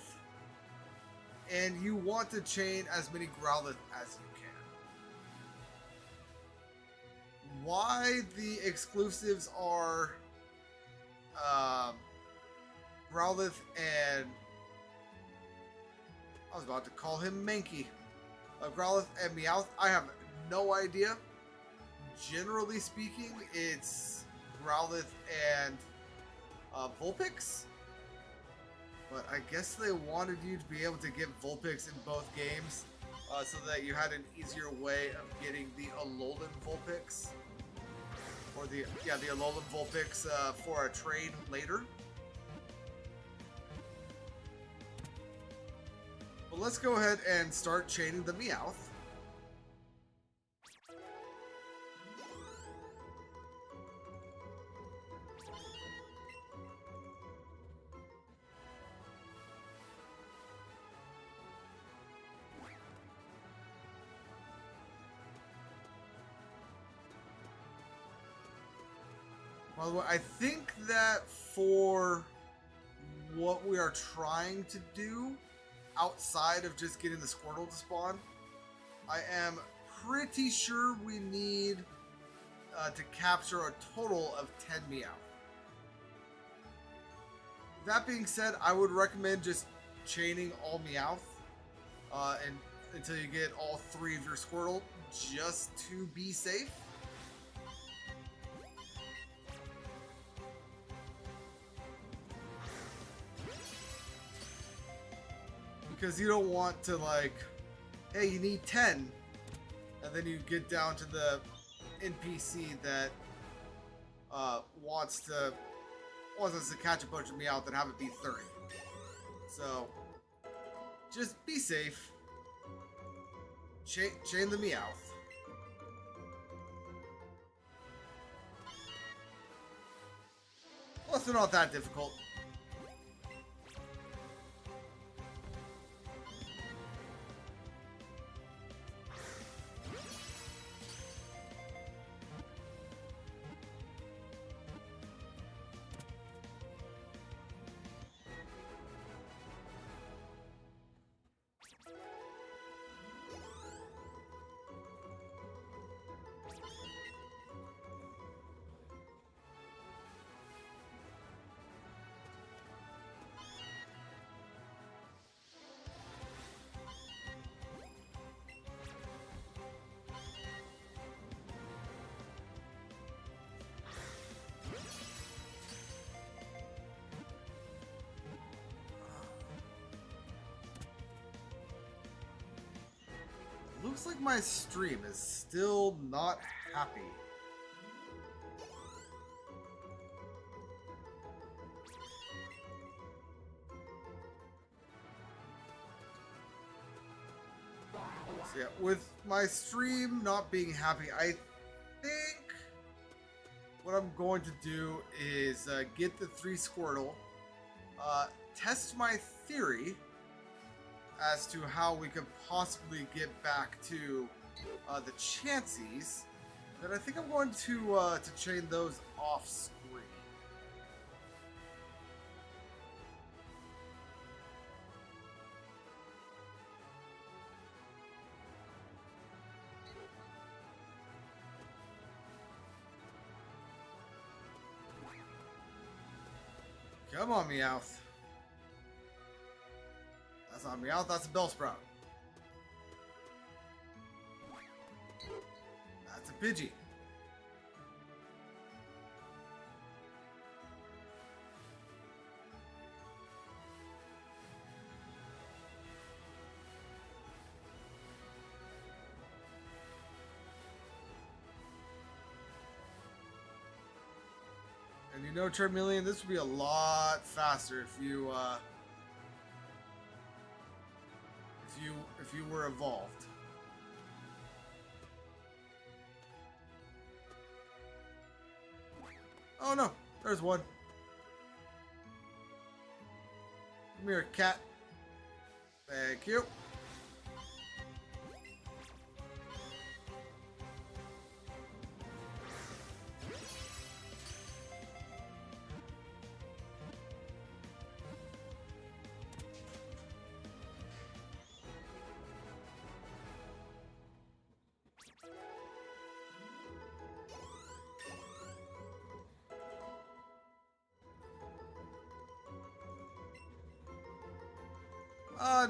and you want to chain as many Growlithe as you can. Why the exclusives are Growlithe and I was about to call him Mankey. Growlithe and Meowth, I have no idea. Generally speaking, it's Growlithe and Vulpix. But I guess they wanted you to be able to get Vulpix in both games so that you had an easier way of getting the Alolan Vulpix. Or the Alolan Vulpix for a trade later. But let's go ahead and start chaining the Meowth. By the way, I think that for what we are trying to do, outside of just getting the Squirtle to spawn, I am pretty sure we need to capture a total of 10 Meowth. That being said, I would recommend just chaining all Meowth and until you get all 3 of your Squirtle, just to be safe. Because you don't want to, like, hey, you need 10, and then you get down to the NPC that wants us to catch a bunch of Meowth and have it be 30. So, just be safe. Chain the Meowth. Plus, they're not that difficult. Looks like my stream is still not happy. So yeah, with my stream not being happy, I think what I'm going to do is get the 3 Squirtle, test my theory as to how we could possibly get back to the Chanseys. Then I think I'm going to chain those off screen. Come on, Meowth. That's not Meowth, that's a Bellsprout. That's a Pidgey. And you know, Charmeleon, this would be a lot faster if you were evolved. Oh no, there's one. Come here, cat. Thank you.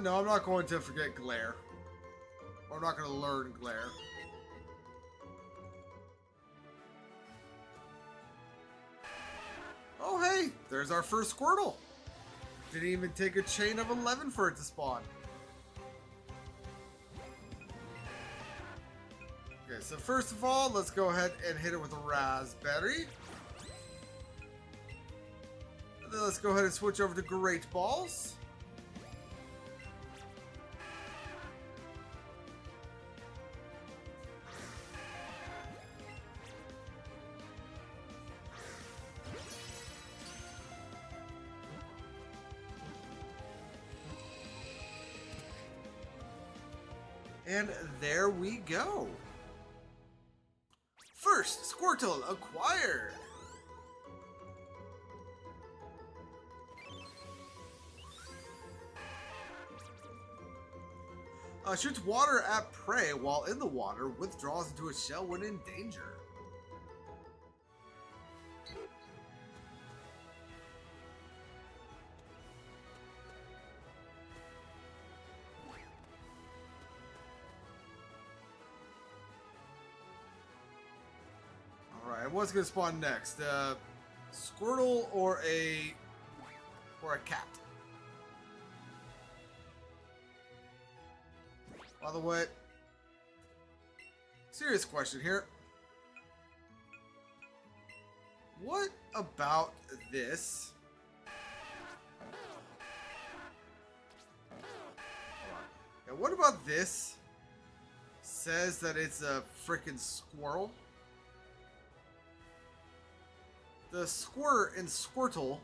No, I'm not going to forget Glare. Or I'm not going to learn Glare. Oh, hey, there's our first Squirtle. Didn't even take a chain of 11 for it to spawn. Okay, so first of all, let's go ahead and hit it with a Raspberry. And then let's go ahead and switch over to Great Balls. And there we go. First Squirtle acquired. Shoots water at prey while in the water, withdraws into its shell when in danger. Alright, what's gonna spawn next? Squirtle or a cat? By the way, serious question here. What about this? Yeah, what about this? Says that it's a freaking squirrel. The squir in Squirtle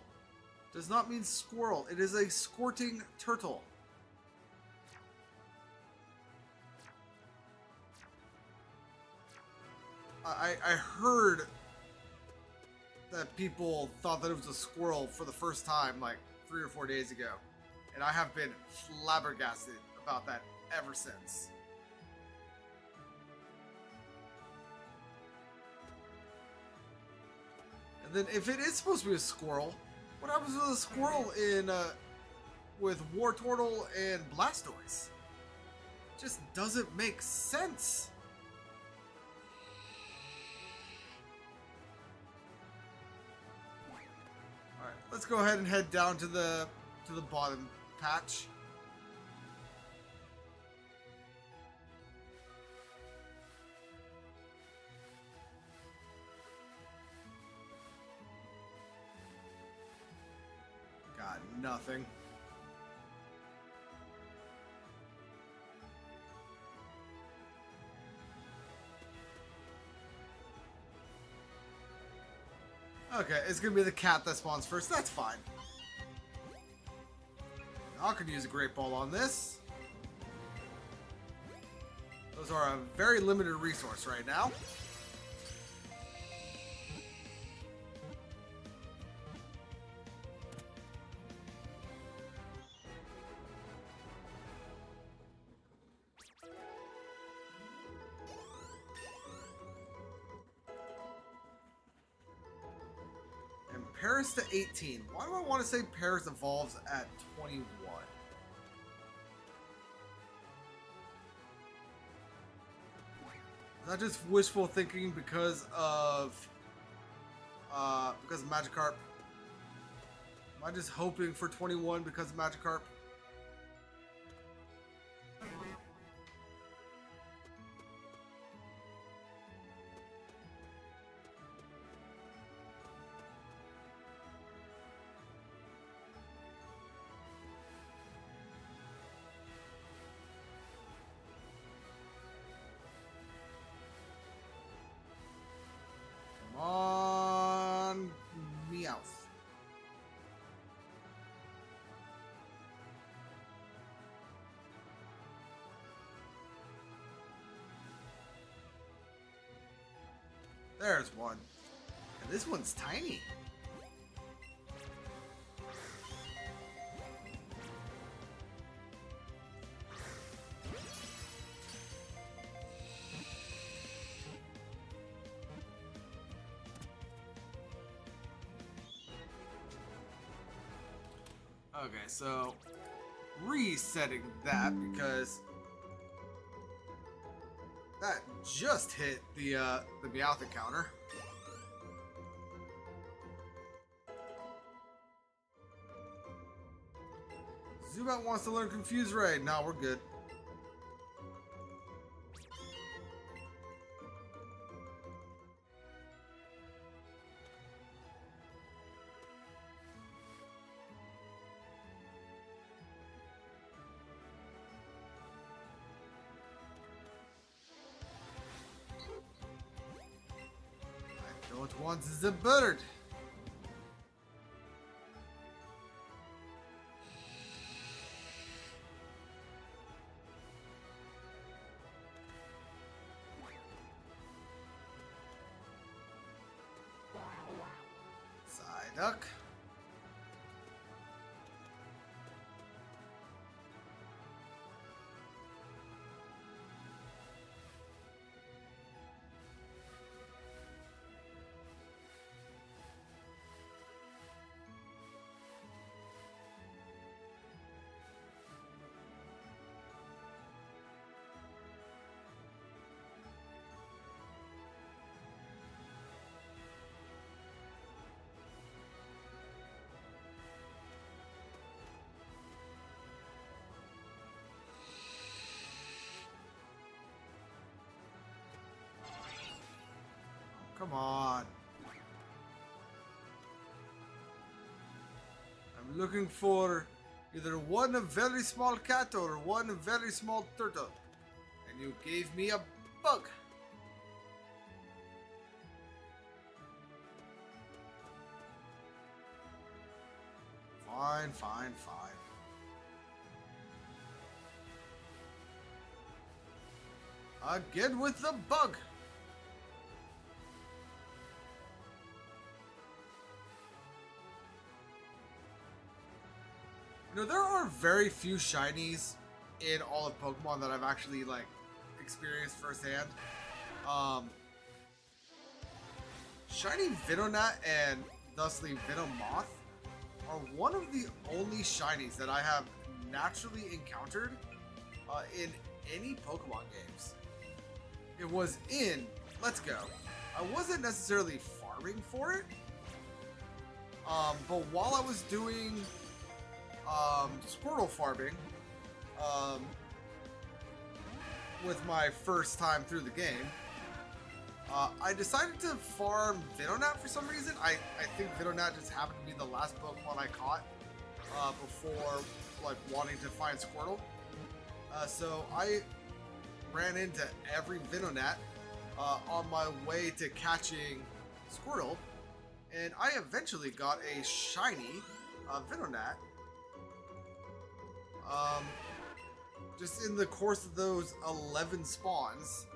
does not mean squirrel. It is a squirting turtle. I heard that people thought that it was a squirrel for the first time like 3 or 4 days ago. And I have been flabbergasted about that ever since. And then if it is supposed to be a squirrel, what happens with a squirrel in with Wartortle and Blastoise? Just doesn't make sense. Alright, let's go ahead and head down to the bottom patch. Got nothing. Okay, it's gonna be the cat that spawns first. That's fine. I could use a Great Ball on this. Those are a very limited resource right now. Paris to 18. Why do I want to say Paris evolves at 21? Is that just wishful thinking because of Magikarp? Am I just hoping for 21 because of Magikarp? On Meowth. There's one. And this one's tiny. Okay, so resetting that because that just hit the Meowth encounter. Zubat wants to learn Confuse Ray. Nah, we're good. I don't want the bird. Psyduck. Come on. I'm looking for either one very small cat or one very small turtle. And you gave me a bug. Fine, fine, fine. Again with the bug. You know, there are very few shinies in all of Pokemon that I've actually, like, experienced firsthand. Shiny Venonat and thusly Venomoth are one of the only shinies that I have naturally encountered in any Pokemon games. It was in Let's Go. I wasn't necessarily farming for it, but while I was doing Squirtle farming with my first time through the game, I decided to farm Venonat for some reason. I think Venonat just happened to be the last Pokemon I caught before like wanting to find Squirtle. So I ran into every Venonat on my way to catching Squirtle, and I eventually got a shiny Venonat. Just in the course of those 11 spawns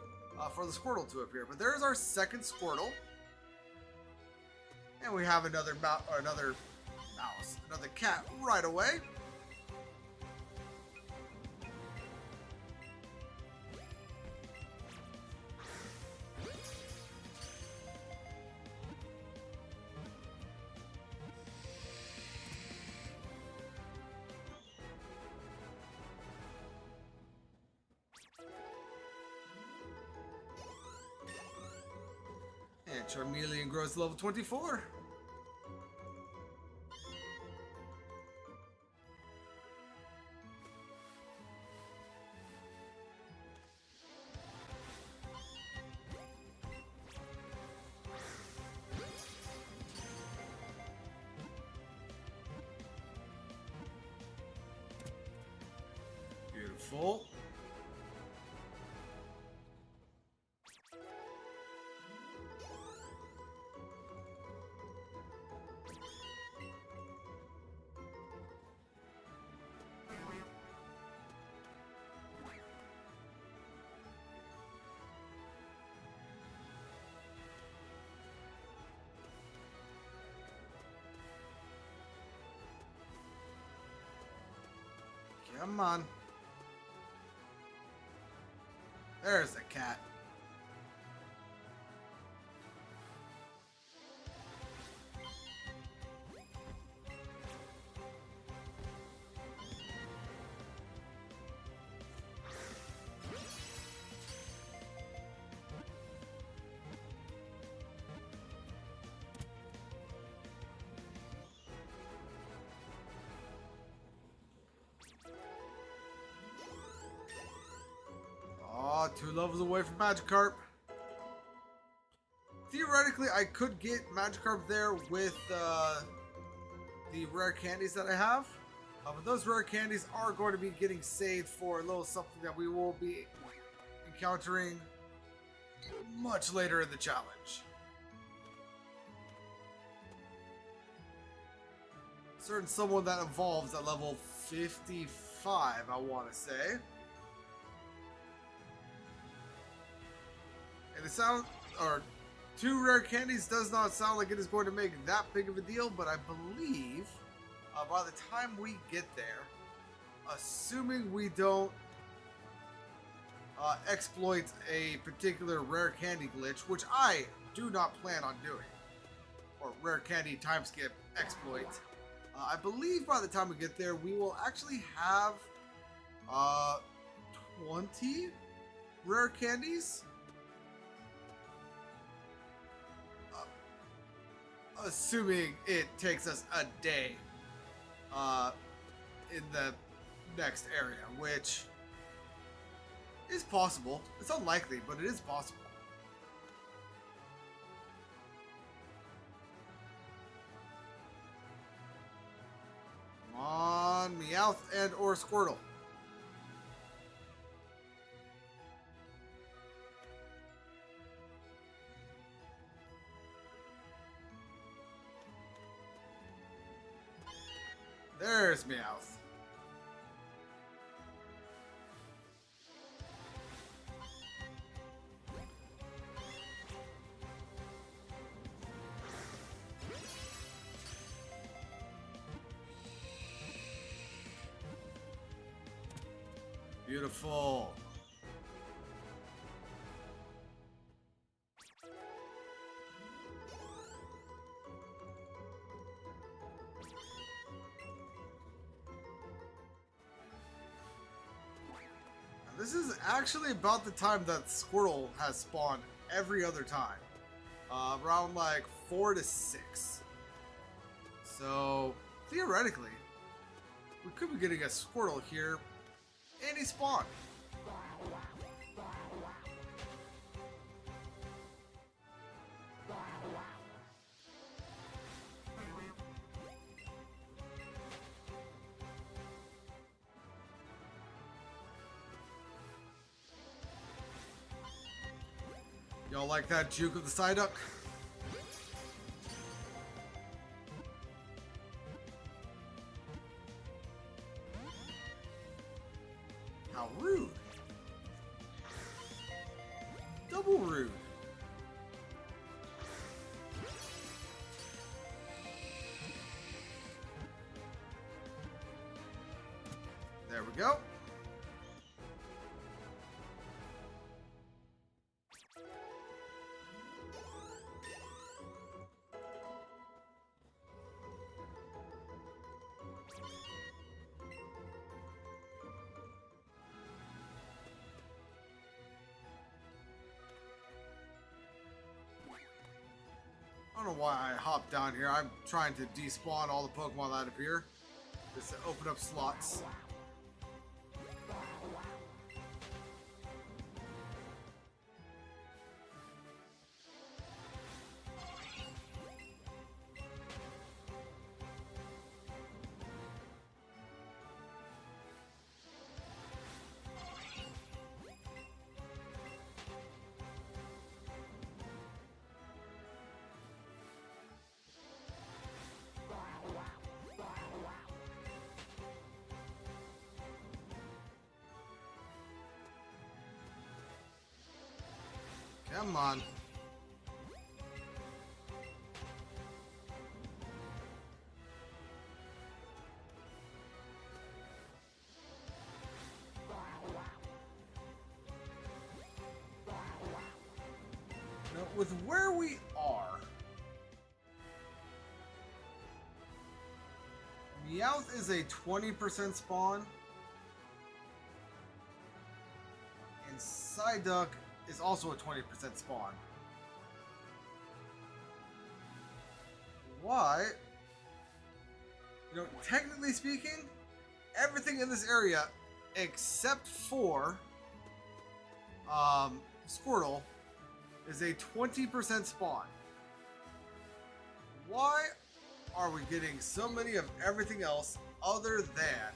for the Squirtle to appear. But there's our second Squirtle. And we have another another cat right away. And Charmeleon grows to level 24. Beautiful. Come on. There's the cat. Oh, 2 levels away from Magikarp. Theoretically, I could get Magikarp there with the rare candies that I have. But those rare candies are going to be getting saved for a little something that we will be encountering much later in the challenge. Certain someone that evolves at level 55, I want to say. And it sounds, or 2 rare candies does not sound like it is going to make that big of a deal, but I believe by the time we get there, assuming we don't exploit a particular rare candy glitch, which I do not plan on doing, or rare candy time skip exploit, I believe by the time we get there, we will actually have 20 rare candies. Assuming it takes us a day in the next area, which is possible. It's unlikely, but it is possible. Come on, Meowth and or Squirtle. There's Meowth. Beautiful. This is actually about the time that Squirtle has spawned every other time. Around like 4 to 6. So, theoretically, we could be getting a Squirtle here any spawn. Y'all like that juke of the Psyduck? How rude. Double rude. There we go. I don't know why I hopped down here. I'm trying to despawn all the Pokemon that appear. Just to open up slots. Come on. with where we are, Meowth is a 20% spawn, and Psyduck is also a 20% spawn. Why? You know, technically speaking, everything in this area except for Squirtle is a 20% spawn. Why are we getting so many of everything else other than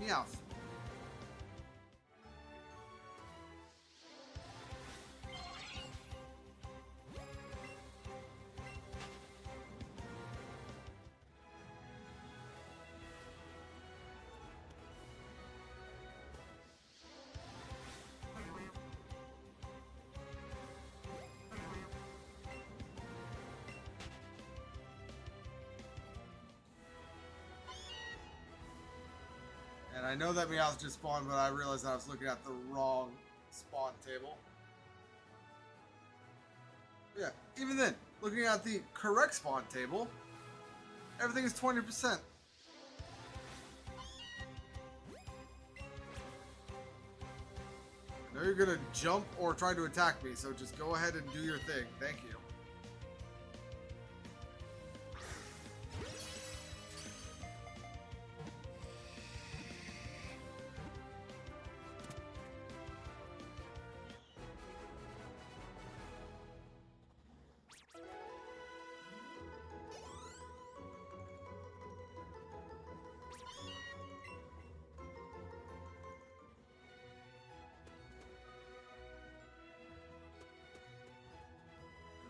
Meowth? And I know that Meowth just spawned, but I realized I was looking at the wrong spawn table. Yeah, even then, looking at the correct spawn table, everything is 20%. I know you're gonna jump or try to attack me, so just go ahead and do your thing. Thank you.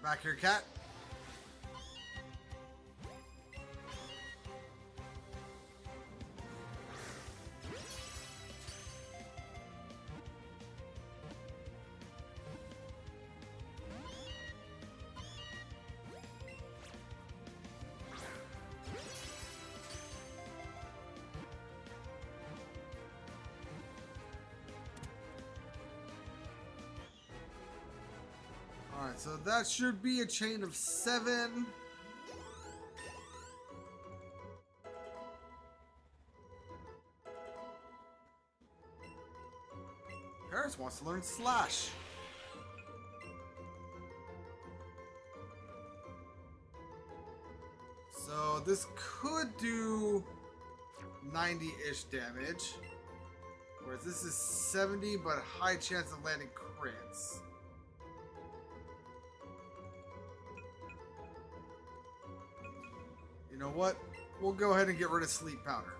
Back here, cat. Alright, so that should be a chain of 7. Paris wants to learn Slash. So this could do 90-ish damage. Whereas this is 70, but high chance of landing crits. You know what? We'll go ahead and get rid of Sleep Powder.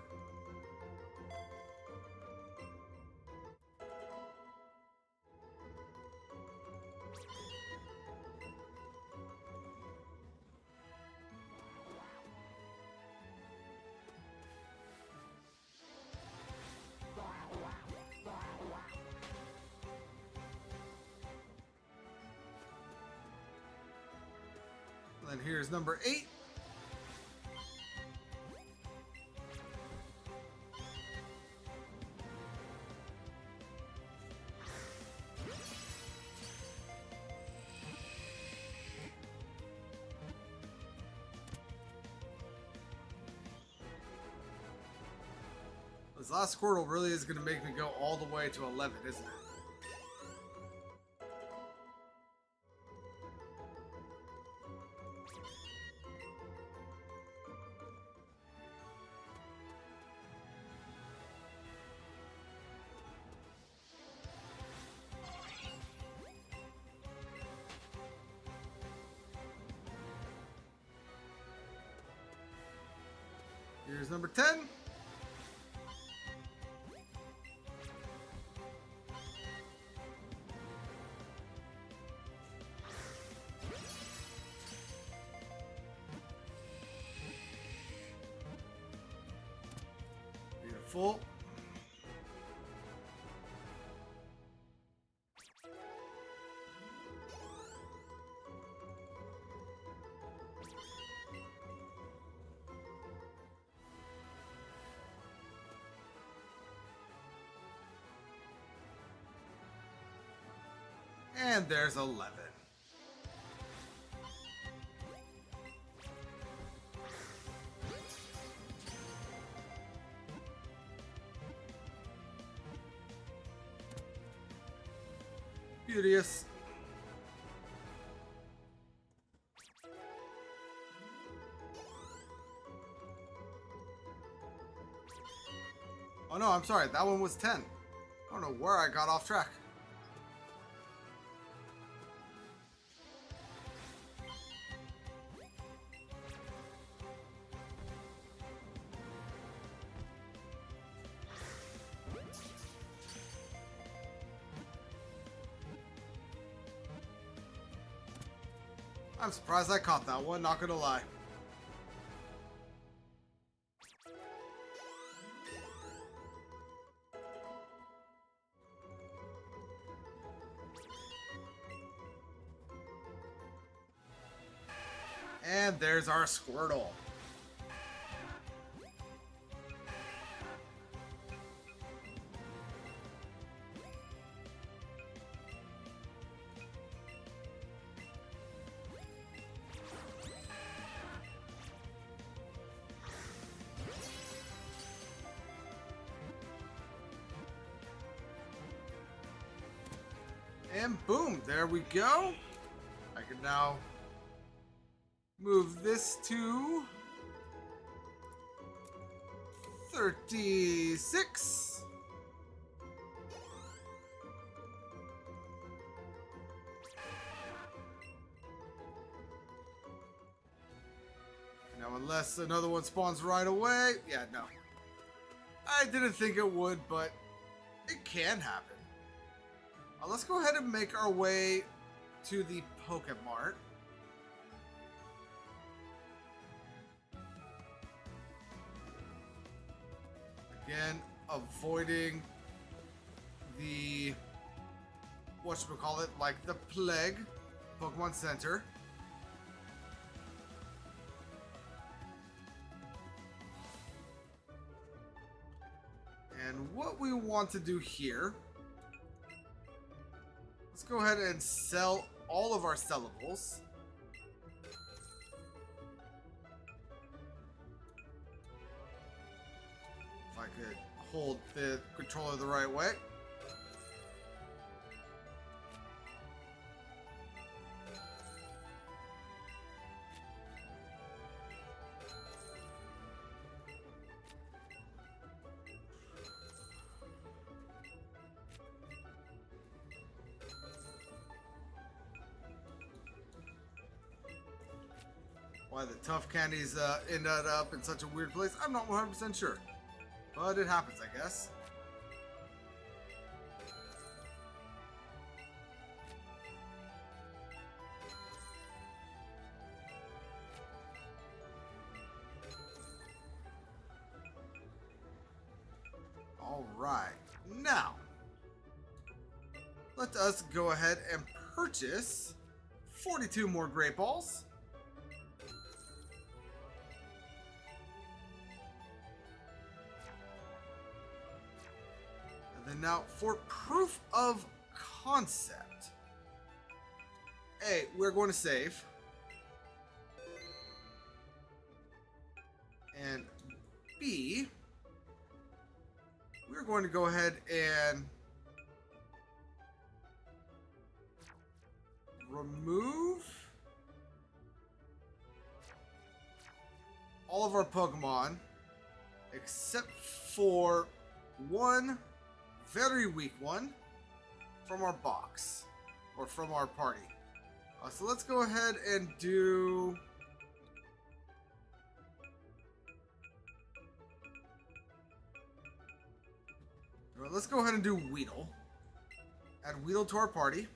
And then here's number 8. This last Squirtle really is going to make me go all the way to 11, isn't it? Here's number 10. Beautiful. And there's 11. Beauteous. Oh no, I'm sorry. That one was 10. I don't know where I got off track. I'm surprised I caught that one, not gonna lie. And there's our Squirtle. And boom, there we go. I can now move this to 36. Now, unless another one spawns right away. Yeah, no. I didn't think it would, but it can happen. Let's go ahead and make our way to the Pokemart. Again, avoiding the, whatchamacallit, like the plague, Pokemon Center. And what we want to do here, let's go ahead and sell all of our sellables. If I could hold the controller the right way. Why the tough candies ended up in such a weird place, I'm not 100% sure. But it happens, I guess. Alright, now let us go ahead and purchase 42 more Great Balls. And now, for proof of concept, A, we're going to save. And B, we're going to go ahead and remove all of our Pokemon except for one very weak one from our box, or from our party. So let's go ahead and do... Let's go ahead and do Weedle. Add Weedle to our party.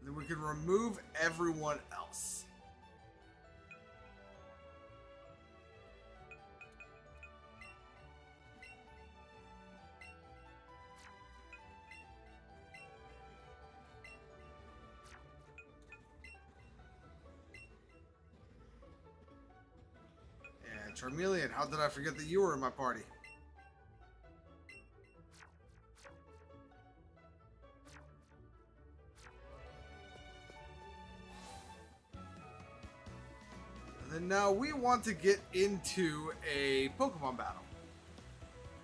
Then we can remove everyone else. Charmeleon, how did I forget that you were in my party? And then now we want to get into a Pokemon battle.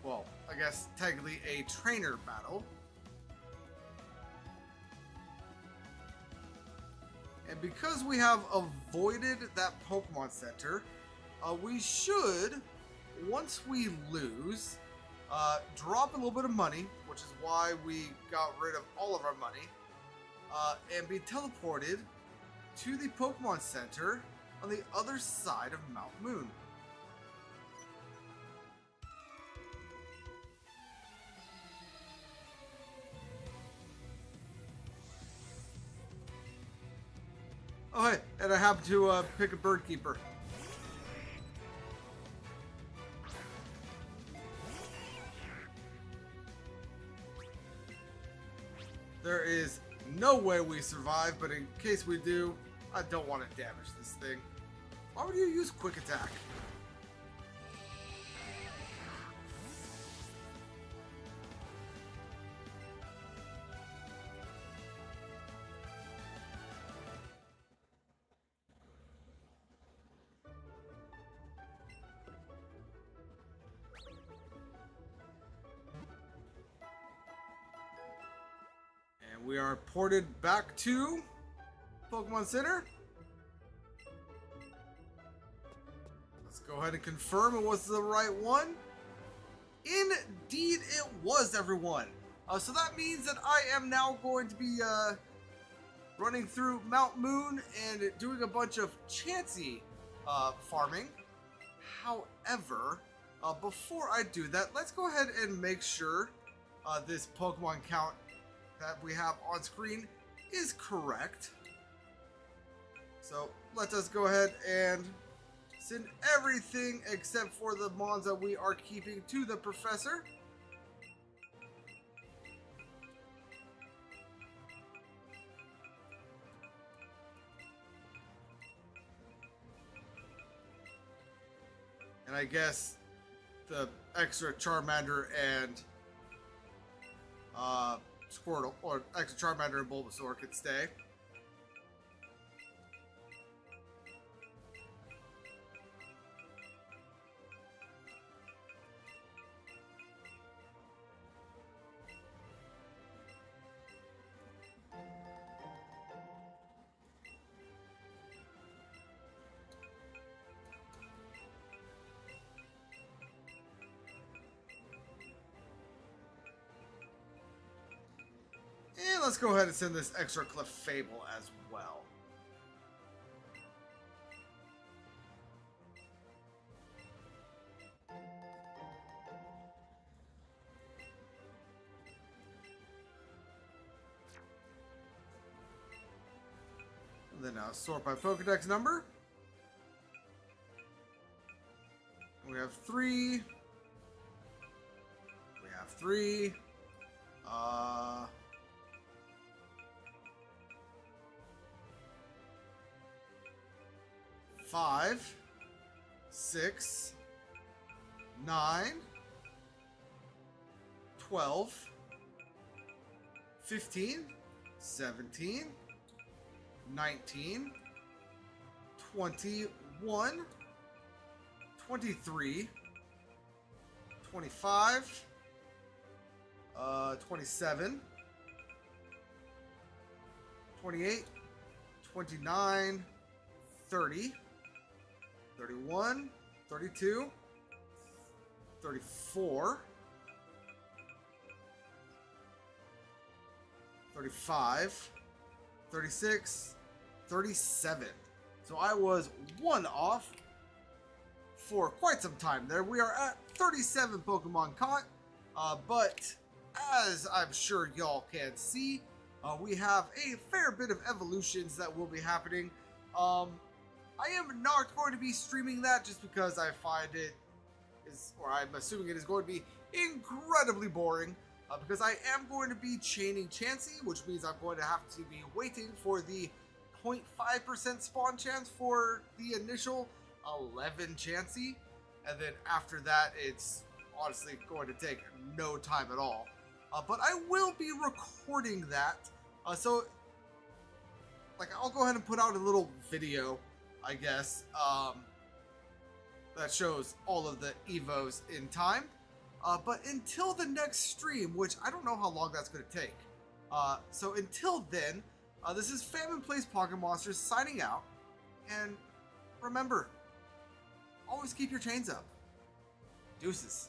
Well, I guess technically a trainer battle. because we have avoided that Pokemon Center, we should, once we lose, drop a little bit of money, which is why we got rid of all of our money, and be teleported to the Pokemon Center on the other side of Mount Moon. Oh, hey, and I happen to pick a bird keeper. There is no way we survive, but in case we do, I don't want to damage this thing. Why would you use quick attack? We are ported back to Pokemon Center. Let's go ahead and confirm it was the right one. Indeed it was, everyone. So that means that I am now going to be running through Mount Moon and doing a bunch of Chansey farming. However, before I do that, let's go ahead and make sure this Pokemon count that we have on screen is correct. So let us go ahead and send everything except for the mons that we are keeping to the professor. And I guess the extra Charmander and Squirtle, or extra Charmander and Bulbasaur could stay. And let's go ahead and send this extra Clefable as well. And then sort by Pokedex number. We have 3. We have 3. 5, 6, 9, 12, 15, 17, 19, 21, 23, 25, 27, 28, 29, 30, 31, 32, 34, 35, 36, 37. So I was 1 off for quite some time there. We are at 37 Pokemon caught, but as I'm sure y'all can see, we have a fair bit of evolutions that will be happening. I am not going to be streaming that just because I find it is, or I'm assuming it is going to be incredibly boring, because I am going to be chaining Chansey, which means I'm going to have to be waiting for the 0.5% spawn chance for the initial 11 Chansey, and then after that it's honestly going to take no time at all. But I will be recording that, so like I'll go ahead and put out a little video, I guess, that shows all of the evos in time. But until the next stream, which I don't know how long that's going to take. So until then, This is Famine Plays Pocket Monsters signing out. And remember, always keep your chains up. Deuces.